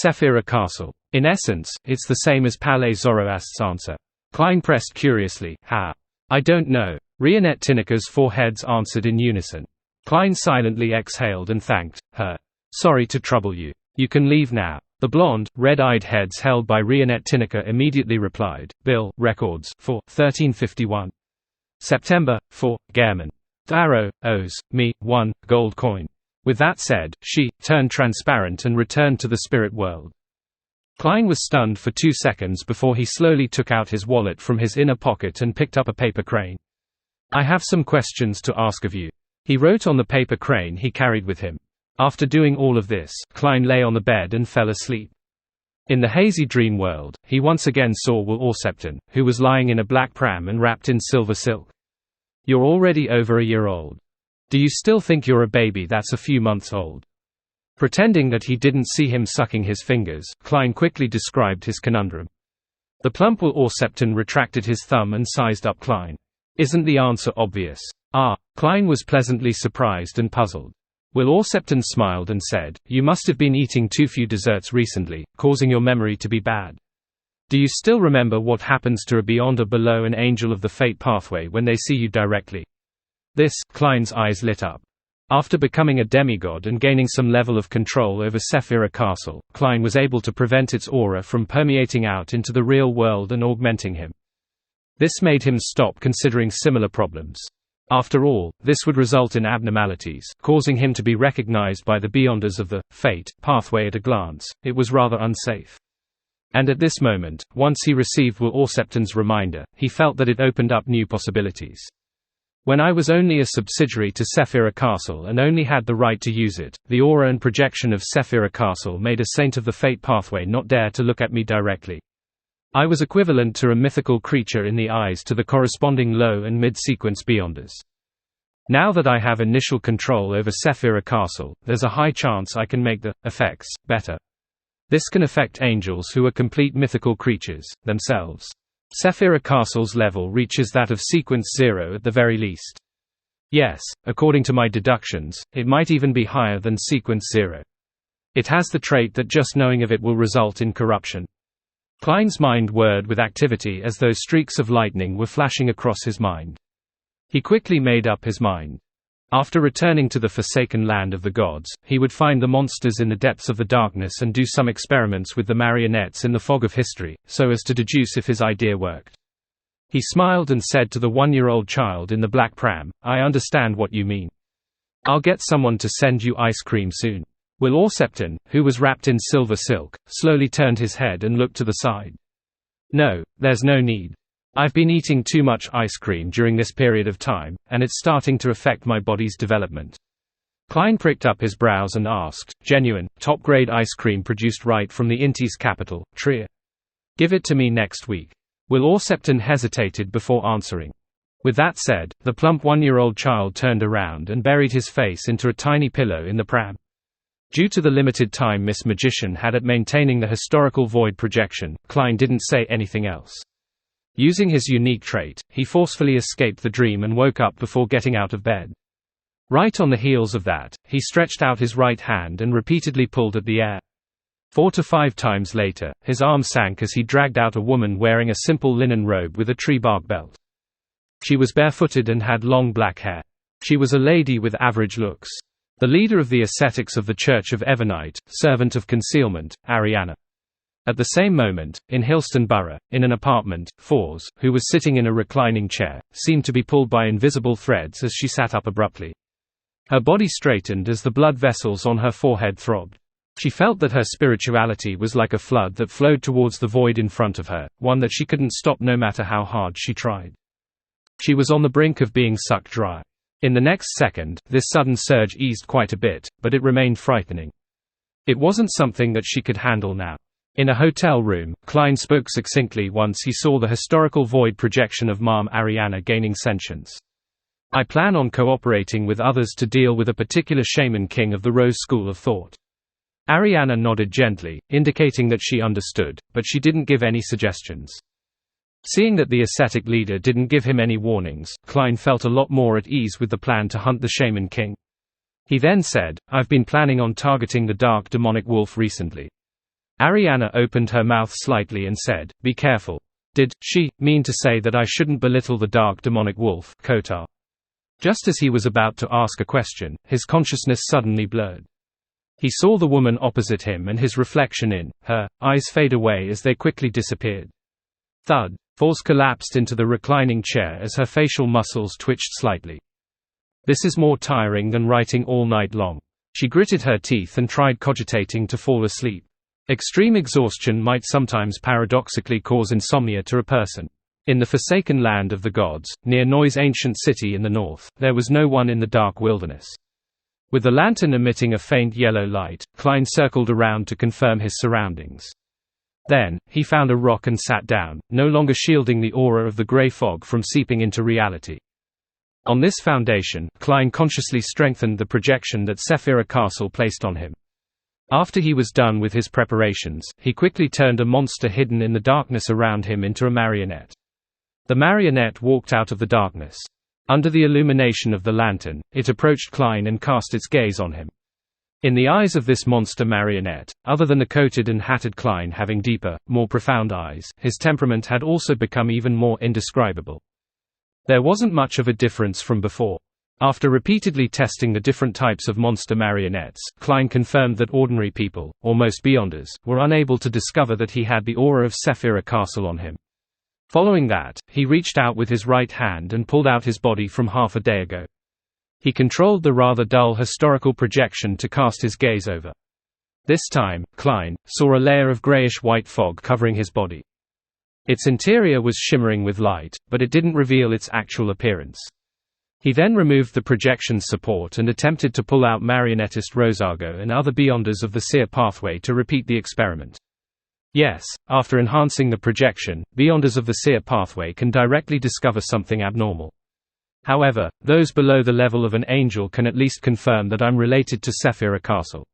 Sephira Castle. In essence, it's the same as Palais Zoroast's answer. Klein pressed curiously, "How?" "I don't know." Rionette Tinniker's 4 heads answered in unison. Klein silently exhaled and thanked her. "Sorry to trouble you. You can leave now." The blonde, red-eyed heads held by Rionette Tinniker immediately replied, "Bill, records, for 1351. September, for Gairman. Darrow, owes me 1 gold coin." With that said, she turned transparent and returned to the spirit world. Klein was stunned for 2 seconds before he slowly took out his wallet from his inner pocket and picked up a paper crane. "I have some questions to ask of you," he wrote on the paper crane he carried with him. After doing all of this, Klein lay on the bed and fell asleep. In the hazy dream world, he once again saw Will Orsepton, who was lying in a black pram and wrapped in silver silk. "You're already over a year old. Do you still think you're a baby that's a few months old?" Pretending that he didn't see him sucking his fingers, Klein quickly described his conundrum. The plump Will Orsepton retracted his thumb and sized up Klein. "Isn't the answer obvious?" Klein was pleasantly surprised and puzzled. Will Orsepton smiled and said, "You must have been eating too few desserts recently, causing your memory to be bad. Do you still remember what happens to a beyond or below an angel of the fate pathway when they see you directly?" Klein's eyes lit up. After becoming a demigod and gaining some level of control over Sephira Castle, Klein was able to prevent its aura from permeating out into the real world and augmenting him. This made him stop considering similar problems. After all, this would result in abnormalities, causing him to be recognized by the Beyonders of the fate pathway at a glance. It was rather unsafe. And at this moment, once he received Will Orsepton's reminder, he felt that it opened up new possibilities. When I was only a subsidiary to Sephira Castle and only had the right to use it, the aura and projection of Sephira Castle made a saint of the fate pathway not dare to look at me directly. I was equivalent to a mythical creature in the eyes to the corresponding low and mid-sequence Beyonders. Now that I have initial control over Sephira Castle, there's a high chance I can make the effects better. This can affect angels who are complete mythical creatures themselves. Sephira Castle's level reaches that of Sequence 0 at the very least. Yes, according to my deductions, it might even be higher than Sequence 0. It has the trait that just knowing of it will result in corruption. Klein's mind whirred with activity as though streaks of lightning were flashing across his mind. He quickly made up his mind. After returning to the forsaken land of the gods, he would find the monsters in the depths of the darkness and do some experiments with the marionettes in the fog of history, so as to deduce if his idea worked. He smiled and said to the 1-year-old child in the black pram, "I understand what you mean. I'll get someone to send you ice cream soon." Will Orsepton, who was wrapped in silver silk, slowly turned his head and looked to the side. "No, there's no need. I've been eating too much ice cream during this period of time, and it's starting to affect my body's development." Klein pricked up his brows and asked, "Genuine, top-grade ice cream produced right from the Inti's capital, Trier? Give it to me next week." Will Orsepton hesitated before answering. With that said, the plump 1-year-old child turned around and buried his face into a tiny pillow in the pram. Due to the limited time Miss Magician had at maintaining the historical void projection, Klein didn't say anything else. Using his unique trait, he forcefully escaped the dream and woke up before getting out of bed. Right on the heels of that, he stretched out his right hand and repeatedly pulled at the air. 4 to 5 times later, his arm sank as he dragged out a woman wearing a simple linen robe with a tree bark belt. She was barefooted and had long black hair. She was a lady with average looks. The leader of the ascetics of the Church of Evernite, servant of concealment, Ariana. At the same moment, in Hillston Borough, in an apartment, Fours, who was sitting in a reclining chair, seemed to be pulled by invisible threads as she sat up abruptly. Her body straightened as the blood vessels on her forehead throbbed. She felt that her spirituality was like a flood that flowed towards the void in front of her, one that she couldn't stop no matter how hard she tried. She was on the brink of being sucked dry. In the next second, this sudden surge eased quite a bit, but it remained frightening. It wasn't something that she could handle now. In a hotel room, Klein spoke succinctly once he saw the historical void projection of Ma'am Ariana gaining sentience. "I plan on cooperating with others to deal with a particular shaman king of the Rose School of Thought." Ariana nodded gently, indicating that she understood, but she didn't give any suggestions. Seeing that the ascetic leader didn't give him any warnings, Klein felt a lot more at ease with the plan to hunt the shaman king. He then said, "I've been planning on targeting the dark demonic wolf recently." Ariana opened her mouth slightly and said, "Be careful. Did she mean to say that I shouldn't belittle the dark demonic wolf, Kotar?" Just as he was about to ask a question, his consciousness suddenly blurred. He saw the woman opposite him and his reflection in her eyes fade away as they quickly disappeared. Thud. Fours collapsed into the reclining chair as her facial muscles twitched slightly. "This is more tiring than writing all night long." She gritted her teeth and tried cogitating to fall asleep. Extreme exhaustion might sometimes paradoxically cause insomnia to a person. In the forsaken land of the gods, near Noi's ancient city in the north, there was no one in the dark wilderness. With the lantern emitting a faint yellow light, Klein circled around to confirm his surroundings. Then, he found a rock and sat down, no longer shielding the aura of the grey fog from seeping into reality. On this foundation, Klein consciously strengthened the projection that Sephira Castle placed on him. After he was done with his preparations, he quickly turned a monster hidden in the darkness around him into a marionette. The marionette walked out of the darkness. Under the illumination of the lantern, it approached Klein and cast its gaze on him. In the eyes of this monster marionette, other than the coated and hatted Klein having deeper, more profound eyes, his temperament had also become even more indescribable. There wasn't much of a difference from before. After repeatedly testing the different types of monster marionettes, Klein confirmed that ordinary people, or most Beyonders, were unable to discover that he had the aura of Sephira Castle on him. Following that, he reached out with his right hand and pulled out his body from half a day ago. He controlled the rather dull historical projection to cast his gaze over. This time, Klein saw a layer of grayish-white fog covering his body. Its interior was shimmering with light, but it didn't reveal its actual appearance. He then removed the projection's support and attempted to pull out marionettist Rosago and other Beyonders of the Seer pathway to repeat the experiment. Yes, after enhancing the projection, Beyonders of the Seer pathway can directly discover something abnormal. However, those below the level of an angel can at least confirm that I'm related to Sephira Castle.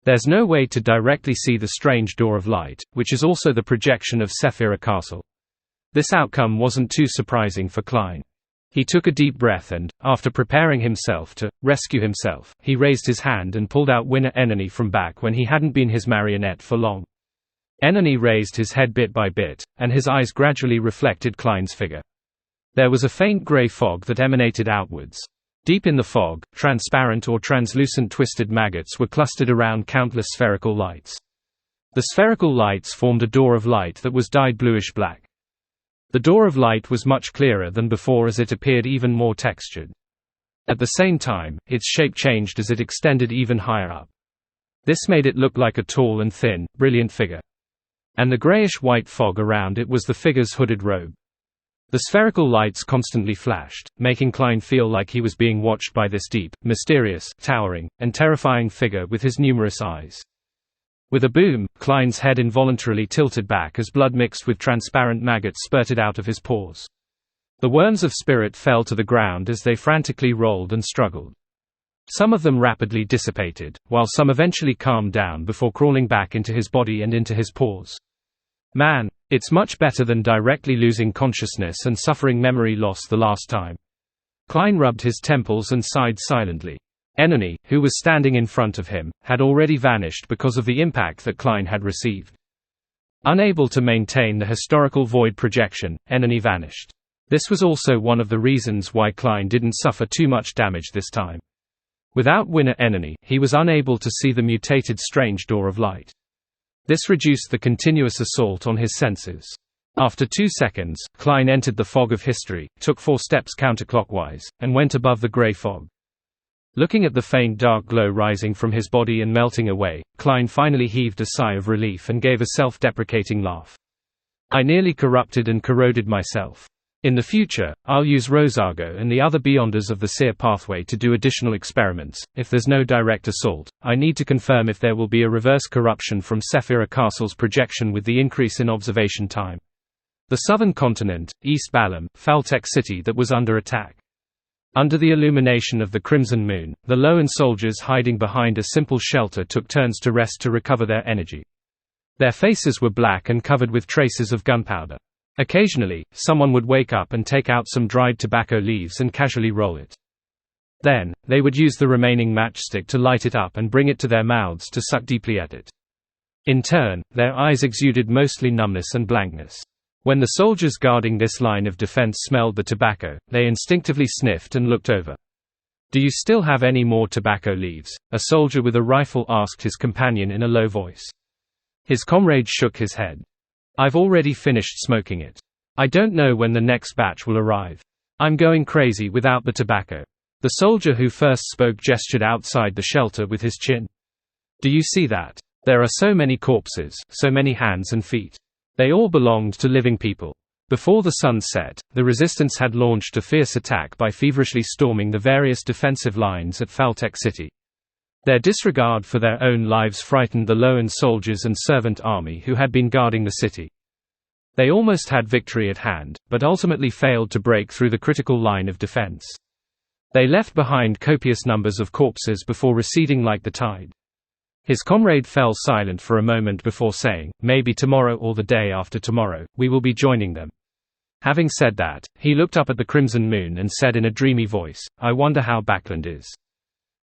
There's no way to directly see the strange door of light, which is also the projection of Sephira Castle. This outcome wasn't too surprising for Klein. He took a deep breath and, after preparing himself to rescue himself, he raised his hand and pulled out Winner Enony from back when he hadn't been his marionette for long. Enony raised his head bit by bit, and his eyes gradually reflected Klein's figure. There was a faint grey fog that emanated outwards. Deep in the fog, transparent or translucent twisted maggots were clustered around countless spherical lights. The spherical lights formed a door of light that was dyed bluish-black. The door of light was much clearer than before as it appeared even more textured. At the same time, its shape changed as it extended even higher up. This made it look like a tall and thin, brilliant figure. And the grayish-white fog around it was the figure's hooded robe. The spherical lights constantly flashed, making Klein feel like he was being watched by this deep, mysterious, towering, and terrifying figure with his numerous eyes. With a boom, Klein's head involuntarily tilted back as blood mixed with transparent maggots spurted out of his pores. The worms of spirit fell to the ground as they frantically rolled and struggled. Some of them rapidly dissipated, while some eventually calmed down before crawling back into his body and into his pores. Man, it's much better than directly losing consciousness and suffering memory loss the last time. Klein rubbed his temples and sighed silently. Enony, who was standing in front of him, had already vanished because of the impact that Klein had received. Unable to maintain the historical void projection, Enony vanished. This was also one of the reasons why Klein didn't suffer too much damage this time. Without Winner Enony, he was unable to see the mutated strange door of light. This reduced the continuous assault on his senses. After 2 seconds, Klein entered the fog of history, took 4 steps counterclockwise, and went above the grey fog. Looking at the faint dark glow rising from his body and melting away, Klein finally heaved a sigh of relief and gave a self-deprecating laugh. I nearly corrupted and corroded myself. In the future, I'll use Rosago and the other Beyonders of the Seer pathway to do additional experiments. If there's no direct assault, I need to confirm if there will be a reverse corruption from Sephira Castle's projection with the increase in observation time. The southern continent, East Balam, Faltech City that was under attack. Under the illumination of the crimson moon, the Loan soldiers hiding behind a simple shelter took turns to rest to recover their energy. Their faces were black and covered with traces of gunpowder. Occasionally, someone would wake up and take out some dried tobacco leaves and casually roll it. Then, they would use the remaining matchstick to light it up and bring it to their mouths to suck deeply at it. In turn, their eyes exuded mostly numbness and blankness. When the soldiers guarding this line of defense smelled the tobacco, they instinctively sniffed and looked over. "Do you still have any more tobacco leaves?" a soldier with a rifle asked his companion in a low voice. His comrade shook his head. "I've already finished smoking it. I don't know when the next batch will arrive. I'm going crazy without the tobacco." The soldier who first spoke gestured outside the shelter with his chin. "Do you see that? There are so many corpses, so many hands and feet. They all belonged to living people." Before the sun set, the resistance had launched a fierce attack by feverishly storming the various defensive lines at Faltech City. Their disregard for their own lives frightened the Loan soldiers and servant army who had been guarding the city. They almost had victory at hand, but ultimately failed to break through the critical line of defense. They left behind copious numbers of corpses before receding like the tide. His comrade fell silent for a moment before saying, "Maybe tomorrow or the day after tomorrow, we will be joining them." Having said that, he looked up at the crimson moon and said in a dreamy voice, "I wonder how Backland is.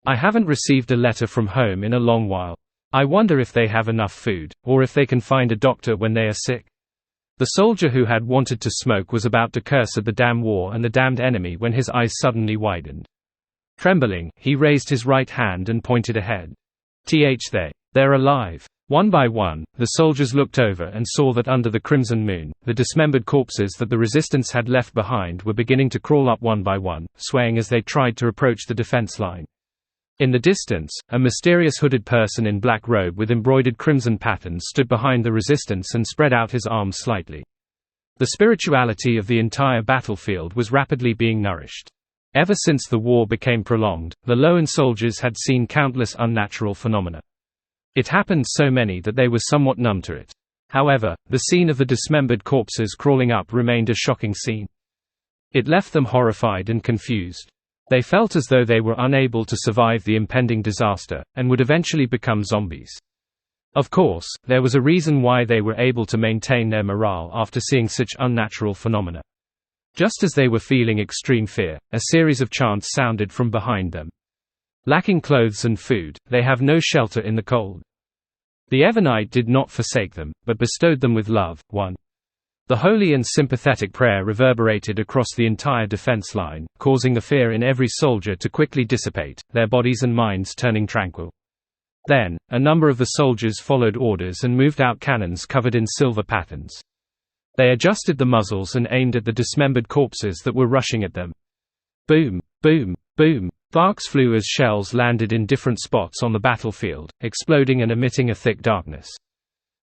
I haven't received a letter from home in a long while. I wonder if they have enough food, or if they can find a doctor when they are sick." The soldier who had wanted to smoke was about to curse at the damn war and the damned enemy when his eyes suddenly widened. Trembling, he raised his right hand and pointed ahead. They're alive. One by one, the soldiers looked over and saw that under the crimson moon, the dismembered corpses that the resistance had left behind were beginning to crawl up one by one, swaying as they tried to approach the defense line. In the distance, a mysterious hooded person in black robe with embroidered crimson patterns stood behind the resistance and spread out his arms slightly. The spirituality of the entire battlefield was rapidly being nourished. Ever since the war became prolonged, the Loan soldiers had seen countless unnatural phenomena. It happened so many that they were somewhat numb to it. However, the scene of the dismembered corpses crawling up remained a shocking scene. It left them horrified and confused. They felt as though they were unable to survive the impending disaster, and would eventually become zombies. Of course, there was a reason why they were able to maintain their morale after seeing such unnatural phenomena. Just as they were feeling extreme fear, a series of chants sounded from behind them. Lacking clothes and food, they have no shelter in the cold. The Evernite did not forsake them, but bestowed them with love. 1. The holy and sympathetic prayer reverberated across the entire defense line, causing the fear in every soldier to quickly dissipate, their bodies and minds turning tranquil. Then, a number of the soldiers followed orders and moved out cannons covered in silver patterns. They adjusted the muzzles and aimed at the dismembered corpses that were rushing at them. Boom, boom, boom. Sparks flew as shells landed in different spots on the battlefield, exploding and emitting a thick darkness.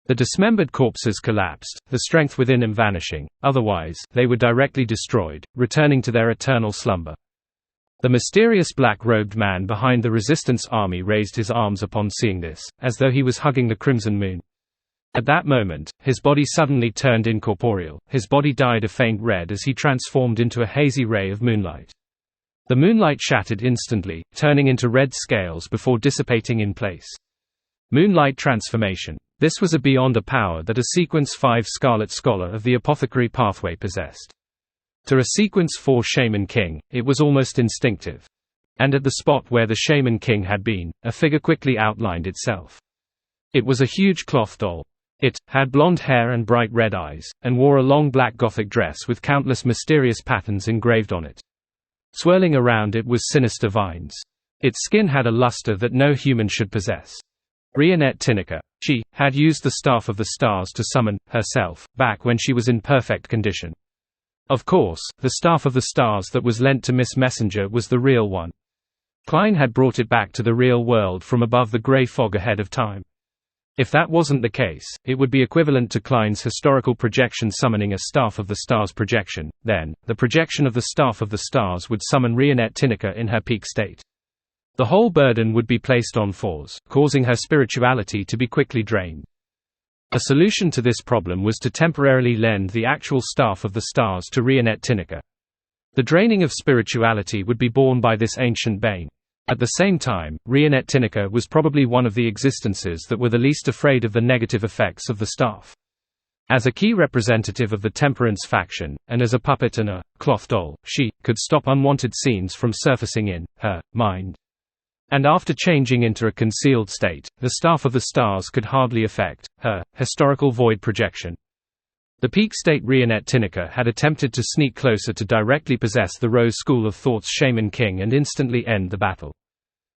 The dismembered corpses collapsed, the strength within them vanishing, otherwise, they were directly destroyed, returning to their eternal slumber. The mysterious black-robed man behind the resistance army raised his arms upon seeing this, as though he was hugging the crimson moon. At that moment, his body suddenly turned incorporeal, his body dyed a faint red as he transformed into a hazy ray of moonlight. The moonlight shattered instantly, turning into red scales before dissipating in place. Moonlight transformation. This was beyond a power that a Sequence 5 Scarlet Scholar of the Apothecary Pathway possessed. To a Sequence 4 Shaman King, it was almost instinctive. And at the spot where the Shaman King had been, a figure quickly outlined itself. It was a huge cloth doll. It had blonde hair and bright red eyes, and wore a long black Gothic dress with countless mysterious patterns engraved on it. Swirling around it was sinister vines. Its skin had a luster that no human should possess. Rionette Tinica. She had used the Staff of the Stars to summon herself back when she was in perfect condition. Of course, the Staff of the Stars that was lent to Miss Messenger was the real one. Klein had brought it back to the real world from above the grey fog ahead of time. If that wasn't the case, it would be equivalent to Klein's historical projection summoning a Staff of the Stars projection. Then, the projection of the Staff of the Stars would summon Rionette Tinica in her peak state. The whole burden would be placed on Fours, causing her spirituality to be quickly drained. A solution to this problem was to temporarily lend the actual Staff of the Stars to Rionette Tinica. The draining of spirituality would be borne by this ancient bane. At the same time, Rionette Tinica was probably one of the existences that were the least afraid of the negative effects of the staff. As a key representative of the Temperance faction, and as a puppet and a cloth doll, she could stop unwanted scenes from surfacing in her mind. And after changing into a concealed state, the Staff of the Stars could hardly affect her historical void projection. The peak state Rionette Tinica had attempted to sneak closer to directly possess the Rose School of Thought's Shaman King and instantly end the battle.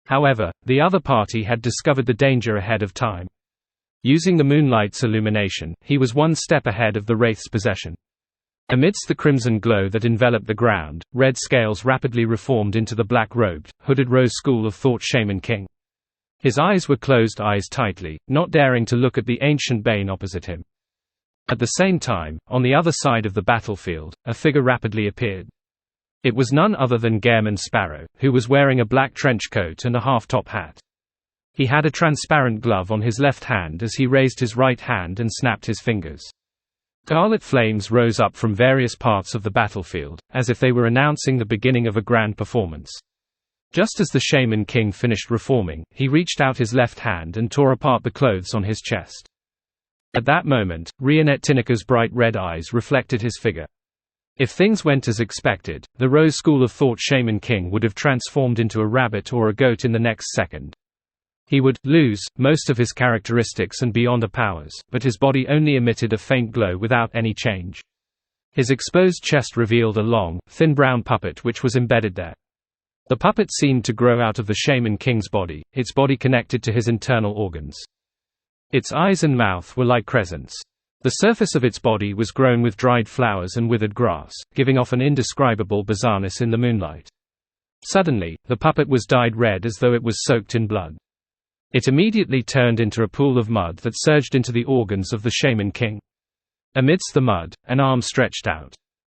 However, the other party had discovered the danger ahead of time. Using the moonlight's illumination, he was one step ahead of the Wraith's possession. Amidst the crimson glow that enveloped the ground, red scales rapidly reformed into the black-robed, hooded Rose School of Thought Shaman King. His eyes were closed eyes tightly, not daring to look at the ancient bane opposite him. At the same time, on the other side of the battlefield, a figure rapidly appeared. It was none other than Gehrman Sparrow, who was wearing a black trench coat and a half-top hat. He had a transparent glove on his left hand as he raised his right hand and snapped his fingers. Scarlet flames rose up from various parts of the battlefield, as if they were announcing the beginning of a grand performance. Just as the Shaman King finished reforming, he reached out his left hand and tore apart the clothes on his chest. At that moment, Rionette Tinica's bright red eyes reflected his figure. If things went as expected, the Rose school of thought Shaman King would have transformed into a rabbit or a goat in the next second. He would lose most of his characteristics and beyonder powers, but his body only emitted a faint glow without any change. His exposed chest revealed a long, thin brown puppet which was embedded there. The puppet seemed to grow out of the Shaman King's body, its body connected to his internal organs. Its eyes and mouth were like crescents. The surface of its body was grown with dried flowers and withered grass, giving off an indescribable bizarreness in the moonlight. Suddenly, the puppet was dyed red as though it was soaked in blood. It immediately turned into a pool of mud that surged into the organs of the Shaman King. Amidst the mud, an arm stretched out.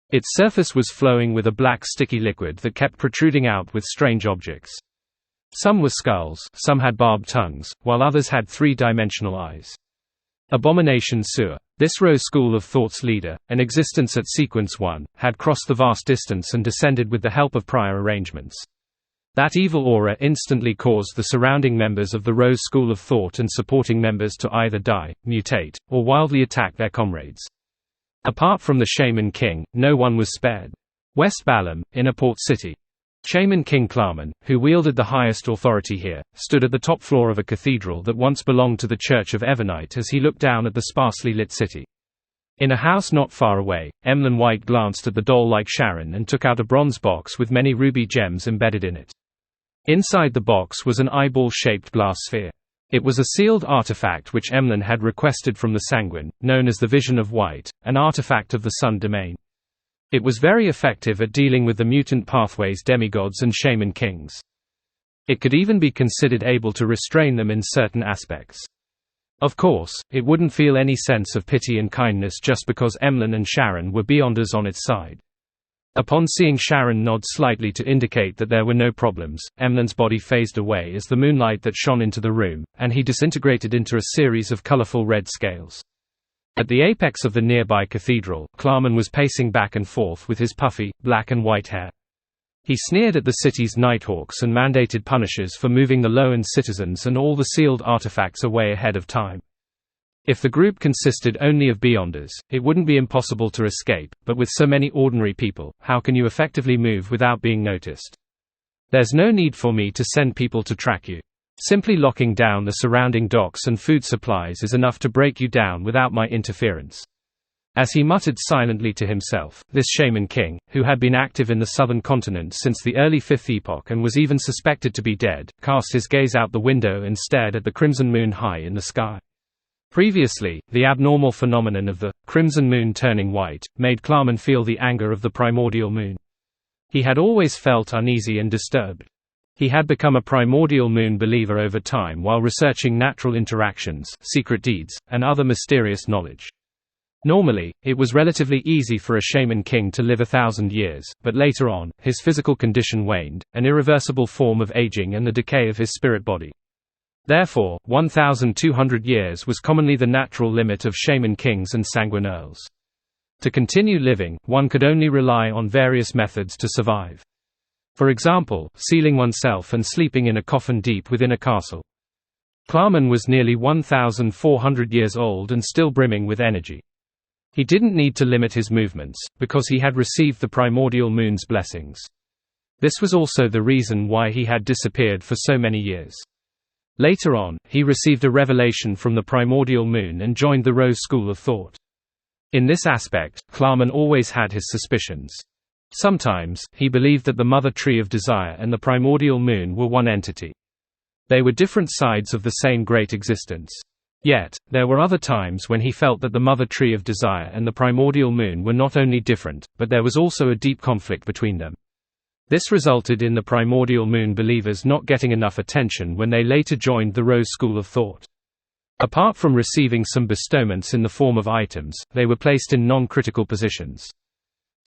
Its surface was flowing with a black sticky liquid that kept protruding out with strange objects. Some were skulls, some had barbed tongues, while others had three-dimensional eyes. Abomination Sewer. This Rose school of thought's leader, an existence at Sequence 1, had crossed the vast distance and descended with the help of prior arrangements. That evil aura instantly caused the surrounding members of the Rose school of thought and supporting members to either die, mutate, or wildly attack their comrades. Apart from the Shaman King, no one was spared. West Balam, in a port city. Shaman King Klarman, who wielded the highest authority here, stood at the top floor of a cathedral that once belonged to the Church of Evernite as he looked down at the sparsely lit city. In a house not far away, Emlyn White glanced at the doll-like Sharon and took out a bronze box with many ruby gems embedded in it. Inside the box was an eyeball-shaped glass sphere. It was a sealed artifact which Emlyn had requested from the Sanguine, known as the Vision of White, an artifact of the Sun Domain. It was very effective at dealing with the mutant pathways demigods and Shaman Kings. It could even be considered able to restrain them in certain aspects. Of course, it wouldn't feel any sense of pity and kindness just because Emlyn and Sharon were beyonders on its side. Upon seeing Sharon nod slightly to indicate that there were no problems, Emlyn's body phased away as the moonlight that shone into the room, and he disintegrated into a series of colorful red scales. At the apex of the nearby cathedral, Klarman was pacing back and forth with his puffy, black and white hair. He sneered at the city's nighthawks and mandated punishes for moving the low-end citizens and all the sealed artifacts away ahead of time. If the group consisted only of beyonders, it wouldn't be impossible to escape, but with so many ordinary people, how can you effectively move without being noticed? There's no need for me to send people to track you. Simply locking down the surrounding docks and food supplies is enough to break you down without my interference. As he muttered silently to himself, this Shaman King, who had been active in the southern continent since the early Fifth Epoch and was even suspected to be dead, cast his gaze out the window and stared at the crimson moon high in the sky. Previously, the abnormal phenomenon of the crimson moon turning white made Klarman feel the anger of the primordial moon. He had always felt uneasy and disturbed. He had become a primordial moon believer over time while researching natural interactions, secret deeds, and other mysterious knowledge. Normally, it was relatively easy for a Shaman King to live 1,000 years, but later on, his physical condition waned, an irreversible form of aging and the decay of his spirit body. Therefore, 1,200 years was commonly the natural limit of Shaman Kings and Sanguine Earls. To continue living, one could only rely on various methods to survive. For example, sealing oneself and sleeping in a coffin deep within a castle. Klarman was nearly 1,400 years old and still brimming with energy. He didn't need to limit his movements, because he had received the primordial moon's blessings. This was also the reason why he had disappeared for so many years. Later on, he received a revelation from the primordial moon and joined the Rose school of thought. In this aspect, Klarman always had his suspicions. Sometimes, he believed that the Mother Tree of Desire and the primordial moon were one entity. They were different sides of the same great existence. Yet, there were other times when he felt that the Mother Tree of Desire and the primordial moon were not only different, but there was also a deep conflict between them. This resulted in the primordial moon believers not getting enough attention when they later joined the Rose school of thought. Apart from receiving some bestowments in the form of items, they were placed in non-critical positions.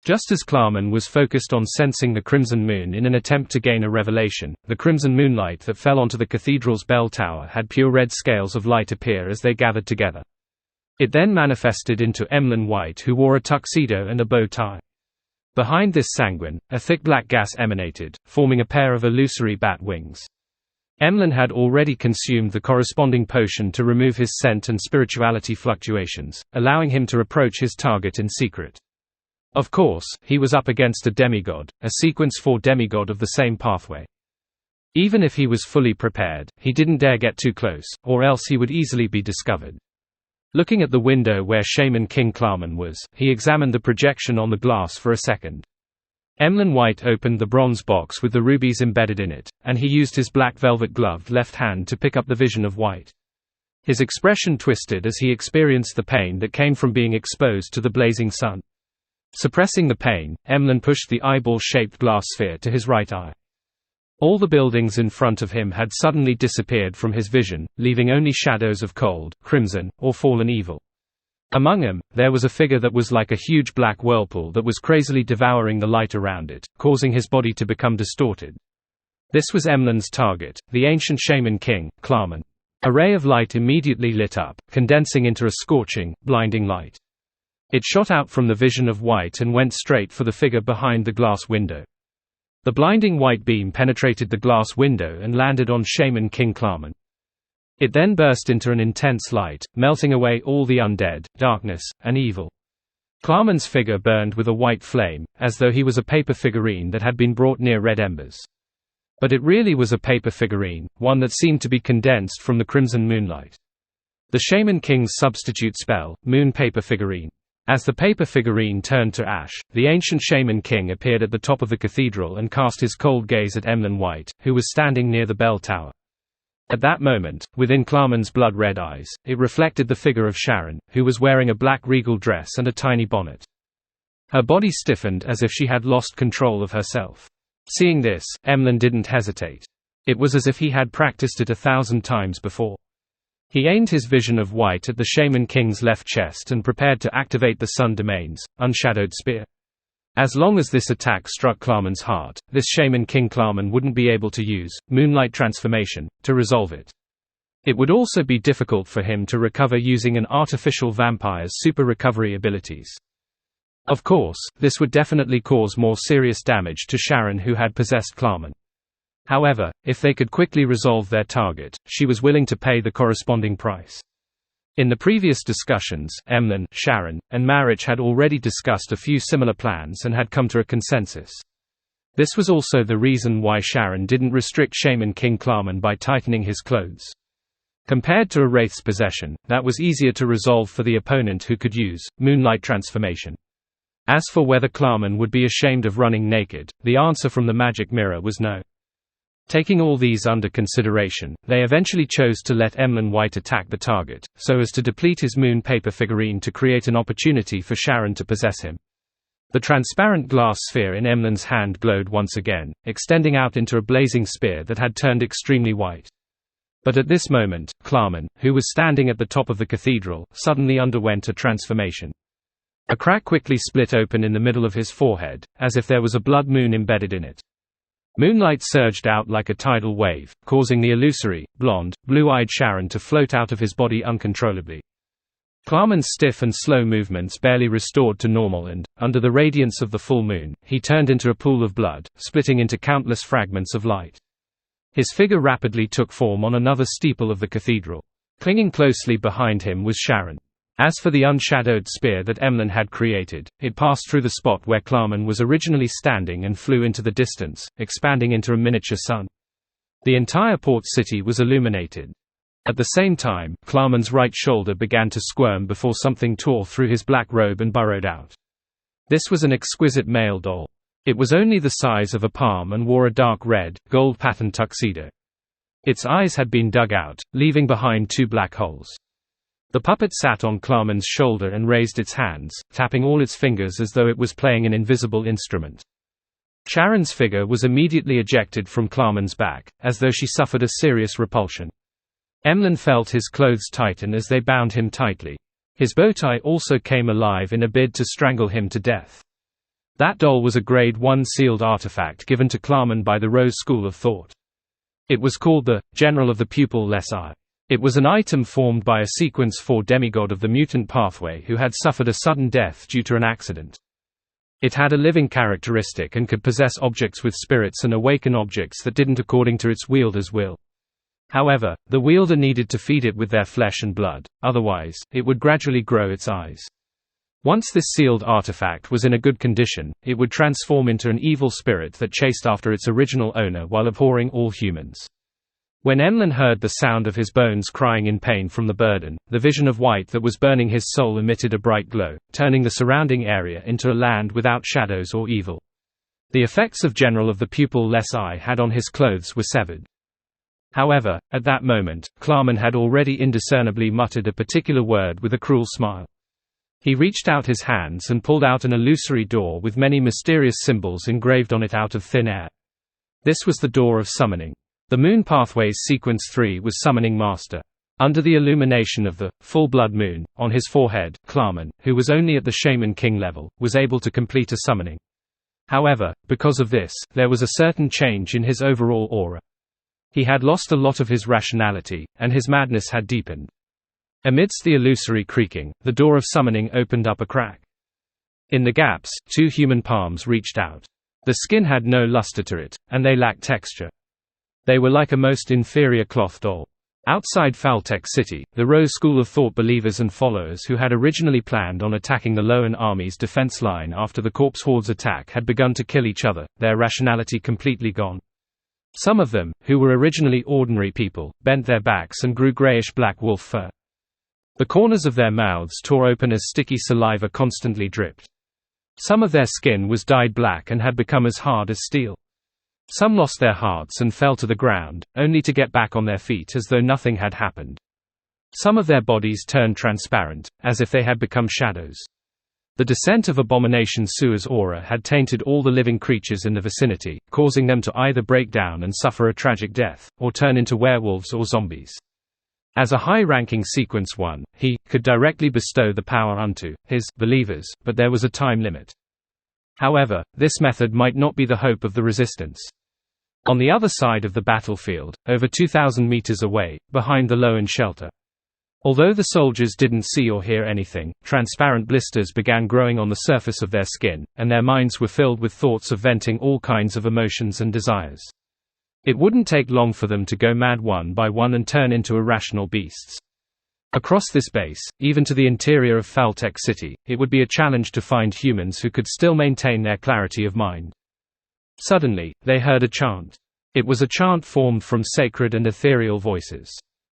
Just as Klarman was focused on sensing the crimson moon in an attempt to gain a revelation, the crimson moonlight that fell onto the cathedral's bell tower had pure red scales of light appear as they gathered together. It then manifested into Emlyn White, who wore a tuxedo and a bow tie. Behind this Sanguine, a thick black gas emanated, forming a pair of illusory bat wings. Emlyn had already consumed the corresponding potion to remove his scent and spirituality fluctuations, allowing him to approach his target in secret. Of course, he was up against a demigod, a Sequence 4 demigod of the same pathway. Even if he was fully prepared, he didn't dare get too close, or else he would easily be discovered. Looking at the window where Shaman King Klarman was, he examined the projection on the glass for a second. Emlyn White opened the bronze box with the rubies embedded in it, and he used his black velvet-gloved left hand to pick up the vision of White. His expression twisted as he experienced the pain that came from being exposed to the blazing sun. Suppressing the pain, Emlyn pushed the eyeball-shaped glass sphere to his right eye. All the buildings in front of him had suddenly disappeared from his vision, leaving only shadows of cold, crimson, or fallen evil. Among them, there was a figure that was like a huge black whirlpool that was crazily devouring the light around it, causing his body to become distorted. This was Emlyn's target, the ancient Shaman King, Klarman. A ray of light immediately lit up, condensing into a scorching, blinding light. It shot out from the vision of White and went straight for the figure behind the glass window. The blinding white beam penetrated the glass window and landed on Shaman King Klarman. It then burst into an intense light, melting away all the undead, darkness, and evil. Klarman's figure burned with a white flame, as though he was a paper figurine that had been brought near red embers. But it really was a paper figurine, one that seemed to be condensed from the crimson moonlight. The Shaman King's substitute spell, Moon Paper Figurine. As the paper figurine turned to ash, the ancient Shaman King appeared at the top of the cathedral and cast his cold gaze at Emlyn White, who was standing near the bell tower. At that moment, within Klarman's blood-red eyes, it reflected the figure of Sharon, who was wearing a black regal dress and a tiny bonnet. Her body stiffened as if she had lost control of herself. Seeing this, Emlyn didn't hesitate. It was as if he had practiced it 1,000 times before. He aimed his vision of White at the Shaman King's left chest and prepared to activate the Sun Domain's unshadowed spear. As long as this attack struck Klarman's heart, this Shaman King Klarman wouldn't be able to use Moonlight Transformation to resolve it. It would also be difficult for him to recover using an artificial vampire's super recovery abilities. Of course, this would definitely cause more serious damage to Sharon, who had possessed Klarman. However, if they could quickly resolve their target, she was willing to pay the corresponding price. In the previous discussions, Emlyn, Sharon, and Marich had already discussed a few similar plans and had come to a consensus. This was also the reason why Sharon didn't restrict Shaman King Klarman by tightening his clothes. Compared to a wraith's possession, that was easier to resolve for the opponent who could use Moonlight Transformation. As for whether Klarman would be ashamed of running naked, the answer from the magic mirror was no. Taking all these under consideration, they eventually chose to let Emlyn White attack the target, so as to deplete his moon paper figurine to create an opportunity for Sharon to possess him. The transparent glass sphere in Emlyn's hand glowed once again, extending out into a blazing spear that had turned extremely white. But at this moment, Klarman, who was standing at the top of the cathedral, suddenly underwent a transformation. A crack quickly split open in the middle of his forehead, as if there was a blood moon embedded in it. Moonlight surged out like a tidal wave, causing the illusory, blonde, blue-eyed Sharon to float out of his body uncontrollably. Klarman's stiff and slow movements barely restored to normal and, under the radiance of the full moon, he turned into a pool of blood, splitting into countless fragments of light. His figure rapidly took form on another steeple of the cathedral. Clinging closely behind him was Sharon. As for the unshadowed spear that Emlyn had created, it passed through the spot where Klarman was originally standing and flew into the distance, expanding into a miniature sun. The entire port city was illuminated. At the same time, Klarman's right shoulder began to squirm before something tore through his black robe and burrowed out. This was an exquisite male doll. It was only the size of a palm and wore a dark red, gold-patterned tuxedo. Its eyes had been dug out, leaving behind 2 black holes. The puppet sat on Klarman's shoulder and raised its hands, tapping all its fingers as though it was playing an invisible instrument. Sharon's figure was immediately ejected from Klarman's back, as though she suffered a serious repulsion. Emlyn felt his clothes tighten as they bound him tightly. His bowtie also came alive in a bid to strangle him to death. That doll was a Grade 1 sealed artifact given to Klarman by the Rose School of Thought. It was called the General of the Pupil-less Eye. It was an item formed by a Sequence 4 demigod of the mutant pathway who had suffered a sudden death due to an accident. It had a living characteristic and could possess objects with spirits and awaken objects that didn't according to its wielder's will. However, the wielder needed to feed it with their flesh and blood, otherwise, it would gradually grow its eyes. Once this sealed artifact was in a good condition, it would transform into an evil spirit that chased after its original owner while abhorring all humans. When Emlyn heard the sound of his bones crying in pain from the burden, the vision of white that was burning his soul emitted a bright glow, turning the surrounding area into a land without shadows or evil. The effects of General of the pupil-less eye had on his clothes were severed. However, at that moment, Klarman had already indiscernibly muttered a particular word with a cruel smile. He reached out his hands and pulled out an illusory door with many mysterious symbols engraved on it out of thin air. This was the Door of Summoning. The Moon Pathways Sequence 3 was Summoning Master. Under the illumination of the full blood moon, on his forehead, Klarman, who was only at the Shaman King level, was able to complete a summoning. However, because of this, there was a certain change in his overall aura. He had lost a lot of his rationality, and his madness had deepened. Amidst the illusory creaking, the Door of Summoning opened up a crack. In the gaps, 2 human palms reached out. The skin had no luster to it, and they lacked texture. They were like a most inferior cloth doll. Outside Faltech City, the Rose School of Thought believers and followers who had originally planned on attacking the Loan Army's defense line after the Corpse Horde's attack had begun to kill each other, their rationality completely gone. Some of them, who were originally ordinary people, bent their backs and grew grayish-black wolf fur. The corners of their mouths tore open as sticky saliva constantly dripped. Some of their skin was dyed black and had become as hard as steel. Some lost their hearts and fell to the ground, only to get back on their feet as though nothing had happened. Some of their bodies turned transparent, as if they had become shadows. The descent of Abomination Sua's aura had tainted all the living creatures in the vicinity, causing them to either break down and suffer a tragic death, or turn into werewolves or zombies. As a high-ranking Sequence 1, he could directly bestow the power unto his believers, but there was a time limit. However, this method might not be the hope of the Resistance. On the other side of the battlefield, over 2,000 meters away, behind the Loan shelter. Although the soldiers didn't see or hear anything, transparent blisters began growing on the surface of their skin, and their minds were filled with thoughts of venting all kinds of emotions and desires. It wouldn't take long for them to go mad one by one and turn into irrational beasts. Across this base, even to the interior of Faltech City, it would be a challenge to find humans who could still maintain their clarity of mind. Suddenly, they heard a chant. It was a chant formed from sacred and ethereal voices.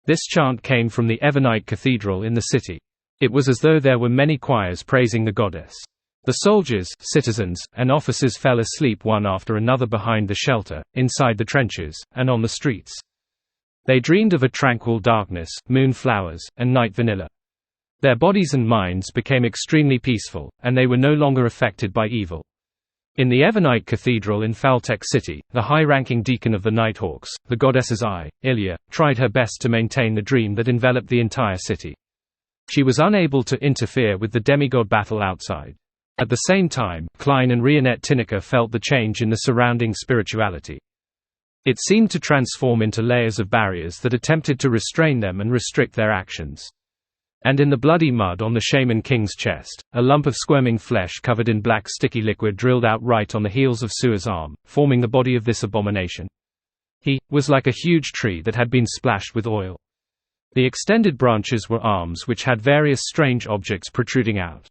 This chant came from the Evernite Cathedral in the city. It was as though there were many choirs praising the goddess. The soldiers, citizens, and officers fell asleep one after another behind the shelter, inside the trenches, and on the streets. They dreamed of a tranquil darkness, moon flowers, and night vanilla. Their bodies and minds became extremely peaceful, and they were no longer affected by evil. In the Evernite Cathedral in Faltech City, the high-ranking deacon of the Nighthawks, the goddess's eye, Ilya, tried her best to maintain the dream that enveloped the entire city. She was unable to interfere with the demigod battle outside. At the same time, Klein and Rionette Tinnicker felt the change in the surrounding spirituality. It seemed to transform into layers of barriers that attempted to restrain them and restrict their actions. And in the bloody mud on the Shaman King's chest, a lump of squirming flesh covered in black sticky liquid drilled out right on the heels of Sua's arm, forming the body of this abomination. He was like a huge tree that had been splashed with oil. The extended branches were arms which had various strange objects protruding out.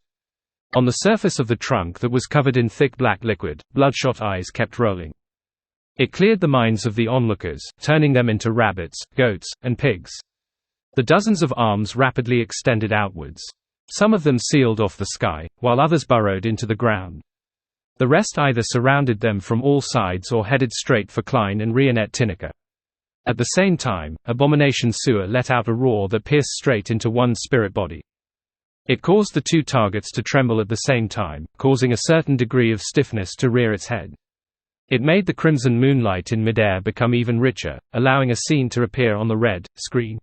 On the surface of the trunk that was covered in thick black liquid, bloodshot eyes kept rolling. It cleared the minds of the onlookers, turning them into rabbits, goats, and pigs. The dozens of arms rapidly extended outwards. Some of them sealed off the sky, while others burrowed into the ground. The rest either surrounded them from all sides or headed straight for Klein and Rionette Tinnicker. At the same time, Abomination Sua let out a roar that pierced straight into one spirit body. It caused the 2 targets to tremble at the same time, causing a certain degree of stiffness to rear its head. It made the crimson moonlight in midair become even richer, allowing a scene to appear on the red screen.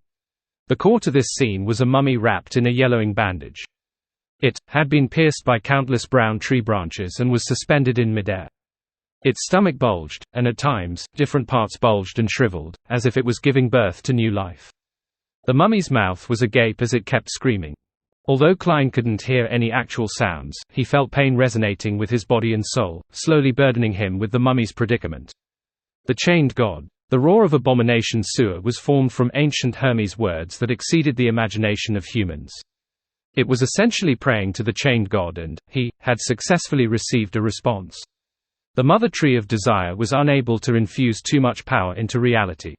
The core to this scene was a mummy wrapped in a yellowing bandage. It had been pierced by countless brown tree branches and was suspended in midair. Its stomach bulged, and at times, different parts bulged and shriveled, as if it was giving birth to new life. The mummy's mouth was agape as it kept screaming. Although Klein couldn't hear any actual sounds, he felt pain resonating with his body and soul, slowly burdening him with the mummy's predicament. The chained god. The roar of Abomination Sua was formed from ancient Hermes words that exceeded the imagination of humans. It was essentially praying to the chained god and, he, had successfully received a response. The Mother Tree of Desire was unable to infuse too much power into reality.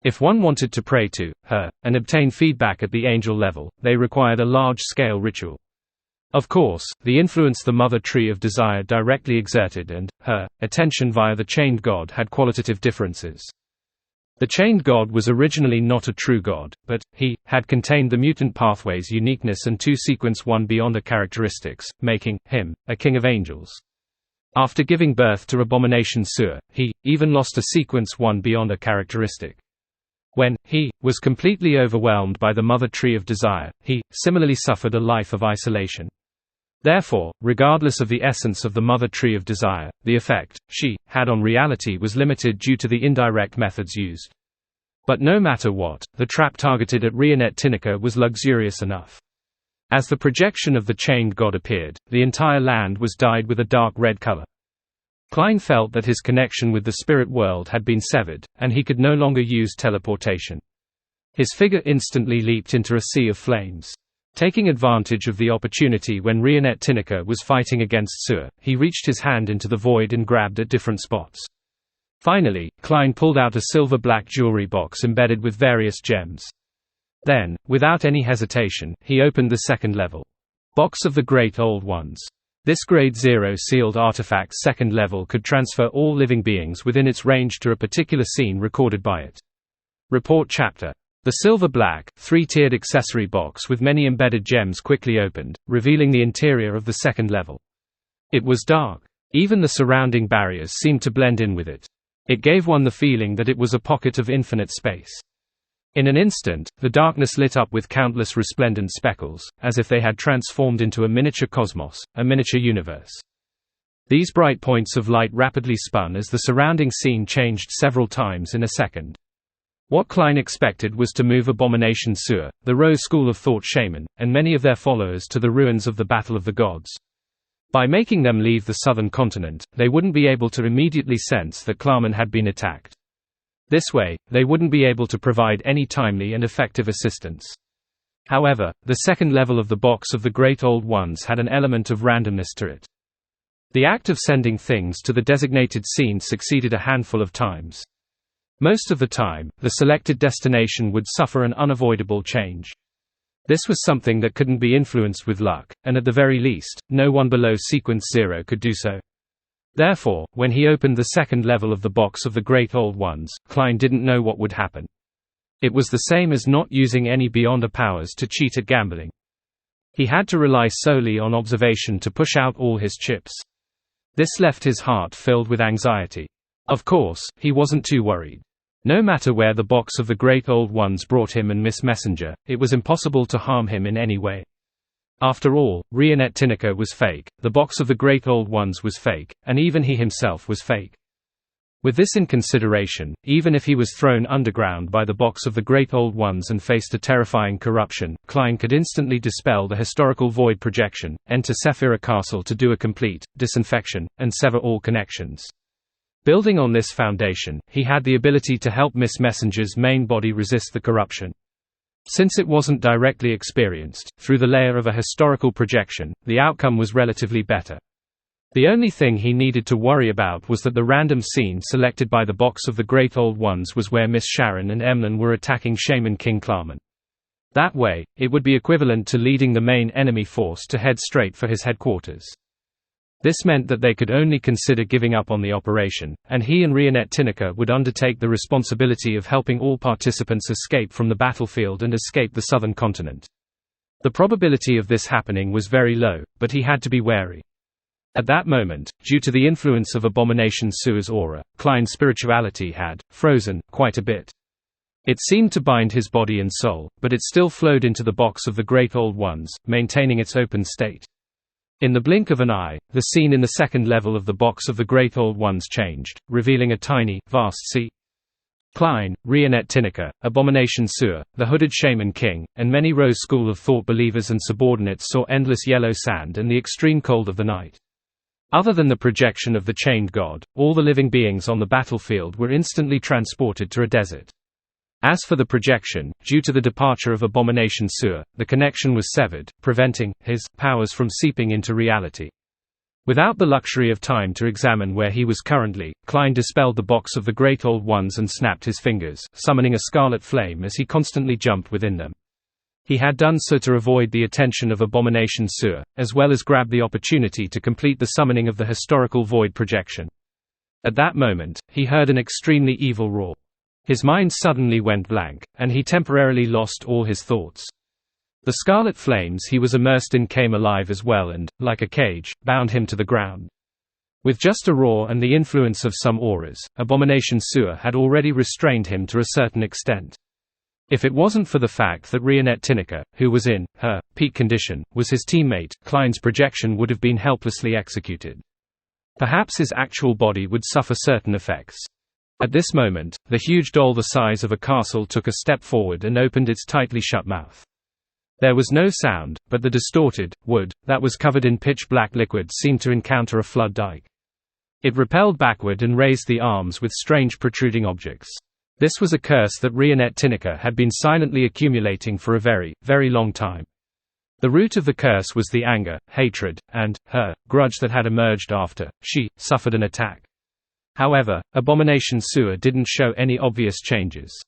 If one wanted to pray to her, and obtain feedback at the angel level, they required a large-scale ritual. Of course, the influence the Mother Tree of Desire directly exerted and, her, attention via the chained god had qualitative differences. The chained god was originally not a true god, but, he, had contained the mutant pathway's uniqueness and two sequence one beyonder characteristics, making him a king of angels. After giving birth to Abomination Sur, he even lost a sequence one beyonder characteristic. When he was completely overwhelmed by the Mother Tree of Desire, he similarly suffered a life of isolation. Therefore, regardless of the essence of the Mother Tree of Desire, the effect she had on reality was limited due to the indirect methods used. But no matter what, the trap targeted at Rionette Tinica was luxurious enough. As the projection of the chained god appeared, the entire land was dyed with a dark red color. Klein felt that his connection with the spirit world had been severed, and he could no longer use teleportation. His figure instantly leaped into a sea of flames. Taking advantage of the opportunity when Rionette Tinica was fighting against Sur, he reached his hand into the void and grabbed at different spots. Finally, Klein pulled out a silver-black jewelry box embedded with various gems. Then, without any hesitation, he opened the second level. Box of the Great Old Ones. This Grade 0 sealed artifact's second level could transfer all living beings within its range to a particular scene recorded by it. Report Chapter. The silver-black, three-tiered accessory box with many embedded gems quickly opened, revealing the interior of the second level. It was dark. Even the surrounding barriers seemed to blend in with it. It gave one the feeling that it was a pocket of infinite space. In an instant, the darkness lit up with countless resplendent speckles, as if they had transformed into a miniature cosmos, a miniature universe. These bright points of light rapidly spun as the surrounding scene changed several times in a second. What Klein expected was to move Abomination Sur, the Rose School of Thought shaman, and many of their followers to the ruins of the Battle of the Gods. By making them leave the southern continent, they wouldn't be able to immediately sense that Klarman had been attacked. This way, they wouldn't be able to provide any timely and effective assistance. However, the second level of the Box of the Great Old Ones had an element of randomness to it. The act of sending things to the designated scene succeeded a handful of times. Most of the time, the selected destination would suffer an unavoidable change. This was something that couldn't be influenced with luck, and at the very least, no one below Sequence 0 could do so. Therefore, when he opened the second level of the Box of the Great Old Ones, Klein didn't know what would happen. It was the same as not using any beyonder powers to cheat at gambling. He had to rely solely on observation to push out all his chips. This left his heart filled with anxiety. Of course, he wasn't too worried. No matter where the Box of the Great Old Ones brought him and Miss Messenger, it was impossible to harm him in any way. After all, Rionette Tinica was fake, the Box of the Great Old Ones was fake, and even he himself was fake. With this in consideration, even if he was thrown underground by the Box of the Great Old Ones and faced a terrifying corruption, Klein could instantly dispel the historical void projection, enter Sephira Castle to do a complete disinfection, and sever all connections. Building on this foundation, he had the ability to help Miss Messenger's main body resist the corruption. Since it wasn't directly experienced, through the layer of a historical projection, the outcome was relatively better. The only thing he needed to worry about was that the random scene selected by the Box of the Great Old Ones was where Miss Sharon and Emlyn were attacking Shaman King Klarman. That way, it would be equivalent to leading the main enemy force to head straight for his headquarters. This meant that they could only consider giving up on the operation, and he and Rionette Tinica would undertake the responsibility of helping all participants escape from the battlefield and escape the southern continent. The probability of this happening was very low, but he had to be wary. At that moment, due to the influence of Abomination Sur's aura, Klein's spirituality had frozen quite a bit. It seemed to bind his body and soul, but it still flowed into the Box of the Great Old Ones, maintaining its open state. In the blink of an eye, the scene in the second level of the Box of the Great Old Ones changed, revealing a tiny, vast sea. Klein, Rionette Tinica, Abomination Sur, the Hooded Shaman King, and many Rose School of Thought believers and subordinates saw endless yellow sand and the extreme cold of the night. Other than the projection of the chained god, all the living beings on the battlefield were instantly transported to a desert. As for the projection, due to the departure of Abomination Sewer, the connection was severed, preventing his powers from seeping into reality. Without the luxury of time to examine where he was currently, Klein dispelled the box of the Great Old Ones and snapped his fingers, summoning a scarlet flame as he constantly jumped within them. He had done so to avoid the attention of Abomination Sewer, as well as grab the opportunity to complete the summoning of the historical void projection. At that moment, he heard an extremely evil roar. His mind suddenly went blank, and he temporarily lost all his thoughts. The scarlet flames he was immersed in came alive as well and, like a cage, bound him to the ground. With just a roar and the influence of some auras, Abomination Sewer had already restrained him to a certain extent. If it wasn't for the fact that Rionette Tineke, who was in her peak condition, was his teammate, Klein's projection would have been helplessly executed. Perhaps his actual body would suffer certain effects. At this moment, the huge doll the size of a castle took a step forward and opened its tightly shut mouth. There was no sound, but the distorted wood that was covered in pitch-black liquid seemed to encounter a flood dike. It repelled backward and raised the arms with strange protruding objects. This was a curse that Rionette Tineke had been silently accumulating for a very, very long time. The root of the curse was the anger, hatred, and grudge that had emerged after she suffered an attack. However, Abomination Sewer didn't show any obvious changes.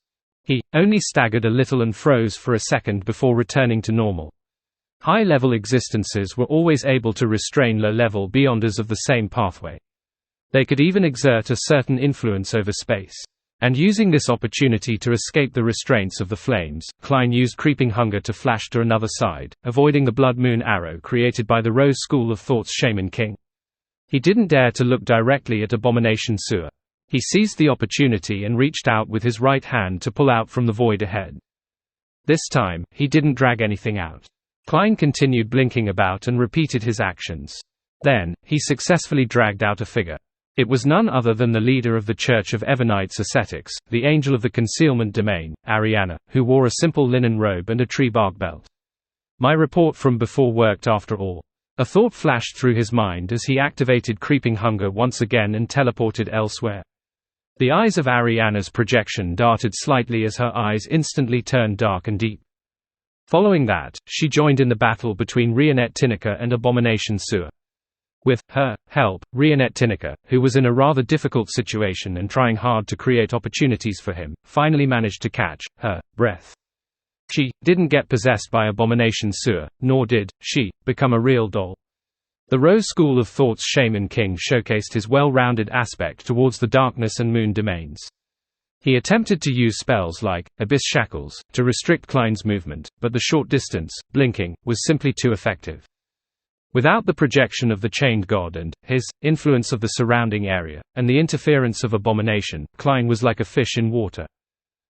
He only staggered a little and froze for a second before returning to normal. High-level existences were always able to restrain low-level beyonders of the same pathway. They could even exert a certain influence over space. And using this opportunity to escape the restraints of the flames, Klein used Creeping Hunger to flash to another side, avoiding the Blood Moon arrow created by the Rose School of Thought's Shaman King. He didn't dare to look directly at Abomination Sewer. He seized the opportunity and reached out with his right hand to pull out from the void ahead. This time, he didn't drag anything out. Klein continued blinking about and repeated his actions. Then, he successfully dragged out a figure. It was none other than the leader of the Church of Evernites Ascetics, the Angel of the Concealment Domain, Ariana, who wore a simple linen robe and a tree bark belt. My report from before worked after all. A thought flashed through his mind as he activated Creeping Hunger once again and teleported elsewhere. The eyes of Ariana's projection darted slightly as her eyes instantly turned dark and deep. Following that, she joined in the battle between Rionette Tineke and Abomination Sewer. With her help, Rionette Tineke, who was in a rather difficult situation and trying hard to create opportunities for him, finally managed to catch her breath. She didn't get possessed by Abomination Sewer, nor did she become a real doll. The Rose School of Thought's Shaman King showcased his well-rounded aspect towards the darkness and moon domains. He attempted to use spells like Abyss Shackles to restrict Klein's movement, but the short distance, blinking, was simply too effective. Without the projection of the Chained God and his influence of the surrounding area, and the interference of Abomination, Klein was like a fish in water.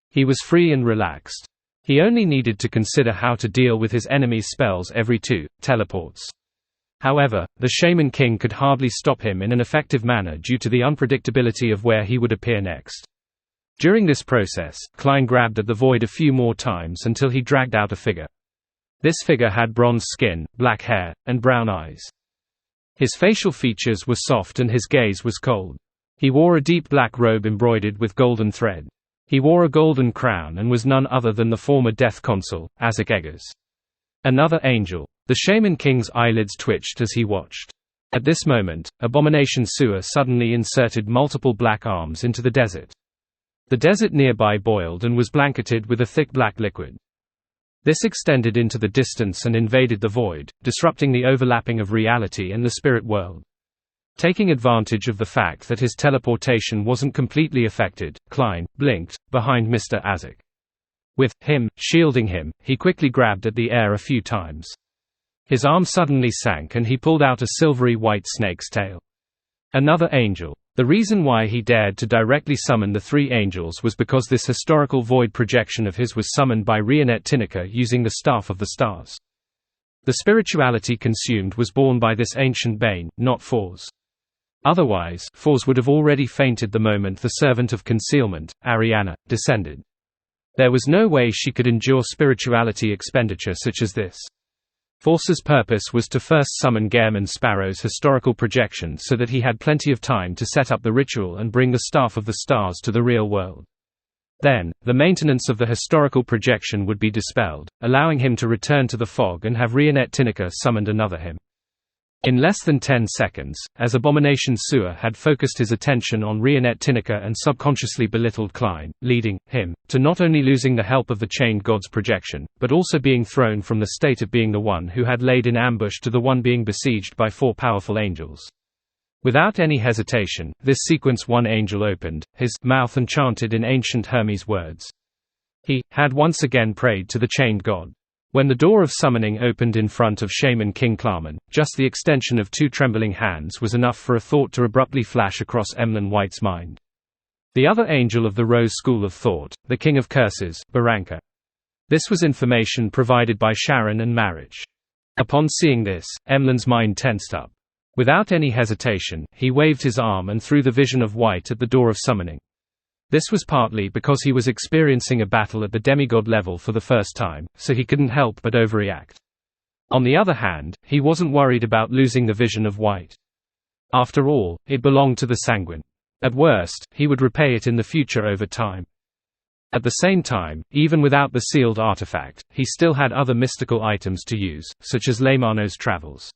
He was free and relaxed. He only needed to consider how to deal with his enemy's spells every 2 teleports. However, the Shaman King could hardly stop him in an effective manner due to the unpredictability of where he would appear next. During this process, Klein grabbed at the void a few more times until he dragged out a figure. This figure had bronze skin, black hair, and brown eyes. His facial features were soft and his gaze was cold. He wore a deep black robe embroidered with golden thread. He wore a golden crown and was none other than the former Death Consul, Azek Eggers. Another angel. The Shaman King's eyelids twitched as he watched. At this moment, Abomination Sewer suddenly inserted multiple black arms into the desert. The desert nearby boiled and was blanketed with a thick black liquid. This extended into the distance and invaded the void, disrupting the overlapping of reality and the spirit world. Taking advantage of the fact that his teleportation wasn't completely affected, Klein blinked behind Mr. Azek. With him shielding him, he quickly grabbed at the air a few times. His arm suddenly sank and he pulled out a silvery white snake's tail. Another angel. The reason why he dared to directly summon the 3 angels was because this historical void projection of his was summoned by Rionette Tineke using the Staff of the Stars. The spirituality consumed was born by this ancient bane, not Fours. Otherwise, Fours would have already fainted the moment the Servant of Concealment, Ariana, descended. There was no way she could endure spirituality expenditure such as this. Force's purpose was to first summon Gehrman Sparrow's historical projection so that he had plenty of time to set up the ritual and bring the Staff of the Stars to the real world. Then, the maintenance of the historical projection would be dispelled, allowing him to return to the fog and have Rionette Tineke summoned another him. In less than 10 seconds, as Abomination Sewer had focused his attention on Rionette Tineke and subconsciously belittled Klein, leading him to not only losing the help of the Chained God's projection, but also being thrown from the state of being the one who had laid in ambush to the one being besieged by 4 powerful angels. Without any hesitation, this sequence one angel opened his mouth and chanted in ancient Hermes words. He had once again prayed to the Chained God. When the door of summoning opened in front of Shaman King Klarman, just the extension of 2 trembling hands was enough for a thought to abruptly flash across Emlyn White's mind. The other angel of the Rose School of Thought, the King of Curses, Barranca. This was information provided by Sharon and Marriage. Upon seeing this, Emlyn's mind tensed up. Without any hesitation, he waved his arm and threw the vision of White at the door of summoning. This was partly because he was experiencing a battle at the demigod level for the first time, so he couldn't help but overreact. On the other hand, he wasn't worried about losing the vision of White. After all, it belonged to the Sanguine. At worst, he would repay it in the future over time. At the same time, even without the sealed artifact, he still had other mystical items to use, such as Leymano's Travels.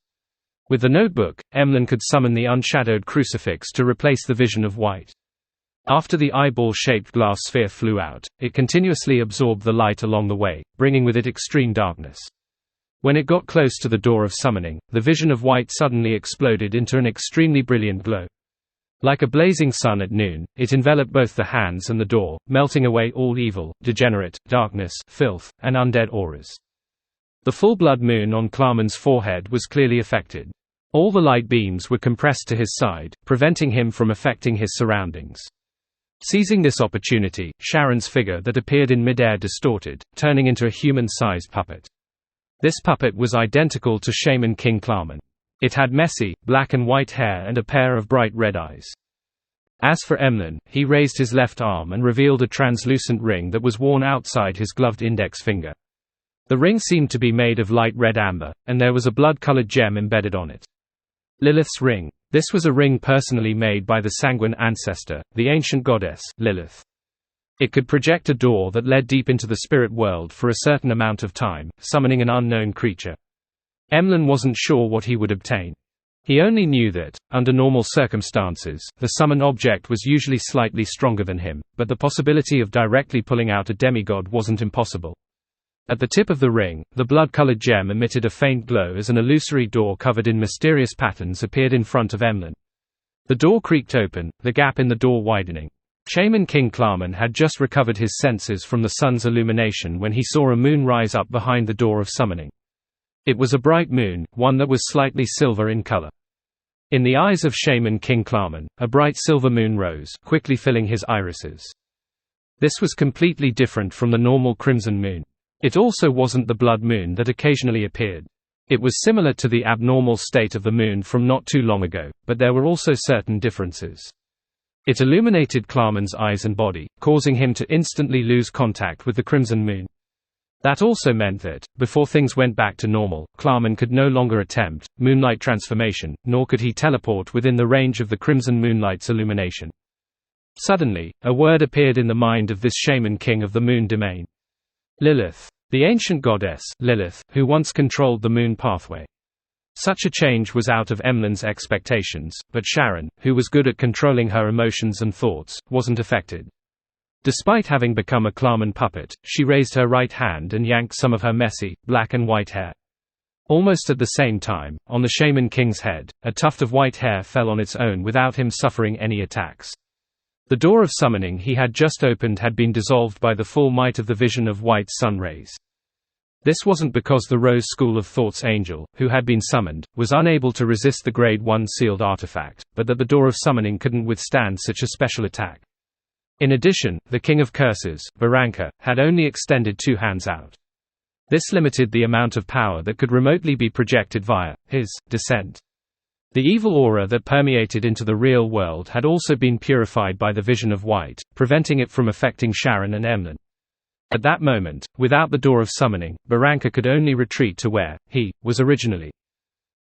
With the notebook, Emlyn could summon the unshadowed crucifix to replace the vision of White. After the eyeball-shaped glass sphere flew out, it continuously absorbed the light along the way, bringing with it extreme darkness. When it got close to the door of summoning, the vision of White suddenly exploded into an extremely brilliant glow. Like a blazing sun at noon, it enveloped both the hands and the door, melting away all evil, degenerate, darkness, filth, and undead auras. The full blood moon on Klarman's forehead was clearly affected. All the light beams were compressed to his side, preventing him from affecting his surroundings. Seizing this opportunity, Sharon's figure that appeared in midair distorted, turning into a human-sized puppet. This puppet was identical to Shaman King Klarman. It had messy, black and white hair and a pair of bright red eyes. As for Emlyn, he raised his left arm and revealed a translucent ring that was worn outside his gloved index finger. The ring seemed to be made of light red amber, and there was a blood-colored gem embedded on it. Lilith's ring. This was a ring personally made by the Sanguine ancestor, the ancient goddess, Lilith. It could project a door that led deep into the spirit world for a certain amount of time, summoning an unknown creature. Emlyn wasn't sure what he would obtain. He only knew that, under normal circumstances, the summoned object was usually slightly stronger than him, but the possibility of directly pulling out a demigod wasn't impossible. At the tip of the ring, the blood-colored gem emitted a faint glow as an illusory door covered in mysterious patterns appeared in front of Emlyn. The door creaked open, the gap in the door widening. Shaman King Klarman had just recovered his senses from the sun's illumination when he saw a moon rise up behind the door of summoning. It was a bright moon, one that was slightly silver in color. In the eyes of Shaman King Klarman, a bright silver moon rose, quickly filling his irises. This was completely different from the normal crimson moon. It also wasn't the blood moon that occasionally appeared. It was similar to the abnormal state of the moon from not too long ago, but there were also certain differences. It illuminated Klarman's eyes and body, causing him to instantly lose contact with the crimson moon. That also meant that, before things went back to normal, Klarman could no longer attempt moonlight transformation, nor could he teleport within the range of the crimson moonlight's illumination. Suddenly, a word appeared in the mind of this shaman king of the moon domain. Lilith. The ancient goddess, Lilith, who once controlled the moon pathway. Such a change was out of Emlyn's expectations, but Sharon, who was good at controlling her emotions and thoughts, wasn't affected. Despite having become a Klarman puppet, she raised her right hand and yanked some of her messy, black and white hair. Almost at the same time, on the Shaman King's head, a tuft of white hair fell on its own without him suffering any attacks. The door of summoning he had just opened had been dissolved by the full might of the vision of white sun rays. This wasn't because the Rose School of Thought's angel, who had been summoned, was unable to resist the Grade 1 sealed artifact, but that the door of summoning couldn't withstand such a special attack. In addition, the King of Curses, Barranca, had only extended 2 hands out. This limited the amount of power that could remotely be projected via his descent. The evil aura that permeated into the real world had also been purified by the vision of white, preventing it from affecting Sharon and Emlyn. At that moment, without the door of summoning, Barranca could only retreat to where he was originally.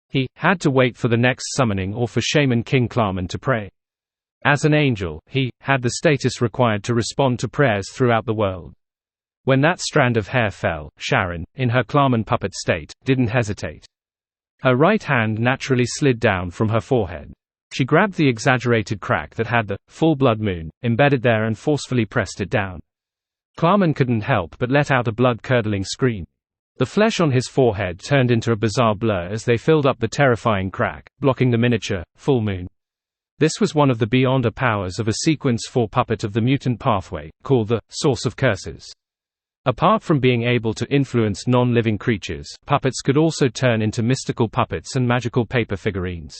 He had to wait for the next summoning or for Shaman King Klarman to pray. As an angel, he had the status required to respond to prayers throughout the world. When that strand of hair fell, Sharon, in her Klarman puppet state, didn't hesitate. Her right hand naturally slid down from her forehead. She grabbed the exaggerated crack that had the full blood moon embedded there and forcefully pressed it down. Klarman couldn't help but let out a blood-curdling scream. The flesh on his forehead turned into a bizarre blur as they filled up the terrifying crack, blocking the miniature, full moon. This was one of the beyonder powers of a Sequence 4 puppet of the mutant pathway, called the Source of Curses. Apart from being able to influence non-living creatures, puppets could also turn into mystical puppets and magical paper figurines.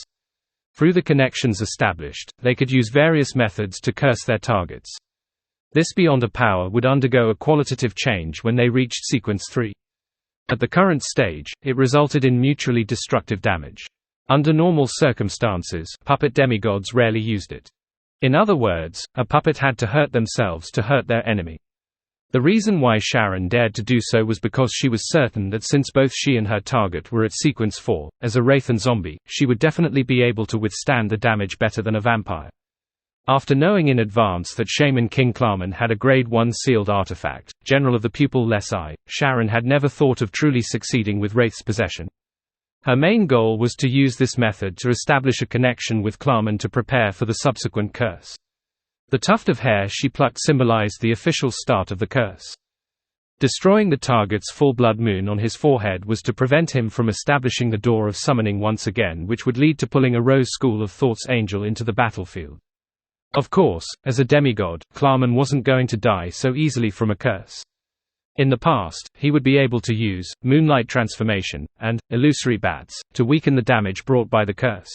Through the connections established, they could use various methods to curse their targets. This beyonder power would undergo a qualitative change when they reached Sequence 3. At the current stage, it resulted in mutually destructive damage. Under normal circumstances, puppet demigods rarely used it. In other words, a puppet had to hurt themselves to hurt their enemy. The reason why Sharon dared to do so was because she was certain that since both she and her target were at Sequence 4, as a wraith and zombie, she would definitely be able to withstand the damage better than a vampire. After knowing in advance that Shaman King Klarman had a Grade 1 sealed artifact, General of the Pupil Lesai, Sharon had never thought of truly succeeding with Wraith's possession. Her main goal was to use this method to establish a connection with Klarman to prepare for the subsequent curse. The tuft of hair she plucked symbolized the official start of the curse. Destroying the target's full blood moon on his forehead was to prevent him from establishing the door of summoning once again, which would lead to pulling a Rose School of Thought's angel into the battlefield. Of course, as a demigod, Klarman wasn't going to die so easily from a curse. In the past, he would be able to use moonlight transformation and illusory bats to weaken the damage brought by the curse.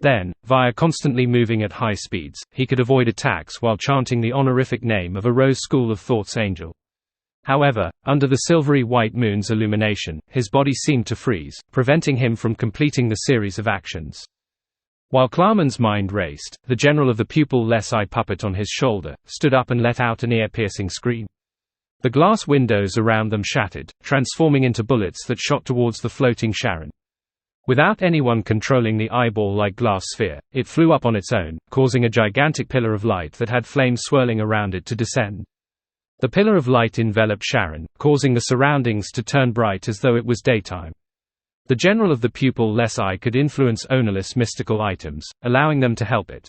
Then, via constantly moving at high speeds, he could avoid attacks while chanting the honorific name of a Rose School of Thought's angel. However, under the silvery white moon's illumination, his body seemed to freeze, preventing him from completing the series of actions. While Klarman's mind raced, the General of the Pupil Lesai puppet on his shoulder stood up and let out an ear-piercing scream. The glass windows around them shattered, transforming into bullets that shot towards the floating Sharon. Without anyone controlling the eyeball-like glass sphere, it flew up on its own, causing a gigantic pillar of light that had flames swirling around it to descend. The pillar of light enveloped Sharon, causing the surroundings to turn bright as though it was daytime. The General of the Pupil Lesai could influence ownerless mystical items, allowing them to help it.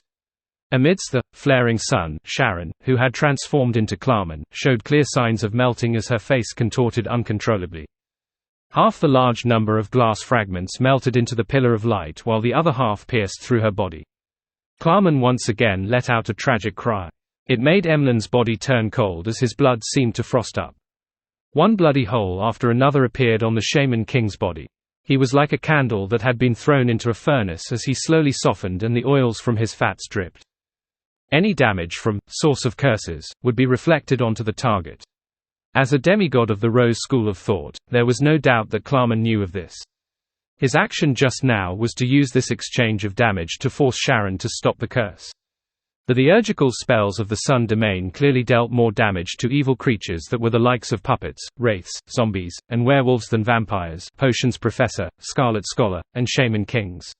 Amidst the flaring sun, Sharon, who had transformed into Klarman, showed clear signs of melting as her face contorted uncontrollably. Half the large number of glass fragments melted into the pillar of light while the other half pierced through her body. Klarman once again let out a tragic cry. It made Emlyn's body turn cold as his blood seemed to frost up. One bloody hole after another appeared on the Shaman King's body. He was like a candle that had been thrown into a furnace as he slowly softened and the oils from his fats dripped. Any damage from Source of Curses would be reflected onto the target. As a demigod of the Rose School of Thought, there was no doubt that Klarman knew of this. His action just now was to use this exchange of damage to force Sharon to stop the curse. The theurgical spells of the Sun Domain clearly dealt more damage to evil creatures that were the likes of puppets, wraiths, zombies, and werewolves than vampires, Potions Professor, Scarlet Scholar, and Shaman Kings.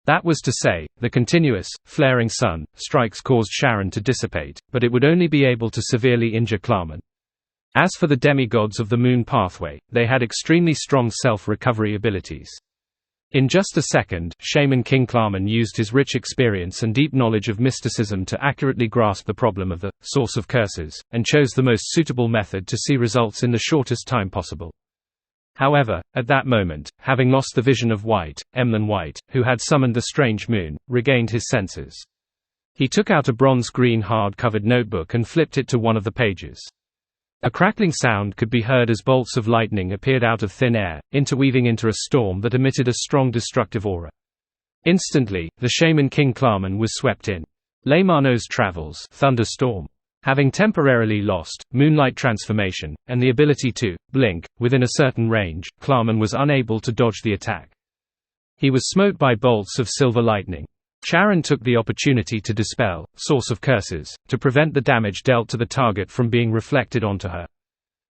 That was to say, the continuous, flaring sun strikes caused Sharon to dissipate, but it would only be able to severely injure Klarman. As for the demigods of the Moon Pathway, they had extremely strong self-recovery abilities. In just a second, Shaman King Klarman used his rich experience and deep knowledge of mysticism to accurately grasp the problem of the Source of Curses, and chose the most suitable method to see results in the shortest time possible. However, at that moment, having lost the vision of White, Emlyn White, who had summoned the strange moon, regained his senses. He took out a bronze-green hard-covered notebook and flipped it to one of the pages. A crackling sound could be heard as bolts of lightning appeared out of thin air, interweaving into a storm that emitted a strong destructive aura. Instantly, the Shaman King Klarman was swept in. Leymano's Travels Thunderstorm. Having temporarily lost moonlight transformation, and the ability to blink within a certain range, Klarman was unable to dodge the attack. He was smote by bolts of silver lightning. Sharon took the opportunity to dispel Source of Curses, to prevent the damage dealt to the target from being reflected onto her.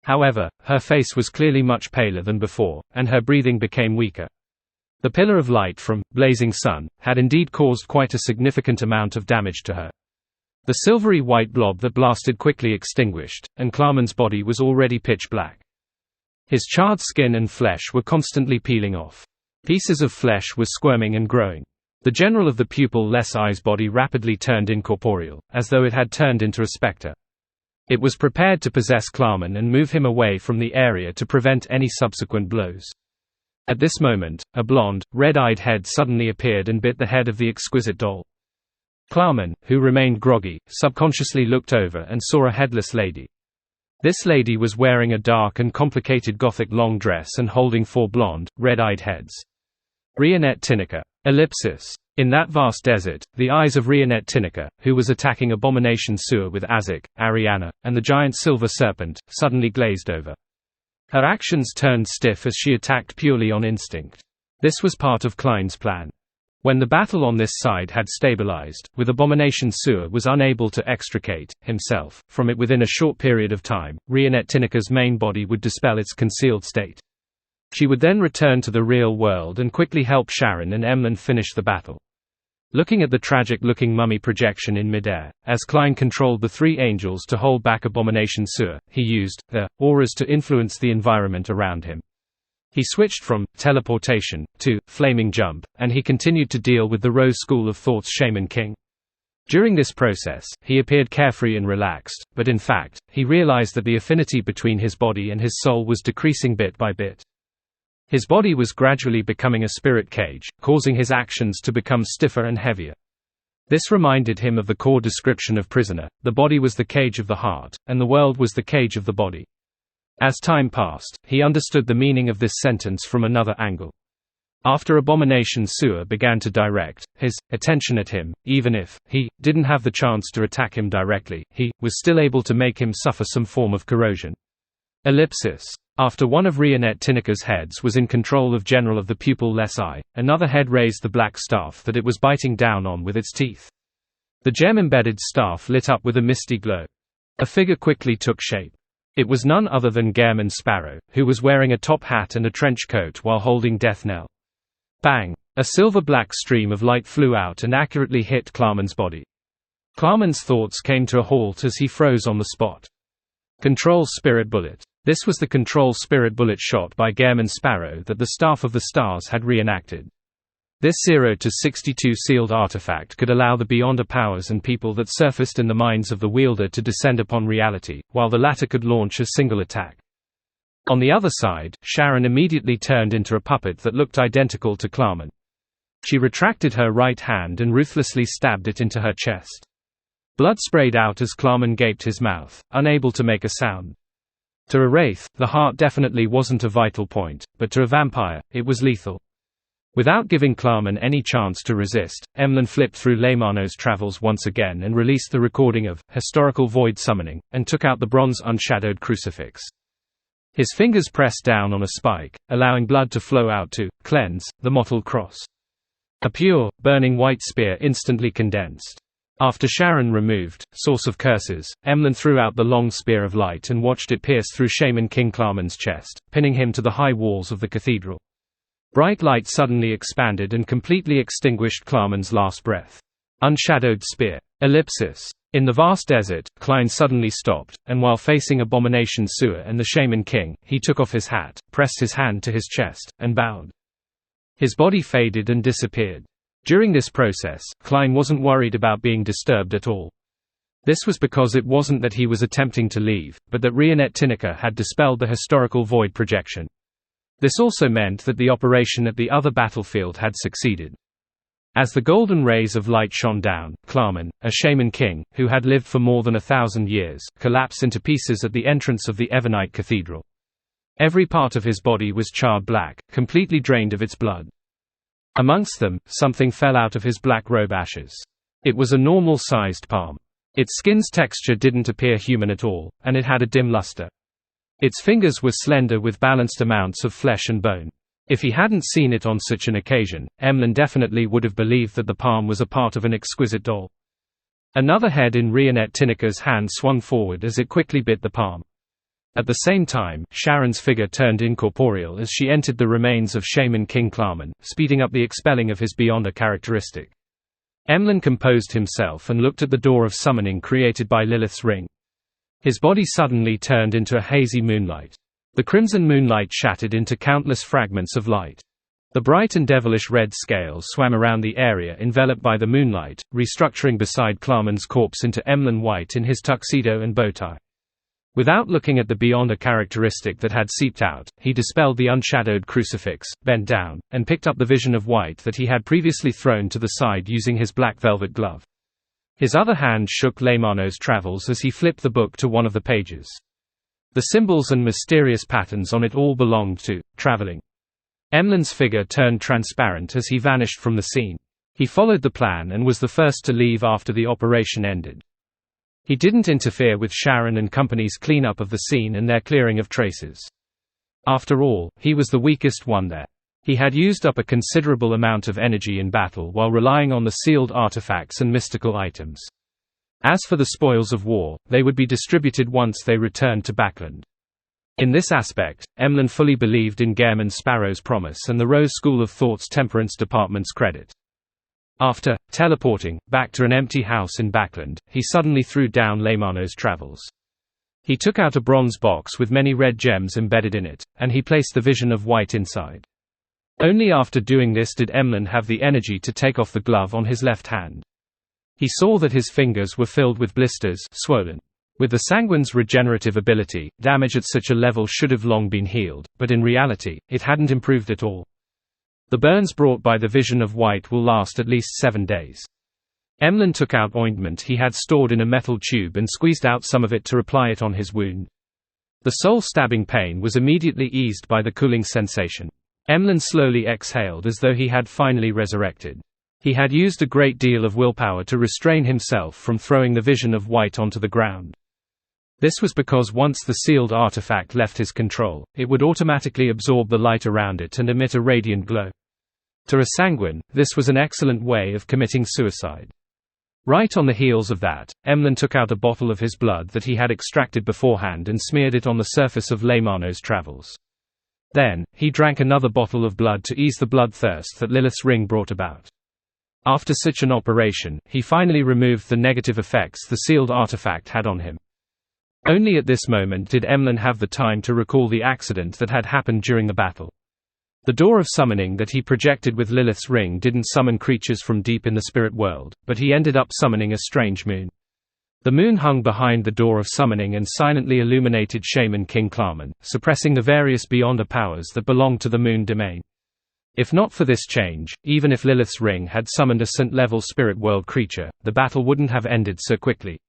However, her face was clearly much paler than before, and her breathing became weaker. The pillar of light from blazing sun had indeed caused quite a significant amount of damage to her. The silvery white blob that blasted quickly extinguished, and Klarman's body was already pitch black. His charred skin and flesh were constantly peeling off. Pieces of flesh were squirming and growing. The general of the pupil-less eye's body rapidly turned incorporeal, as though it had turned into a spectre. It was prepared to possess Klarman and move him away from the area to prevent any subsequent blows. At this moment, a blonde, red-eyed head suddenly appeared and bit the head of the exquisite doll. Klarman, who remained groggy, subconsciously looked over and saw a headless lady. This lady was wearing a dark and complicated Gothic long dress and holding 4 blonde, red-eyed heads. Rionette Tineke. Ellipsis. In that vast desert, the eyes of Rionette Tineke, who was attacking Abomination Sewer with Azik, Ariana, and the giant silver serpent, suddenly glazed over. Her actions turned stiff as she attacked purely on instinct. This was part of Klein's plan. When the battle on this side had stabilized, with Abomination Sewer was unable to extricate himself from it within a short period of time, Rionette Tineke's main body would dispel its concealed state. She would then return to the real world and quickly help Sharon and Emlyn finish the battle. Looking at the tragic-looking mummy projection in midair, as Klein controlled the 3 angels to hold back Abomination Sewer, he used their auras to influence the environment around him. He switched from teleportation to flaming jump, and he continued to deal with the Rose School of Thought's Shaman King. During this process, he appeared carefree and relaxed, but in fact, he realized that the affinity between his body and his soul was decreasing bit by bit. His body was gradually becoming a spirit cage, causing his actions to become stiffer and heavier. This reminded him of the core description of Prisoner: the body was the cage of the heart, and the world was the cage of the body. As time passed, he understood the meaning of this sentence from another angle. After Abomination Sewer began to direct his attention at him, even if he didn't have the chance to attack him directly, he was still able to make him suffer some form of corrosion. Ellipsis. After one of Rionette Tineke's heads was in control of General of the Pupil-less Eye, another head raised the black staff that it was biting down on with its teeth. The gem-embedded staff lit up with a misty glow. A figure quickly took shape. It was none other than Gehrman Sparrow, who was wearing a top hat and a trench coat while holding Death Knell. Bang! A silver-black stream of light flew out and accurately hit Klarman's body. Klarman's thoughts came to a halt as he froze on the spot. Control Spirit Bullet. This was the Control Spirit Bullet shot by Gehrman Sparrow that the Staff of the Stars had reenacted. This 0-62 sealed artifact could allow the Beyonder powers and people that surfaced in the minds of the wielder to descend upon reality, while the latter could launch a single attack. On the other side, Sharon immediately turned into a puppet that looked identical to Klarman. She retracted her right hand and ruthlessly stabbed it into her chest. Blood sprayed out as Klarman gaped his mouth, unable to make a sound. To a wraith, the heart definitely wasn't a vital point, but to a vampire, it was lethal. Without giving Klarman any chance to resist, Emlyn flipped through Leymano's travels once again and released the recording of Historical Void Summoning, and took out the bronze unshadowed crucifix. His fingers pressed down on a spike, allowing blood to flow out to cleanse the mottled cross. A pure, burning white spear instantly condensed. After Sharon removed Source of Curses, Emlyn threw out the long spear of light and watched it pierce through Shaman King Klarman's chest, pinning him to the high walls of the cathedral. Bright light suddenly expanded and completely extinguished Klarman's last breath. Unshadowed spear. Ellipsis. In the vast desert, Klein suddenly stopped, and while facing Abomination Sewer and the Shaman King, he took off his hat, pressed his hand to his chest, and bowed. His body faded and disappeared. During this process, Klein wasn't worried about being disturbed at all. This was because it wasn't that he was attempting to leave, but that Rionette Tineke had dispelled the historical void projection. This also meant that the operation at the other battlefield had succeeded. As the golden rays of light shone down, Klarman, a Shaman King, who had lived for more than 1,000 years, collapsed into pieces at the entrance of the Evernite Cathedral. Every part of his body was charred black, completely drained of its blood. Amongst them, something fell out of his black robe ashes. It was a normal-sized palm. Its skin's texture didn't appear human at all, and it had a dim luster. Its fingers were slender with balanced amounts of flesh and bone. If he hadn't seen it on such an occasion, Emlyn definitely would have believed that the palm was a part of an exquisite doll. Another head in Rionette Tineke's hand swung forward as it quickly bit the palm. At the same time, Sharon's figure turned incorporeal as she entered the remains of Shaman King Klarman, speeding up the expelling of his Beyonder characteristic. Emlyn composed himself and looked at the door of summoning created by Lilith's ring. His body suddenly turned into a hazy moonlight. The crimson moonlight shattered into countless fragments of light. The bright and devilish red scales swam around the area enveloped by the moonlight, restructuring beside Klarman's corpse into Emlyn White in his tuxedo and bow tie. Without looking at the Beyonder characteristic that had seeped out, he dispelled the unshadowed crucifix, bent down, and picked up the vision of White that he had previously thrown to the side using his black velvet glove. His other hand shook Leymano's Travels as he flipped the book to one of the pages. The symbols and mysterious patterns on it all belonged to traveling. Emlyn's figure turned transparent as he vanished from the scene. He followed the plan and was the first to leave after the operation ended. He didn't interfere with Sharon and company's cleanup of the scene and their clearing of traces. After all, he was the weakest one there. He had used up a considerable amount of energy in battle while relying on the sealed artifacts and mystical items. As for the spoils of war, they would be distributed once they returned to Backland. In this aspect, Emlyn fully believed in Gehrman Sparrow's promise and the Rose School of Thought's Temperance Department's credit. After teleporting back to an empty house in Backland, he suddenly threw down Leymano's Travels. He took out a bronze box with many red gems embedded in it, and he placed the vision of White inside. Only after doing this did Emlyn have the energy to take off the glove on his left hand. He saw that his fingers were filled with blisters, swollen. With the Sanguine's regenerative ability, damage at such a level should have long been healed, but in reality, it hadn't improved at all. The burns brought by the vision of White will last at least 7 days. Emlyn took out ointment he had stored in a metal tube and squeezed out some of it to apply it on his wound. The soul-stabbing pain was immediately eased by the cooling sensation. Emlyn slowly exhaled as though he had finally resurrected. He had used a great deal of willpower to restrain himself from throwing the vision of White onto the ground. This was because once the sealed artifact left his control, it would automatically absorb the light around it and emit a radiant glow. To a Sanguine, this was an excellent way of committing suicide. Right on the heels of that, Emlyn took out a bottle of his blood that he had extracted beforehand and smeared it on the surface of Leymano's Travels. Then, he drank another bottle of blood to ease the bloodthirst that Lilith's ring brought about. After such an operation, he finally removed the negative effects the sealed artifact had on him. Only at this moment did Emlyn have the time to recall the accident that had happened during the battle. The door of summoning that he projected with Lilith's ring didn't summon creatures from deep in the spirit world, but he ended up summoning a strange moon. The moon hung behind the door of summoning and silently illuminated Shaman King Klarman, suppressing the various Beyonder powers that belonged to the moon domain. If not for this change, even if Lilith's ring had summoned a Saint-level spirit world creature, the battle wouldn't have ended so quickly.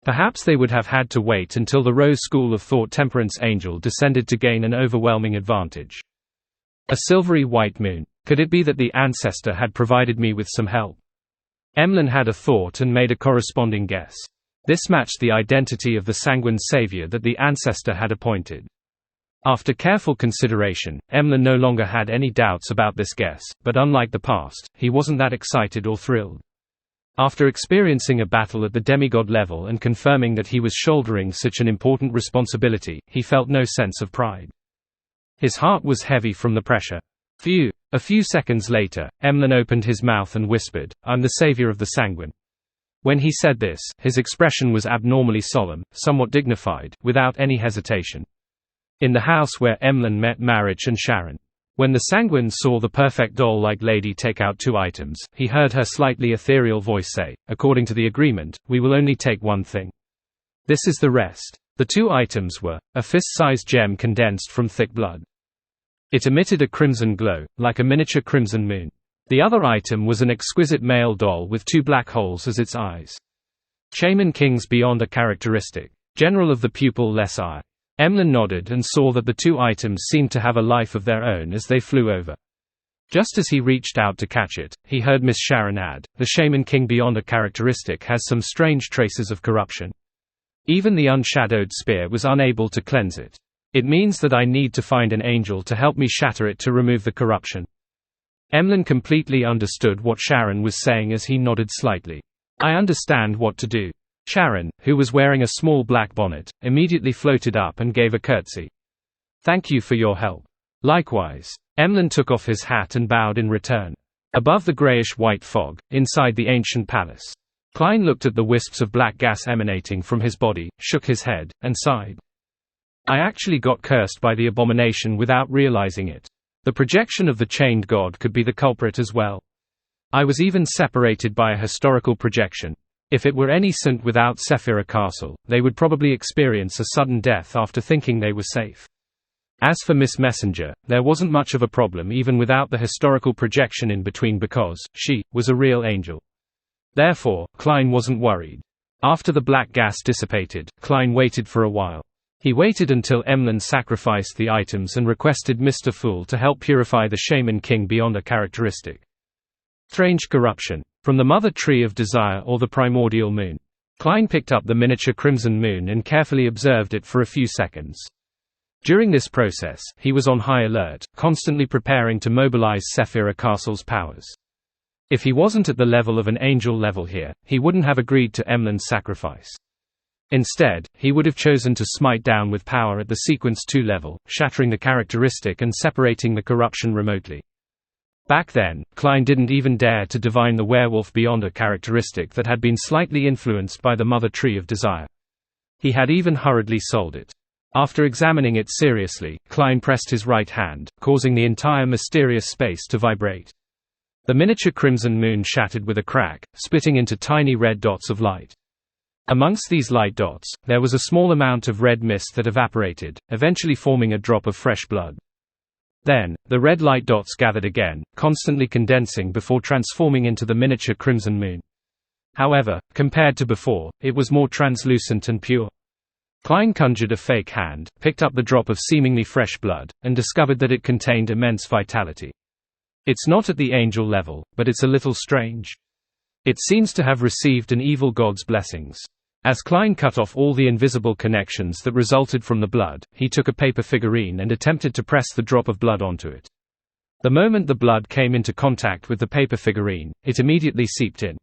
Perhaps they would have had to wait until the Rose School of Thought Temperance Angel descended to gain an overwhelming advantage. A silvery white moon. Could it be that the ancestor had provided me with some help? Emlyn had a thought and made a corresponding guess. This matched the identity of the Sanguine savior that the ancestor had appointed. After careful consideration, Emlyn no longer had any doubts about this guess, but unlike the past, he wasn't that excited or thrilled. After experiencing a battle at the demigod level and confirming that he was shouldering such an important responsibility, he felt no sense of pride. His heart was heavy from the pressure. A few seconds later, Emlyn opened his mouth and whispered, "I'm the savior of the Sanguine." When he said this, his expression was abnormally solemn, somewhat dignified, without any hesitation. In the house where Emlyn met Marich and Sharon. When the Sanguine saw the perfect doll-like lady take out 2 items, he heard her slightly ethereal voice say, "According to the agreement, we will only take one thing. This is the rest." The 2 items were a fist-sized gem condensed from thick blood. It emitted a crimson glow, like a miniature crimson moon. The other item was an exquisite male doll with 2 black holes as its eyes. Shaman King's Beyonder characteristic. General of the pupil-less eye. Emlyn nodded and saw that the 2 items seemed to have a life of their own as they flew over. Just as he reached out to catch it, he heard Miss Sharon add, "The Shaman King Beyonder characteristic has some strange traces of corruption. Even the unshadowed spear was unable to cleanse it. It means that I need to find an angel to help me shatter it to remove the corruption." Emlyn completely understood what Sharon was saying as he nodded slightly. "I understand what to do. Sharon, who was wearing a small black bonnet, immediately floated up and gave a curtsy. "Thank you for your help." "Likewise." Emlyn took off his hat and bowed in return. Above the greyish-white fog, inside the ancient palace, Klein looked at the wisps of black gas emanating from his body, shook his head, and sighed. "I actually got cursed by the abomination without realizing it. The projection of the chained god could be the culprit as well. I was even separated by a historical projection. If it were any saint without Sephira Castle, they would probably experience a sudden death after thinking they were safe. As for Miss Messenger, there wasn't much of a problem even without the historical projection in between because she was a real angel. Therefore, Klein wasn't worried. After the black gas dissipated, Klein waited for a while. He waited until Emlyn sacrificed the items and requested Mr. Fool to help purify the Shaman King beyond a characteristic. Strange corruption. From the Mother Tree of Desire or the Primordial Moon. Klein picked up the miniature crimson moon and carefully observed it for a few seconds. During this process, he was on high alert, constantly preparing to mobilize Sephira Castle's powers. If he wasn't at the level of an angel level here, he wouldn't have agreed to Emlyn's sacrifice. Instead, he would have chosen to smite down with power at the Sequence 2 level, shattering the characteristic and separating the corruption remotely. Back then, Klein didn't even dare to divine the werewolf beyond a characteristic that had been slightly influenced by the Mother Tree of Desire. He had even hurriedly sold it. After examining it seriously, Klein pressed his right hand, causing the entire mysterious space to vibrate. The miniature crimson moon shattered with a crack, splitting into tiny red dots of light. Amongst these light dots, there was a small amount of red mist that evaporated, eventually forming a drop of fresh blood. Then, the red light dots gathered again, constantly condensing before transforming into the miniature crimson moon. However, compared to before, it was more translucent and pure. Klein conjured a fake hand, picked up the drop of seemingly fresh blood, and discovered that it contained immense vitality. It's not at the angel level, but it's a little strange. It seems to have received an evil god's blessings. As Klein cut off all the invisible connections that resulted from the blood, he took a paper figurine and attempted to press the drop of blood onto it. The moment the blood came into contact with the paper figurine, it immediately seeped in.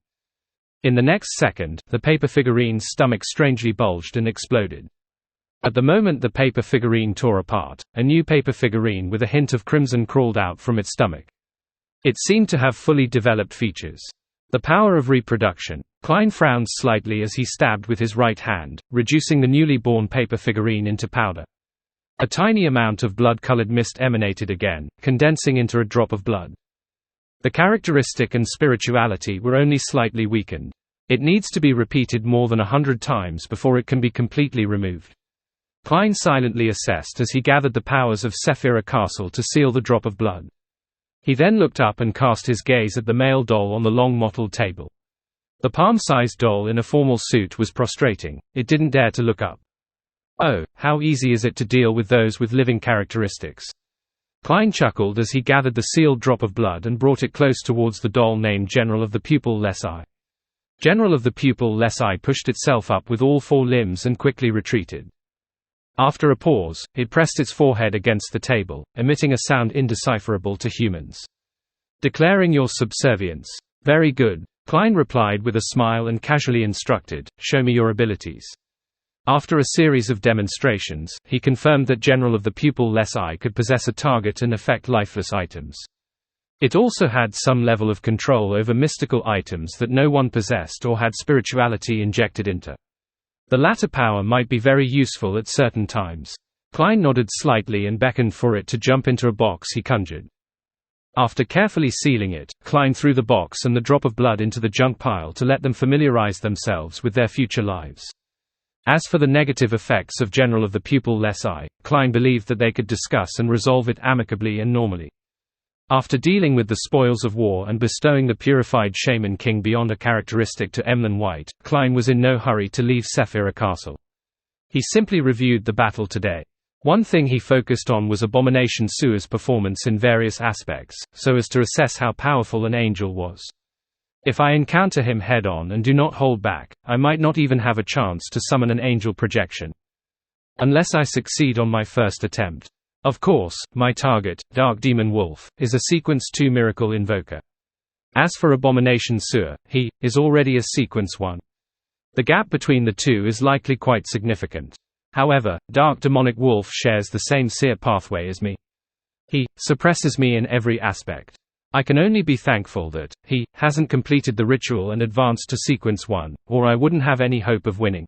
In the next second, the paper figurine's stomach strangely bulged and exploded. At the moment the paper figurine tore apart, a new paper figurine with a hint of crimson crawled out from its stomach. It seemed to have fully developed features. The power of reproduction. Klein frowned slightly as he stabbed with his right hand, reducing the newly born paper figurine into powder. A tiny amount of blood-colored mist emanated again, condensing into a drop of blood. The characteristic and spirituality were only slightly weakened. It needs to be repeated more than 100 times before it can be completely removed. Klein silently assessed as he gathered the powers of Sephira Castle to seal the drop of blood. He then looked up and cast his gaze at the male doll on the long mottled table. The palm-sized doll in a formal suit was prostrating. It didn't dare to look up. Oh, how easy is it to deal with those with living characteristics? Klein chuckled as he gathered the sealed drop of blood and brought it close towards the doll named General of the Pupil Lesai. General of the Pupil Lesai pushed itself up with all four limbs and quickly retreated. After a pause, it pressed its forehead against the table, emitting a sound indecipherable to humans. Declaring your subservience. Very good. Klein replied with a smile and casually instructed, show me your abilities. After a series of demonstrations, he confirmed that General of the Pupil Lesai could possess a target and affect lifeless items. It also had some level of control over mystical items that no one possessed or had spirituality injected into. The latter power might be very useful at certain times. Klein nodded slightly and beckoned for it to jump into a box he conjured. After carefully sealing it, Klein threw the box and the drop of blood into the junk pile to let them familiarize themselves with their future lives. As for the negative effects of General of the Pupil Lesai, Klein believed that they could discuss and resolve it amicably and normally. After dealing with the spoils of war and bestowing the purified Shaman King beyond a characteristic to Emlyn White, Klein was in no hurry to leave Sephira Castle. He simply reviewed the battle today. One thing he focused on was Abomination Sua's performance in various aspects, so as to assess how powerful an angel was. If I encounter him head-on and do not hold back, I might not even have a chance to summon an angel projection. Unless I succeed on my first attempt. Of course, my target, Dark Demon Wolf, is a Sequence 2 Miracle Invoker. As for Abomination Sua, he is already a Sequence 1. The gap between the two is likely quite significant. However, Dark Demonic Wolf shares the same seer pathway as me. He suppresses me in every aspect. I can only be thankful that he hasn't completed the ritual and advanced to Sequence 1, or I wouldn't have any hope of winning.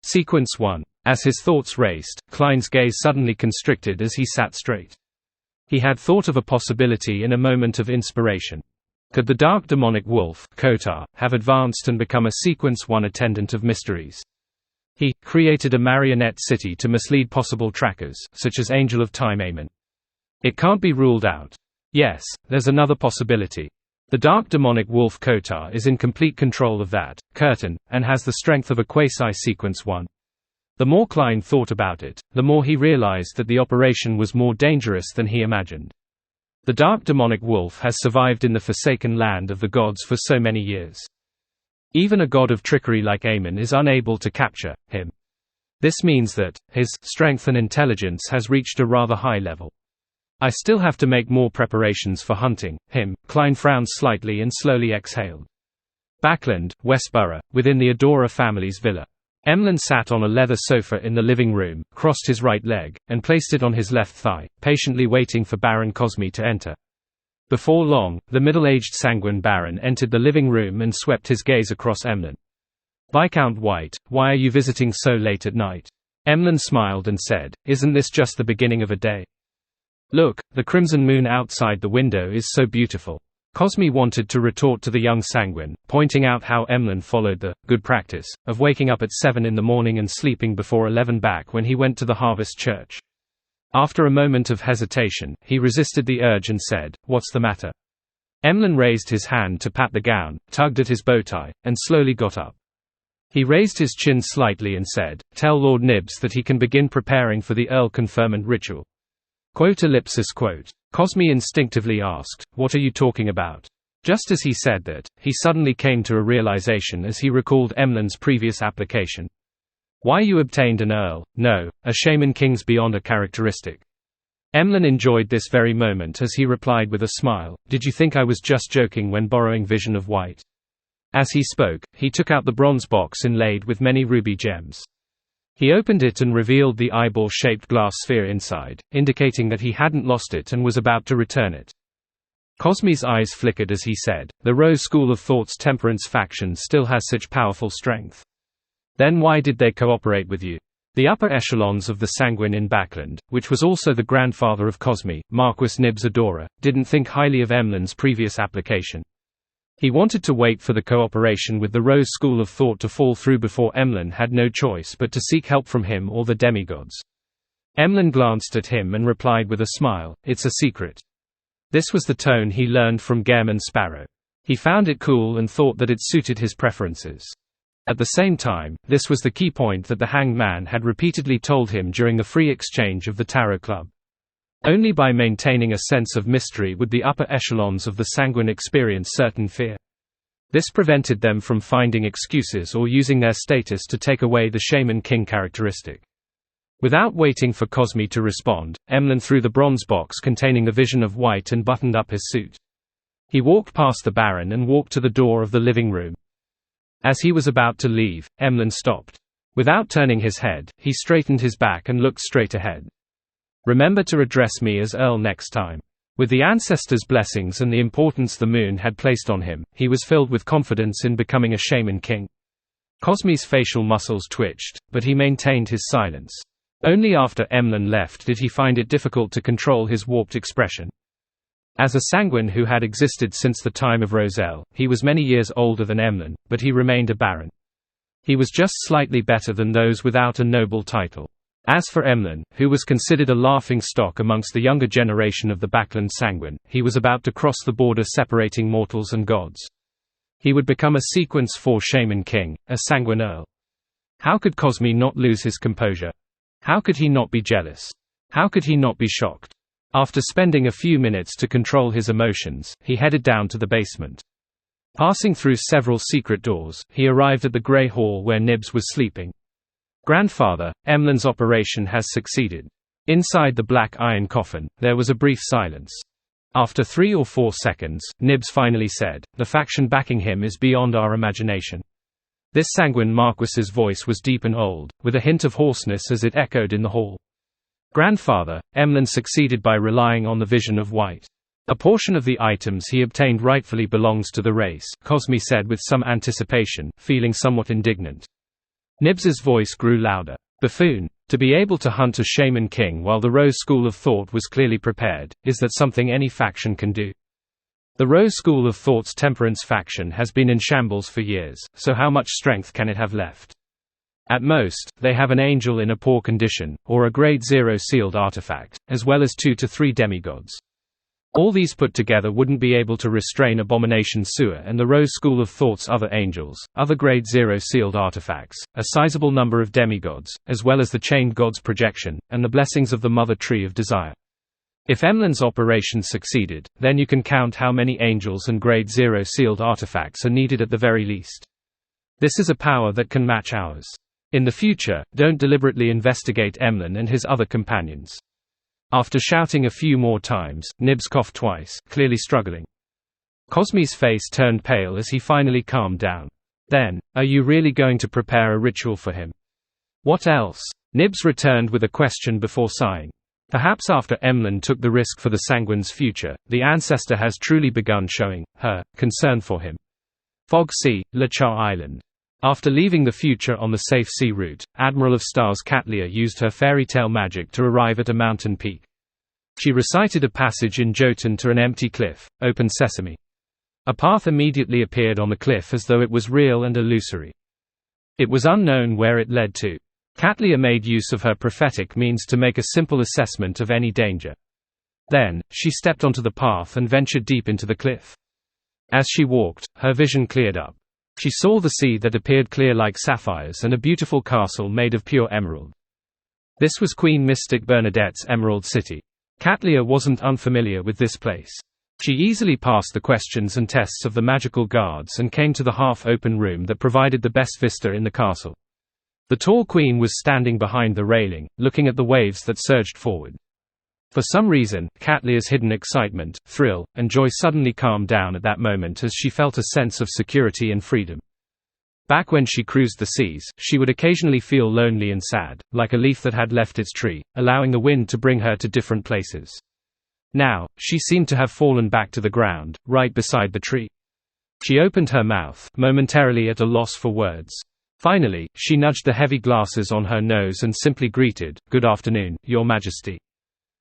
Sequence 1. As his thoughts raced, Klein's gaze suddenly constricted as he sat straight. He had thought of a possibility in a moment of inspiration. Could the Dark Demonic Wolf, Kotar, have advanced and become a Sequence 1 attendant of mysteries? He created a marionette city to mislead possible trackers, such as Angel of Time Amon. It can't be ruled out. Yes, there's another possibility. The Dark Demonic Wolf Kotar is in complete control of that curtain, and has the strength of a quasi-Sequence 1. The more Klein thought about it, the more he realized that the operation was more dangerous than he imagined. The Dark Demonic Wolf has survived in the Forsaken Land of the Gods for so many years. Even a god of trickery like Amon is unable to capture him. This means that his strength and intelligence has reached a rather high level. I still have to make more preparations for hunting him. Klein frowned slightly and slowly exhaled. Backland, Westborough, within the Adora family's villa. Emlyn sat on a leather sofa in the living room, crossed his right leg, and placed it on his left thigh, patiently waiting for Baron Cosme to enter. Before long, the middle-aged sanguine Baron entered the living room and swept his gaze across Emlyn. "Viscount White, why are you visiting so late at night?" Emlyn smiled and said, "Isn't this just the beginning of a day? Look, the crimson moon outside the window is so beautiful." Cosme wanted to retort to the young sanguine, pointing out how Emlyn followed the good practice of waking up at 7 in the morning and sleeping before 11 back when he went to the Harvest Church. After a moment of hesitation, he resisted the urge and said, "What's the matter?" Emlyn raised his hand to pat the gown, tugged at his bow tie, and slowly got up. He raised his chin slightly and said, "Tell Lord Nibs that he can begin preparing for the Earl conferment ritual." Quote ellipsis quote. Cosme instinctively asked, "What are you talking about?" Just as he said that, he suddenly came to a realization as he recalled Emlyn's previous application. "Why you obtained an Earl, no, a Shaman King's beyond a characteristic." Emlyn enjoyed this very moment as he replied with a smile, "Did you think I was just joking when borrowing Vision of White?" As he spoke, he took out the bronze box inlaid with many ruby gems. He opened it and revealed the eyeball-shaped glass sphere inside, indicating that he hadn't lost it and was about to return it. Cosme's eyes flickered as he said, "The Rose School of Thought's Temperance faction still has such powerful strength. Then why did they cooperate with you?" The upper echelons of the Sanguine in Backland, which was also the grandfather of Cosme, Marquis Nibs Adora, didn't think highly of Emlyn's previous application. He wanted to wait for the cooperation with the Rose School of Thought to fall through before Emlyn had no choice but to seek help from him or the demigods. Emlyn glanced at him and replied with a smile, "It's a secret." This was the tone he learned from Gairman Sparrow. He found it cool and thought that it suited his preferences. At the same time, this was the key point that the Hanged Man had repeatedly told him during the free exchange of the Tarot Club. Only by maintaining a sense of mystery would the upper echelons of the Sanguine experience certain fear. This prevented them from finding excuses or using their status to take away the Shaman King characteristic. Without waiting for Cosme to respond, Emlyn threw the bronze box containing the Vision of White and buttoned up his suit. He walked past the Baron and walked to the door of the living room. As he was about to leave, Emlyn stopped. Without turning his head, he straightened his back and looked straight ahead. "Remember to address me as Earl next time." With the ancestors' blessings and the importance the moon had placed on him, he was filled with confidence in becoming a Shaman King. Cosme's facial muscles twitched, but he maintained his silence. Only after Emlyn left did he find it difficult to control his warped expression. As a Sanguine who had existed since the time of Roselle, he was many years older than Emlyn, but he remained a Baron. He was just slightly better than those without a noble title. As for Emlyn, who was considered a laughing stock amongst the younger generation of the Backland Sanguine, he was about to cross the border separating mortals and gods. He would become a Sequence 4 Shaman King, a Sanguine Earl. How could Cosme not lose his composure? How could he not be jealous? How could he not be shocked? After spending a few minutes to control his emotions, he headed down to the basement. Passing through several secret doors, he arrived at the grey hall where Nibs was sleeping. "Grandfather, Emlyn's operation has succeeded." Inside the black iron coffin, there was a brief silence. After 3 or 4 seconds, Nibs finally said, "The faction backing him is beyond our imagination. This sanguine Marquis's voice was deep and old, with a hint of hoarseness as it echoed in the hall. "Grandfather," Emlyn succeeded by relying on the vision of White. "A portion of the items he obtained rightfully belongs to the race," Cosme said with some anticipation, feeling somewhat indignant. Nibs's voice grew louder. "Buffoon. To be able to hunt a Shaman King while the Rose School of Thought was clearly prepared, is that something any faction can do? The Rose School of Thought's Temperance faction has been in shambles for years, so how much strength can it have left? At most, they have an angel in a poor condition, or a Grade 0 sealed artifact, as well as 2 to 3 demigods. All these put together wouldn't be able to restrain Abomination Sewer and the Rose School of Thought's other angels, other Grade 0 sealed artifacts, a sizable number of demigods, as well as the Chained God's projection, and the blessings of the Mother Tree of Desire. If Emlyn's operation succeeded, then you can count how many angels and Grade 0 sealed artifacts are needed at the very least. This is a power that can match ours. In the future, don't deliberately investigate Emlyn and his other companions." After shouting a few more times, Nibs coughed twice, clearly struggling. Cosme's face turned pale as he finally calmed down. "Then, are you really going to prepare a ritual for him?" "What else?" Nibs returned with a question before sighing. Perhaps after Emlyn took the risk for the Sanguine's future, the ancestor has truly begun showing her concern for him. Fog Sea, Lachar Island. After leaving the future on the safe sea route, Admiral of Stars Katlia used her fairy tale magic to arrive at a mountain peak. She recited a passage in Jotun to an empty cliff, "Open Sesame." A path immediately appeared on the cliff as though it was real and illusory. It was unknown where it led to. Katlia made use of her prophetic means to make a simple assessment of any danger. Then, she stepped onto the path and ventured deep into the cliff. As she walked, her vision cleared up. She saw the sea that appeared clear like sapphires and a beautiful castle made of pure emerald. This was Queen Mystic Bernadette's Emerald City. Katlia wasn't unfamiliar with this place. She easily passed the questions and tests of the magical guards and came to the half-open room that provided the best vista in the castle. The tall queen was standing behind the railing, looking at the waves that surged forward. For some reason, Katlia's hidden excitement, thrill, and joy suddenly calmed down at that moment as she felt a sense of security and freedom. Back when she cruised the seas, she would occasionally feel lonely and sad, like a leaf that had left its tree, allowing the wind to bring her to different places. Now, she seemed to have fallen back to the ground, right beside the tree. She opened her mouth, momentarily at a loss for words. Finally, she nudged the heavy glasses on her nose and simply greeted, "Good afternoon, Your Majesty."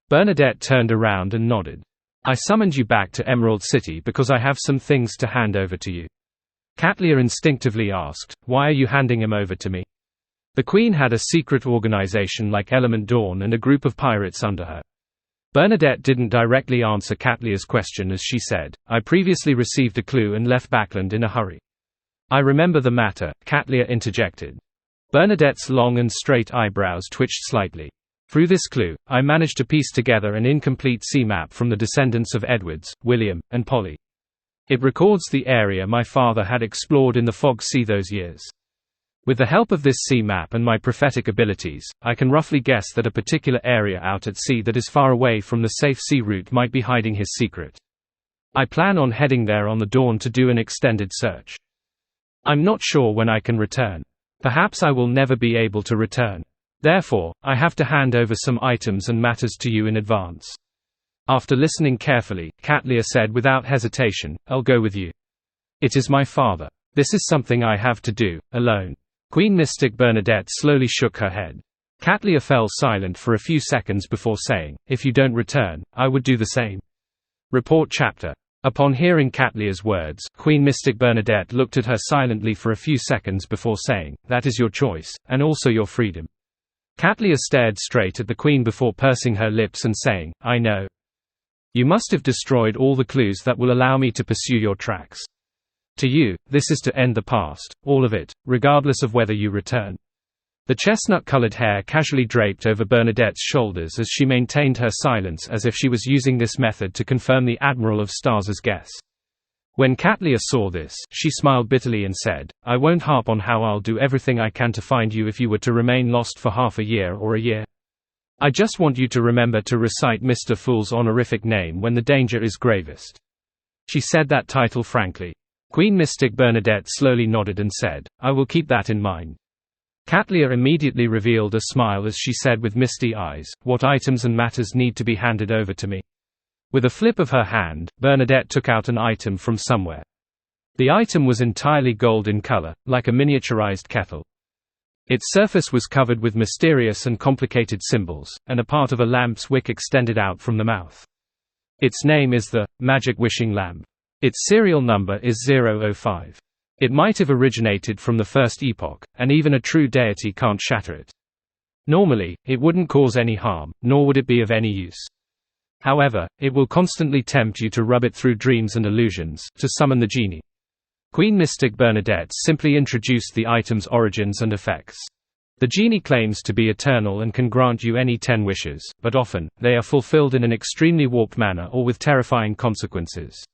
Bernadette turned around and nodded. "I summoned you back to Emerald City because I have some things to hand over to you." Katlia instinctively asked, "Why are you handing him over to me?" The Queen had a secret organization like Element Dawn and a group of pirates under her. Bernadette didn't directly answer Katlia's question as she said, "I previously received a clue and left Backland in a hurry." "I remember the matter," Katlia interjected. Bernadette's long and straight eyebrows twitched slightly. "Through this clue, I managed to piece together an incomplete sea map from the descendants of Edwards, William, and Polly. It records the area my father had explored in the Fog Sea those years. With the help of this sea map and my prophetic abilities, I can roughly guess that a particular area out at sea that is far away from the safe sea route might be hiding his secret. I plan on heading there on the dawn to do an extended search. I'm not sure when I can return. Perhaps I will never be able to return. Therefore, I have to hand over some items and matters to you in advance." After listening carefully, Katlia said without hesitation, "I'll go with you. It is my father. This is something I have to do, alone." Queen Mystic Bernadette slowly shook her head. Katlia fell silent for a few seconds before saying, "If you don't return, I would do the same." Report chapter. Upon hearing Katlia's words, Queen Mystic Bernadette looked at her silently for a few seconds before saying, "That is your choice, and also your freedom." Katlia stared straight at the Queen before pursing her lips and saying, "I know. You must have destroyed all the clues that will allow me to pursue your tracks. To you, this is to end the past, all of it, regardless of whether you return." The chestnut-colored hair casually draped over Bernadette's shoulders as she maintained her silence as if she was using this method to confirm the Admiral of Stars' guess. When Katlia saw this, she smiled bitterly and said, "I won't harp on how I'll do everything I can to find you if you were to remain lost for half a year or a year. I just want you to remember to recite Mr. Fool's honorific name when the danger is gravest." She said that title frankly. Queen Mystic Bernadette slowly nodded and said, "I will keep that in mind." Katlia immediately revealed a smile as she said with misty eyes, "What items and matters need to be handed over to me?" With a flip of her hand, Bernadette took out an item from somewhere. The item was entirely gold in color, like a miniaturized kettle. Its surface was covered with mysterious and complicated symbols, and a part of a lamp's wick extended out from the mouth. Its name is the Magic Wishing Lamp. Its serial number is 005. It might have originated from the first epoch, and even a true deity can't shatter it. Normally, it wouldn't cause any harm, nor would it be of any use. However, it will constantly tempt you to rub it through dreams and illusions, to summon the genie. Queen Mystic Bernadette simply introduced the item's origins and effects. The genie claims to be eternal and can grant you any 10 wishes, but often, they are fulfilled in an extremely warped manner or with terrifying consequences.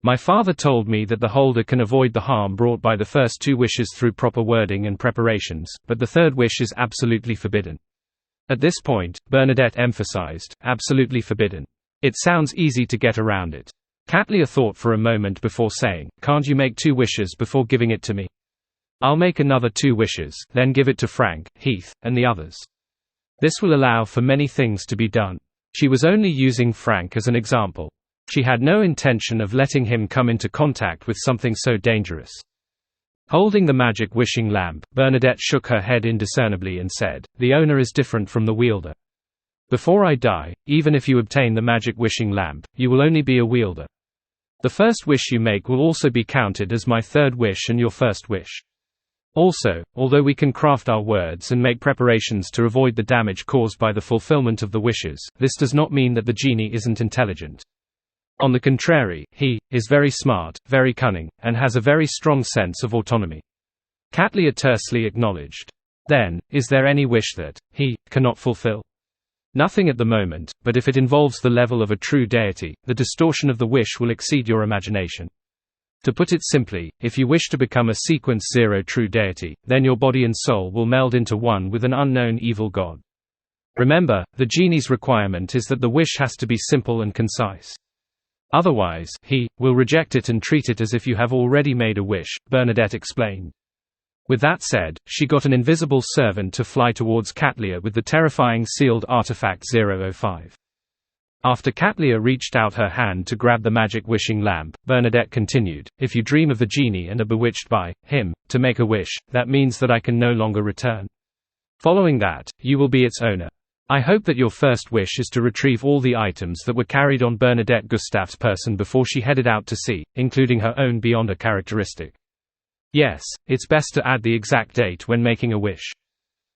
My father told me that the holder can avoid the harm brought by the first 2 wishes through proper wording and preparations, but the third wish is absolutely forbidden. At this point, Bernadette emphasized, "Absolutely forbidden. It sounds easy to get around it." Katlia thought for a moment before saying, "Can't you make 2 wishes before giving it to me? I'll make another 2 wishes, then give it to Frank, Heath, and the others. This will allow for many things to be done." She was only using Frank as an example. She had no intention of letting him come into contact with something so dangerous. Holding the magic wishing lamp, Bernadette shook her head indiscernibly and said, "The owner is different from the wielder. Before I die, even if you obtain the magic wishing lamp, you will only be a wielder. The first wish you make will also be counted as my third wish and your first wish. Also, although we can craft our words and make preparations to avoid the damage caused by the fulfillment of the wishes, this does not mean that the genie isn't intelligent. On the contrary, he is very smart, very cunning, and has a very strong sense of autonomy." Katlia tersely acknowledged. "Then, is there any wish that he cannot fulfill?" "Nothing at the moment, but if it involves the level of a true deity, the distortion of the wish will exceed your imagination. To put it simply, if you wish to become a sequence 0 true deity, then your body and soul will meld into one with an unknown evil god. Remember, the genie's requirement is that the wish has to be simple and concise. Otherwise, he will reject it and treat it as if you have already made a wish," Bernadette explained. With that said, she got an invisible servant to fly towards Katlia with the terrifying sealed artifact 005. After Katlia reached out her hand to grab the magic wishing lamp, Bernadette continued, "If you dream of the genie and are bewitched by him to make a wish, that means that I can no longer return. Following that, you will be its owner. I hope that your first wish is to retrieve all the items that were carried on Bernadette Gustav's person before she headed out to sea, including her own beyond a characteristic. Yes, it's best to add the exact date when making a wish."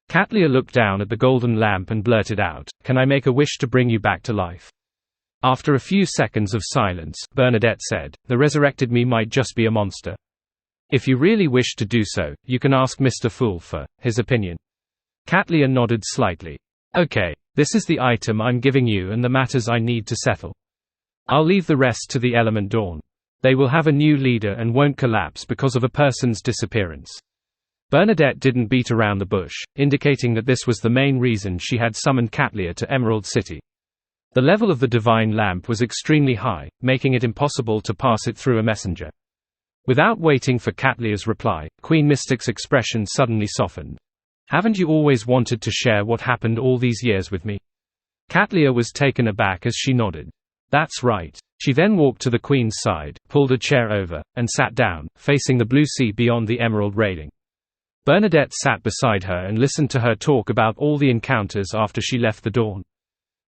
Katlia looked down at the golden lamp and blurted out, "Can I make a wish to bring you back to life?" After a few seconds of silence, Bernadette said, "The resurrected me might just be a monster. If you really wish to do so, you can ask Mr. Fool for his opinion." Katlia nodded slightly. "Okay, this is the item I'm giving you and the matters I need to settle. I'll leave the rest to the element Dawn. They will have a new leader and won't collapse because of a person's disappearance." Bernadette didn't beat around the bush, indicating that this was the main reason she had summoned Katlia to Emerald City. The level of the divine lamp was extremely high, making it impossible to pass it through a messenger. Without waiting for Katlia's reply, Queen Mystic's expression suddenly softened. "Haven't you always wanted to share what happened all these years with me?" Katlia was taken aback as she nodded. "That's right." She then walked to the Queen's side, pulled a chair over, and sat down, facing the blue sea beyond the emerald railing. Bernadette sat beside her and listened to her talk about all the encounters after she left the Dawn.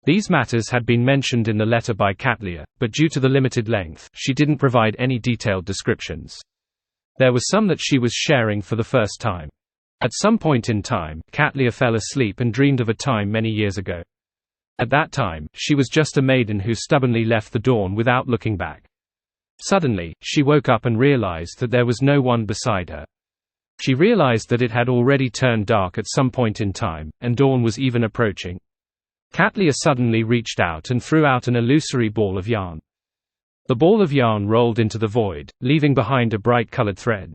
These matters had been mentioned in the letter by Katlia, but due to the limited length, she didn't provide any detailed descriptions. There was some that she was sharing for the first time. At some point in time, Katlia fell asleep and dreamed of a time many years ago. At that time, she was just a maiden who stubbornly left the Dawn without looking back. Suddenly, she woke up and realized that there was no one beside her. She realized that it had already turned dark at some point in time, and dawn was even approaching. Katlia suddenly reached out and threw out an illusory ball of yarn. The ball of yarn rolled into the void, leaving behind a bright-colored thread.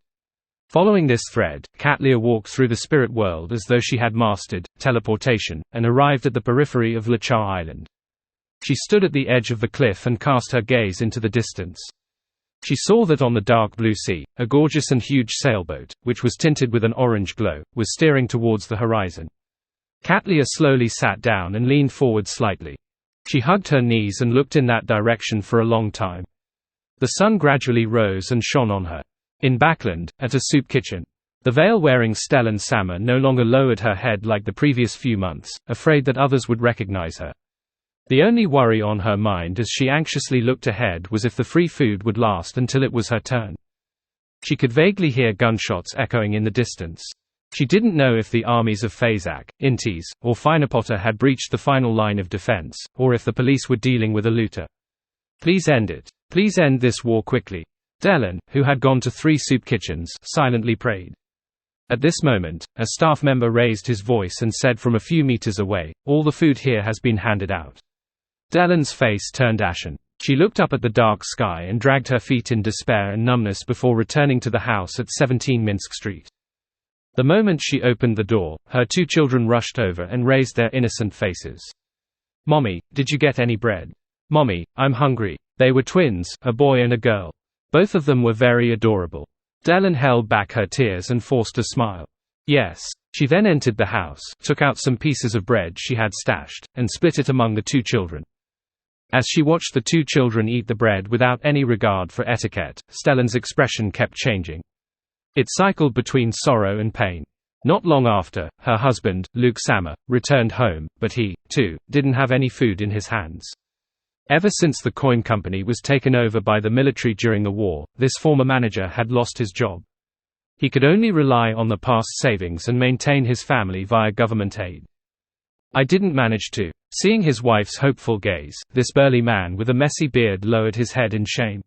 Following this thread, Katlia walked through the spirit world as though she had mastered teleportation, and arrived at the periphery of Lachar Island. She stood at the edge of the cliff and cast her gaze into the distance. She saw that on the dark blue sea, a gorgeous and huge sailboat, which was tinted with an orange glow, was steering towards the horizon. Katlia slowly sat down and leaned forward slightly. She hugged her knees and looked in that direction for a long time. The sun gradually rose and shone on her. In Backland, at a soup kitchen, the veil-wearing Stellan Sama no longer lowered her head like the previous few months, afraid that others would recognize her. The only worry on her mind as she anxiously looked ahead was if the free food would last until it was her turn. She could vaguely hear gunshots echoing in the distance. She didn't know if the armies of Fazak, Intis, or Finapotta had breached the final line of defense, or if the police were dealing with a looter. Please end it. Please end this war quickly. Delenn, who had gone to 3 soup kitchens, silently prayed. At this moment, a staff member raised his voice and said from a few meters away, "All the food here has been handed out." Delenn's face turned ashen. She looked up at the dark sky and dragged her feet in despair and numbness before returning to the house at 17 Minsk Street. The moment she opened the door, her 2 children rushed over and raised their innocent faces. "Mommy, did you get any bread? Mommy, I'm hungry." They were twins, a boy and a girl. Both of them were very adorable. Delenn held back her tears and forced a smile. Yes. She then entered the house, took out some pieces of bread she had stashed, and split it among the 2 children. As she watched the 2 children eat the bread without any regard for etiquette, Stellan's expression kept changing. It cycled between sorrow and pain. Not long after, her husband, Luke Sama, returned home, but he, too, didn't have any food in his hands. Ever since the coin company was taken over by the military during the war, this former manager had lost his job. He could only rely on the past savings and maintain his family via government aid. I didn't manage to. Seeing his wife's hopeful gaze, this burly man with a messy beard lowered his head in shame.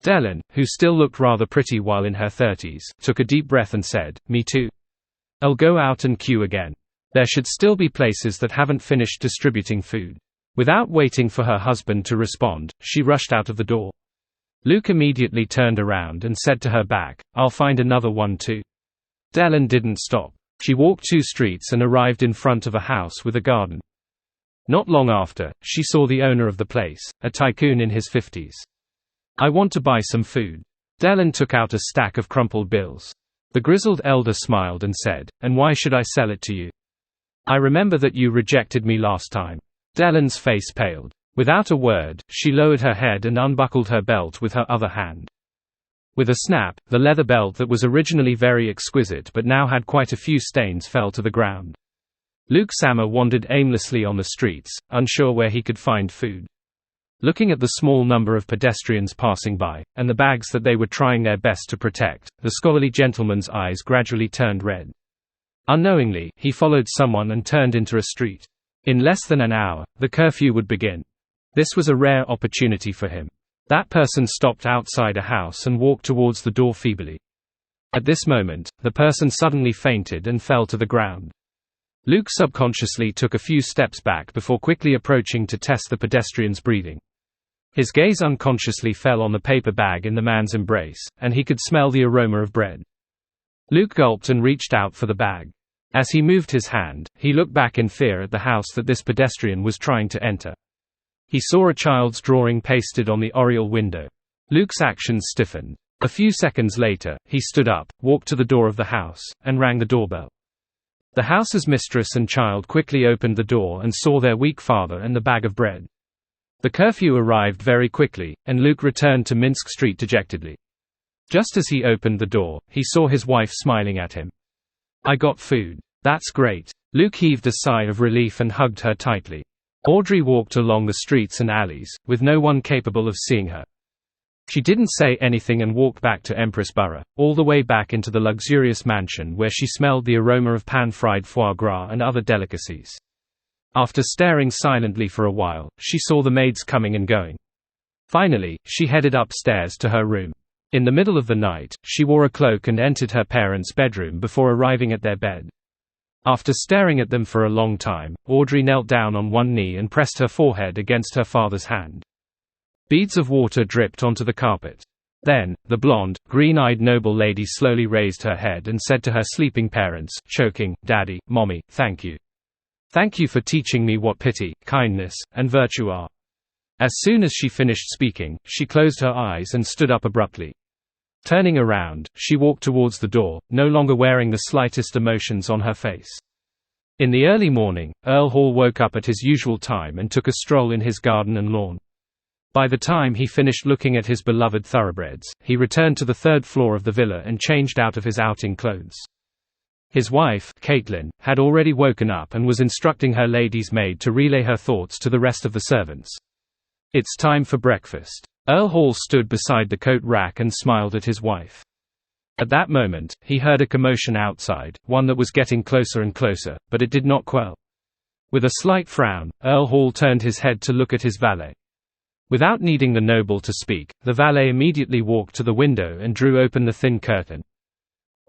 Delenn, who still looked rather pretty while in her 30s, took a deep breath and said, "Me too. I'll go out and queue again. There should still be places that haven't finished distributing food." Without waiting for her husband to respond, she rushed out of the door. Luke immediately turned around and said to her back, "I'll find another one too." Delenn didn't stop. She walked 2 streets and arrived in front of a house with a garden. Not long after, she saw the owner of the place, a tycoon in his 50s. "I want to buy some food." Delenn took out a stack of crumpled bills. The grizzled elder smiled and said, "And why should I sell it to you? I remember that you rejected me last time." Delenn's face paled. Without a word, she lowered her head and unbuckled her belt with her other hand. With a snap, the leather belt that was originally very exquisite but now had quite a few stains fell to the ground. Luke Sama wandered aimlessly on the streets, unsure where he could find food. Looking at the small number of pedestrians passing by, and the bags that they were trying their best to protect, the scholarly gentleman's eyes gradually turned red. Unknowingly, he followed someone and turned into a street. In less than an hour, the curfew would begin. This was a rare opportunity for him. That person stopped outside a house and walked towards the door feebly. At this moment, the person suddenly fainted and fell to the ground. Luke subconsciously took a few steps back before quickly approaching to test the pedestrian's breathing. His gaze unconsciously fell on the paper bag in the man's embrace, and he could smell the aroma of bread. Luke gulped and reached out for the bag. As he moved his hand, he looked back in fear at the house that this pedestrian was trying to enter. He saw a child's drawing pasted on the oriel window. Luke's actions stiffened. A few seconds later, he stood up, walked to the door of the house, and rang the doorbell. The house's mistress and child quickly opened the door and saw their weak father and the bag of bread. The curfew arrived very quickly, and Luke returned to Minsk Street dejectedly. Just as he opened the door, he saw his wife smiling at him. "I got food. That's great." Luke heaved a sigh of relief and hugged her tightly. Audrey walked along the streets and alleys, with no one capable of seeing her. She didn't say anything and walked back to Empress Borough, all the way back into the luxurious mansion where she smelled the aroma of pan-fried foie gras and other delicacies. After staring silently for a while, she saw the maids coming and going. Finally, she headed upstairs to her room. In the middle of the night, she wore a cloak and entered her parents' bedroom before arriving at their bed. After staring at them for a long time, Audrey knelt down on one knee and pressed her forehead against her father's hand. Beads of water dripped onto the carpet. Then, the blonde, green-eyed noble lady slowly raised her head and said to her sleeping parents, choking, "Daddy, Mommy, thank you. Thank you for teaching me what pity, kindness, and virtue are. As soon as she finished speaking, she closed her eyes and stood up abruptly. Turning around, she walked towards the door, no longer wearing the slightest emotions on her face. In the early morning, Earl Hall woke up at his usual time and took a stroll in his garden and lawn. By the time he finished looking at his beloved thoroughbreds, he returned to the third floor of the villa and changed out of his outing clothes. His wife, Caitlin, had already woken up and was instructing her lady's maid to relay her thoughts to the rest of the servants. "It's time for breakfast." Earl Hall stood beside the coat rack and smiled at his wife. At that moment, he heard a commotion outside, one that was getting closer and closer, but it did not quell. With a slight frown, Earl Hall turned his head to look at his valet. Without needing the noble to speak, the valet immediately walked to the window and drew open the thin curtain.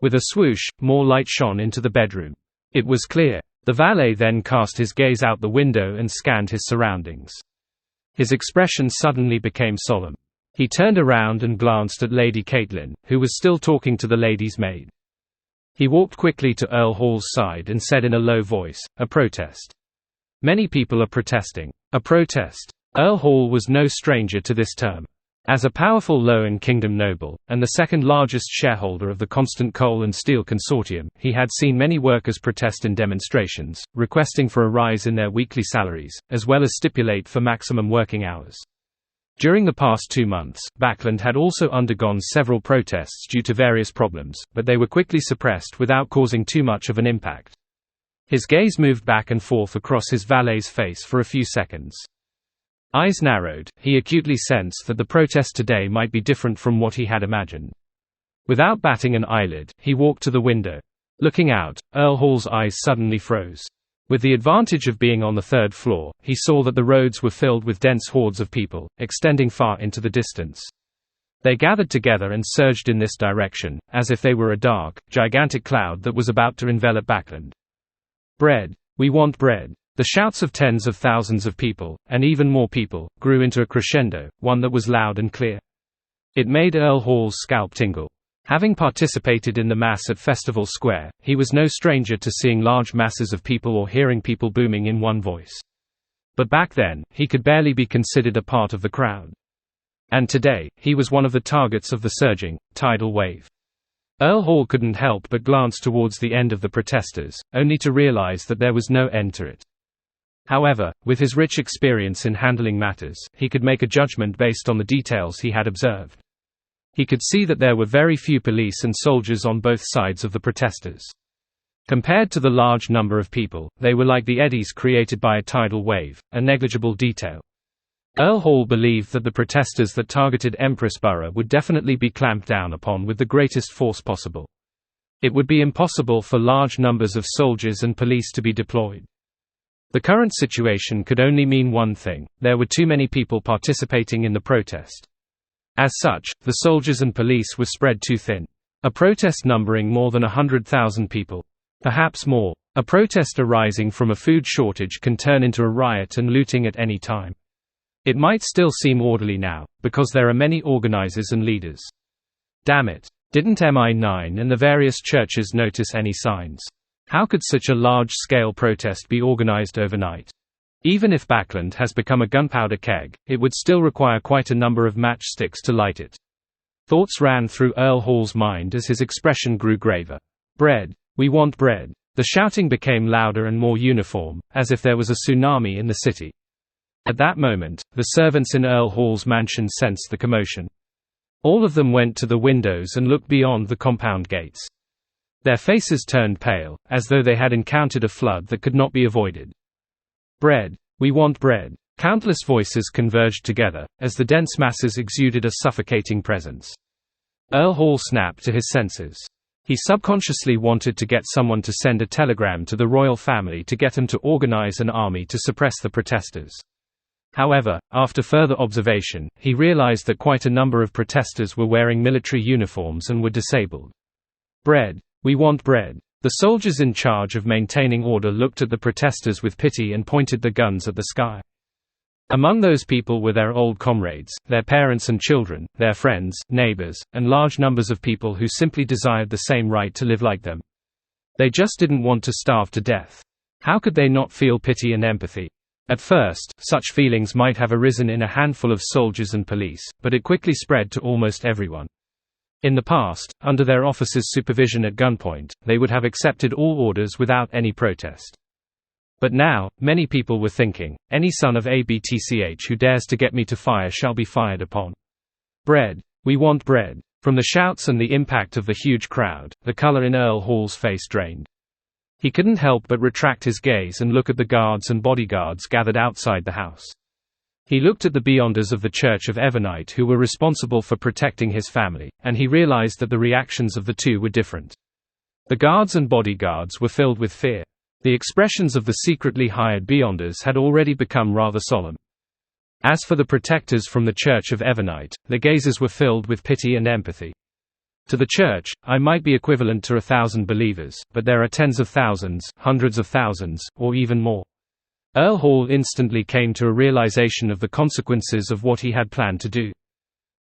With a swoosh, more light shone into the bedroom. It was clear. The valet then cast his gaze out the window and scanned his surroundings. His expression suddenly became solemn. He turned around and glanced at Lady Caitlin, who was still talking to the lady's maid. He walked quickly to Earl Hall's side and said in a low voice, "A protest. Many people are protesting." A protest. Earl Hall was no stranger to this term. As a powerful Lowen Kingdom noble, and the second largest shareholder of the Constant Coal and Steel Consortium, he had seen many workers protest in demonstrations, requesting for a rise in their weekly salaries, as well as stipulate for maximum working hours. During the past 2 months, Backland had also undergone several protests due to various problems, but they were quickly suppressed without causing too much of an impact. His gaze moved back and forth across his valet's face for a few seconds. Eyes narrowed, he acutely sensed that the protest today might be different from what he had imagined. Without batting an eyelid, he walked to the window. Looking out, Earl Hall's eyes suddenly froze. With the advantage of being on the third floor, he saw that the roads were filled with dense hordes of people, extending far into the distance. They gathered together and surged in this direction, as if they were a dark, gigantic cloud that was about to envelop Backland. "Bread! We want bread!" The shouts of tens of thousands of people, and even more people, grew into a crescendo, one that was loud and clear. It made Earl Hall's scalp tingle. Having participated in the mass at Festival Square, he was no stranger to seeing large masses of people or hearing people booming in one voice. But back then, he could barely be considered a part of the crowd. And today, he was one of the targets of the surging, tidal wave. Earl Hall couldn't help but glance towards the end of the protesters, only to realize that there was no end to it. However, with his rich experience in handling matters, he could make a judgment based on the details he had observed. He could see that there were very few police and soldiers on both sides of the protesters. Compared to the large number of people, they were like the eddies created by a tidal wave, a negligible detail. Earl Hall believed that the protesters that targeted Empress Borough would definitely be clamped down upon with the greatest force possible. It would be impossible for large numbers of soldiers and police to be deployed. The current situation could only mean one thing: there were too many people participating in the protest. As such, the soldiers and police were spread too thin. A protest numbering more than 100,000 people. Perhaps more. A protest arising from a food shortage can turn into a riot and looting at any time. It might still seem orderly now, because there are many organizers and leaders. Damn it. Didn't MI9 and the various churches notice any signs? How could such a large-scale protest be organized overnight? Even if Backland has become a gunpowder keg, it would still require quite a number of matchsticks to light it. Thoughts ran through Earl Hall's mind as his expression grew graver. Bread! We want bread! The shouting became louder and more uniform, as if there was a tsunami in the city. At that moment, the servants in Earl Hall's mansion sensed the commotion. All of them went to the windows and looked beyond the compound gates. Their faces turned pale, as though they had encountered a flood that could not be avoided. Bread! We want bread! Countless voices converged together, as the dense masses exuded a suffocating presence. Earl Hall snapped to his senses. He subconsciously wanted to get someone to send a telegram to the royal family to get them to organize an army to suppress the protesters. However, after further observation, he realized that quite a number of protesters were wearing military uniforms and were disabled. Bread! We want bread! The soldiers in charge of maintaining order looked at the protesters with pity and pointed their guns at the sky. Among those people were their old comrades, their parents and children, their friends, neighbors, and large numbers of people who simply desired the same right to live like them. They just didn't want to starve to death. How could they not feel pity and empathy? At first, such feelings might have arisen in a handful of soldiers and police, but it quickly spread to almost everyone. In the past, under their officers' supervision at gunpoint, they would have accepted all orders without any protest. But now, many people were thinking, any son of ABTCH who dares to get me to fire shall be fired upon. Bread. We want bread. From the shouts and the impact of the huge crowd, the color in Earl Hall's face drained. He couldn't help but retract his gaze and look at the guards and bodyguards gathered outside the house. He looked at the Beyonders of the Church of Evernite who were responsible for protecting his family, and he realized that the reactions of the two were different. The guards and bodyguards were filled with fear. The expressions of the secretly hired Beyonders had already become rather solemn. As for the protectors from the Church of Evernite, their gazes were filled with pity and empathy. To the Church, I might be equivalent to 1,000 believers, but there are tens of thousands, hundreds of thousands, or even more. Earl Hall instantly came to a realization of the consequences of what he had planned to do.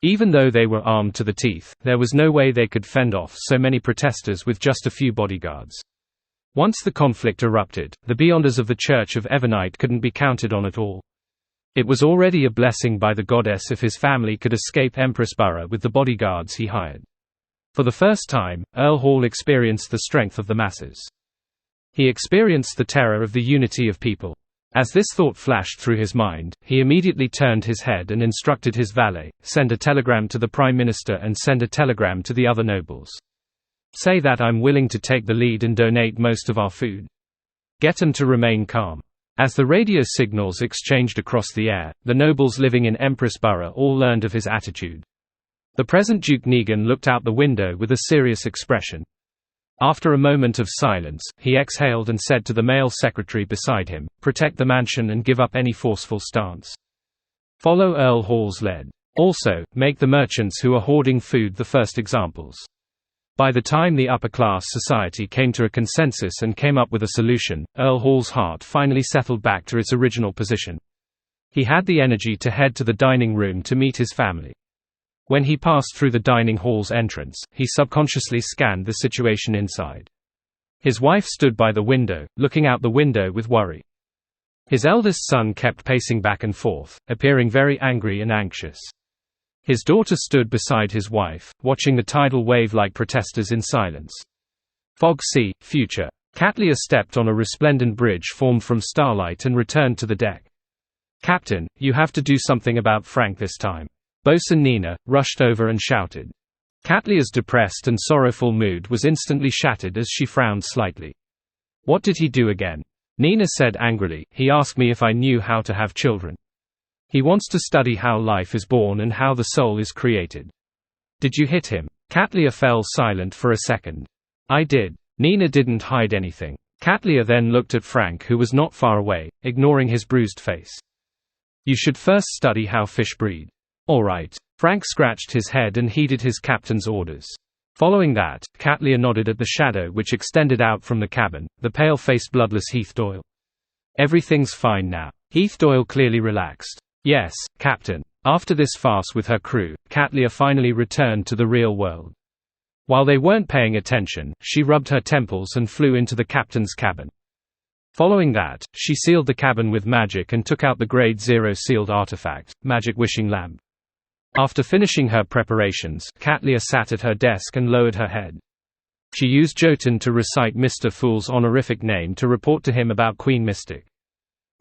Even though they were armed to the teeth, there was no way they could fend off so many protesters with just a few bodyguards. Once the conflict erupted, the Beyonders of the Church of Evernite couldn't be counted on at all. It was already a blessing by the goddess if his family could escape Empress Borough with the bodyguards he hired. For the first time, Earl Hall experienced the strength of the masses. He experienced the terror of the unity of people. As this thought flashed through his mind, he immediately turned his head and instructed his valet, send a telegram to the Prime Minister and send a telegram to the other nobles. Say that I'm willing to take the lead and donate most of our food. Get them to remain calm. As the radio signals exchanged across the air, the nobles living in Empress Borough all learned of his attitude. The present Duke Negan looked out the window with a serious expression. After a moment of silence, he exhaled and said to the male secretary beside him, protect the mansion and give up any forceful stance. Follow Earl Hall's lead. Also, make the merchants who are hoarding food the first examples. By the time the upper-class society came to a consensus and came up with a solution, Earl Hall's heart finally settled back to its original position. He had the energy to head to the dining room to meet his family. When he passed through the dining hall's entrance, he subconsciously scanned the situation inside. His wife stood by the window, looking out the window with worry. His eldest son kept pacing back and forth, appearing very angry and anxious. His daughter stood beside his wife, watching the tidal wave like protesters in silence. Fog Sea, future. Katlia stepped on a resplendent bridge formed from starlight and returned to the deck. Captain, you have to do something about Frank this time. Bosun Nina rushed over and shouted. Katlia's depressed and sorrowful mood was instantly shattered as she frowned slightly. What did he do again? Nina said angrily, he asked me if I knew how to have children. He wants to study how life is born and how the soul is created. Did you hit him? Katlia fell silent for a second. I did. Nina didn't hide anything. Katlia then looked at Frank who was not far away, ignoring his bruised face. You should first study how fish breed. All right. Frank scratched his head and heeded his captain's orders. Following that, Katlia nodded at the shadow which extended out from the cabin, the pale-faced bloodless Heath Doyle. Everything's fine now. Heath Doyle clearly relaxed. Yes, Captain. After this farce with her crew, Katlia finally returned to the real world. While they weren't paying attention, she rubbed her temples and flew into the captain's cabin. Following that, she sealed the cabin with magic and took out the Grade 0 sealed artifact, Magic Wishing Lamp. After finishing her preparations, Katlia sat at her desk and lowered her head. She used Jotun to recite Mr. Fool's honorific name to report to him about Queen Mystic.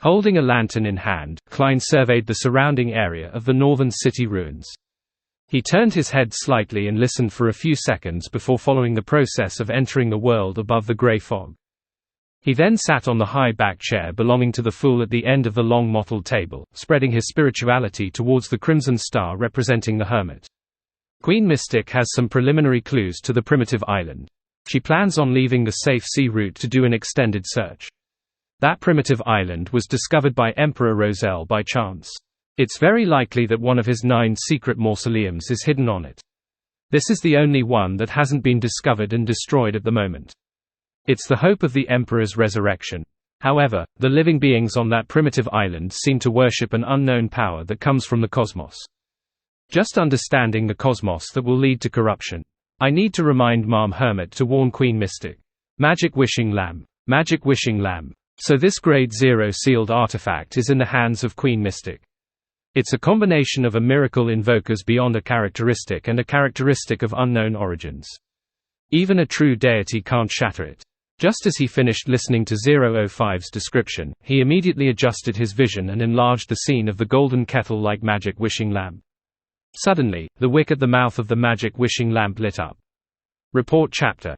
Holding a lantern in hand, Klein surveyed the surrounding area of the northern city ruins. He turned his head slightly and listened for a few seconds before following the process of entering the world above the grey fog. He then sat on the high back chair belonging to the Fool at the end of the long mottled table, spreading his spirituality towards the crimson star representing the hermit. Queen Mystic has some preliminary clues to the primitive island. She plans on leaving the safe sea route to do an extended search. That primitive island was discovered by Emperor Roselle by chance. It's very likely that one of his 9 secret mausoleums is hidden on it. This is the only one that hasn't been discovered and destroyed at the moment. It's the hope of the Emperor's resurrection. However, the living beings on that primitive island seem to worship an unknown power that comes from the cosmos. Just understanding the cosmos that will lead to corruption. I need to remind Mom Hermit to warn Queen Mystic. Magic Wishing Lamp. Magic Wishing Lamp. So this Grade 0 sealed artifact is in the hands of Queen Mystic. It's a combination of a miracle invoker's beyond a characteristic and a characteristic of unknown origins. Even a true deity can't shatter it. Just as he finished listening to 005's description, he immediately adjusted his vision and enlarged the scene of the golden kettle-like magic wishing lamp. Suddenly, the wick at the mouth of the magic wishing lamp lit up. Report Chapter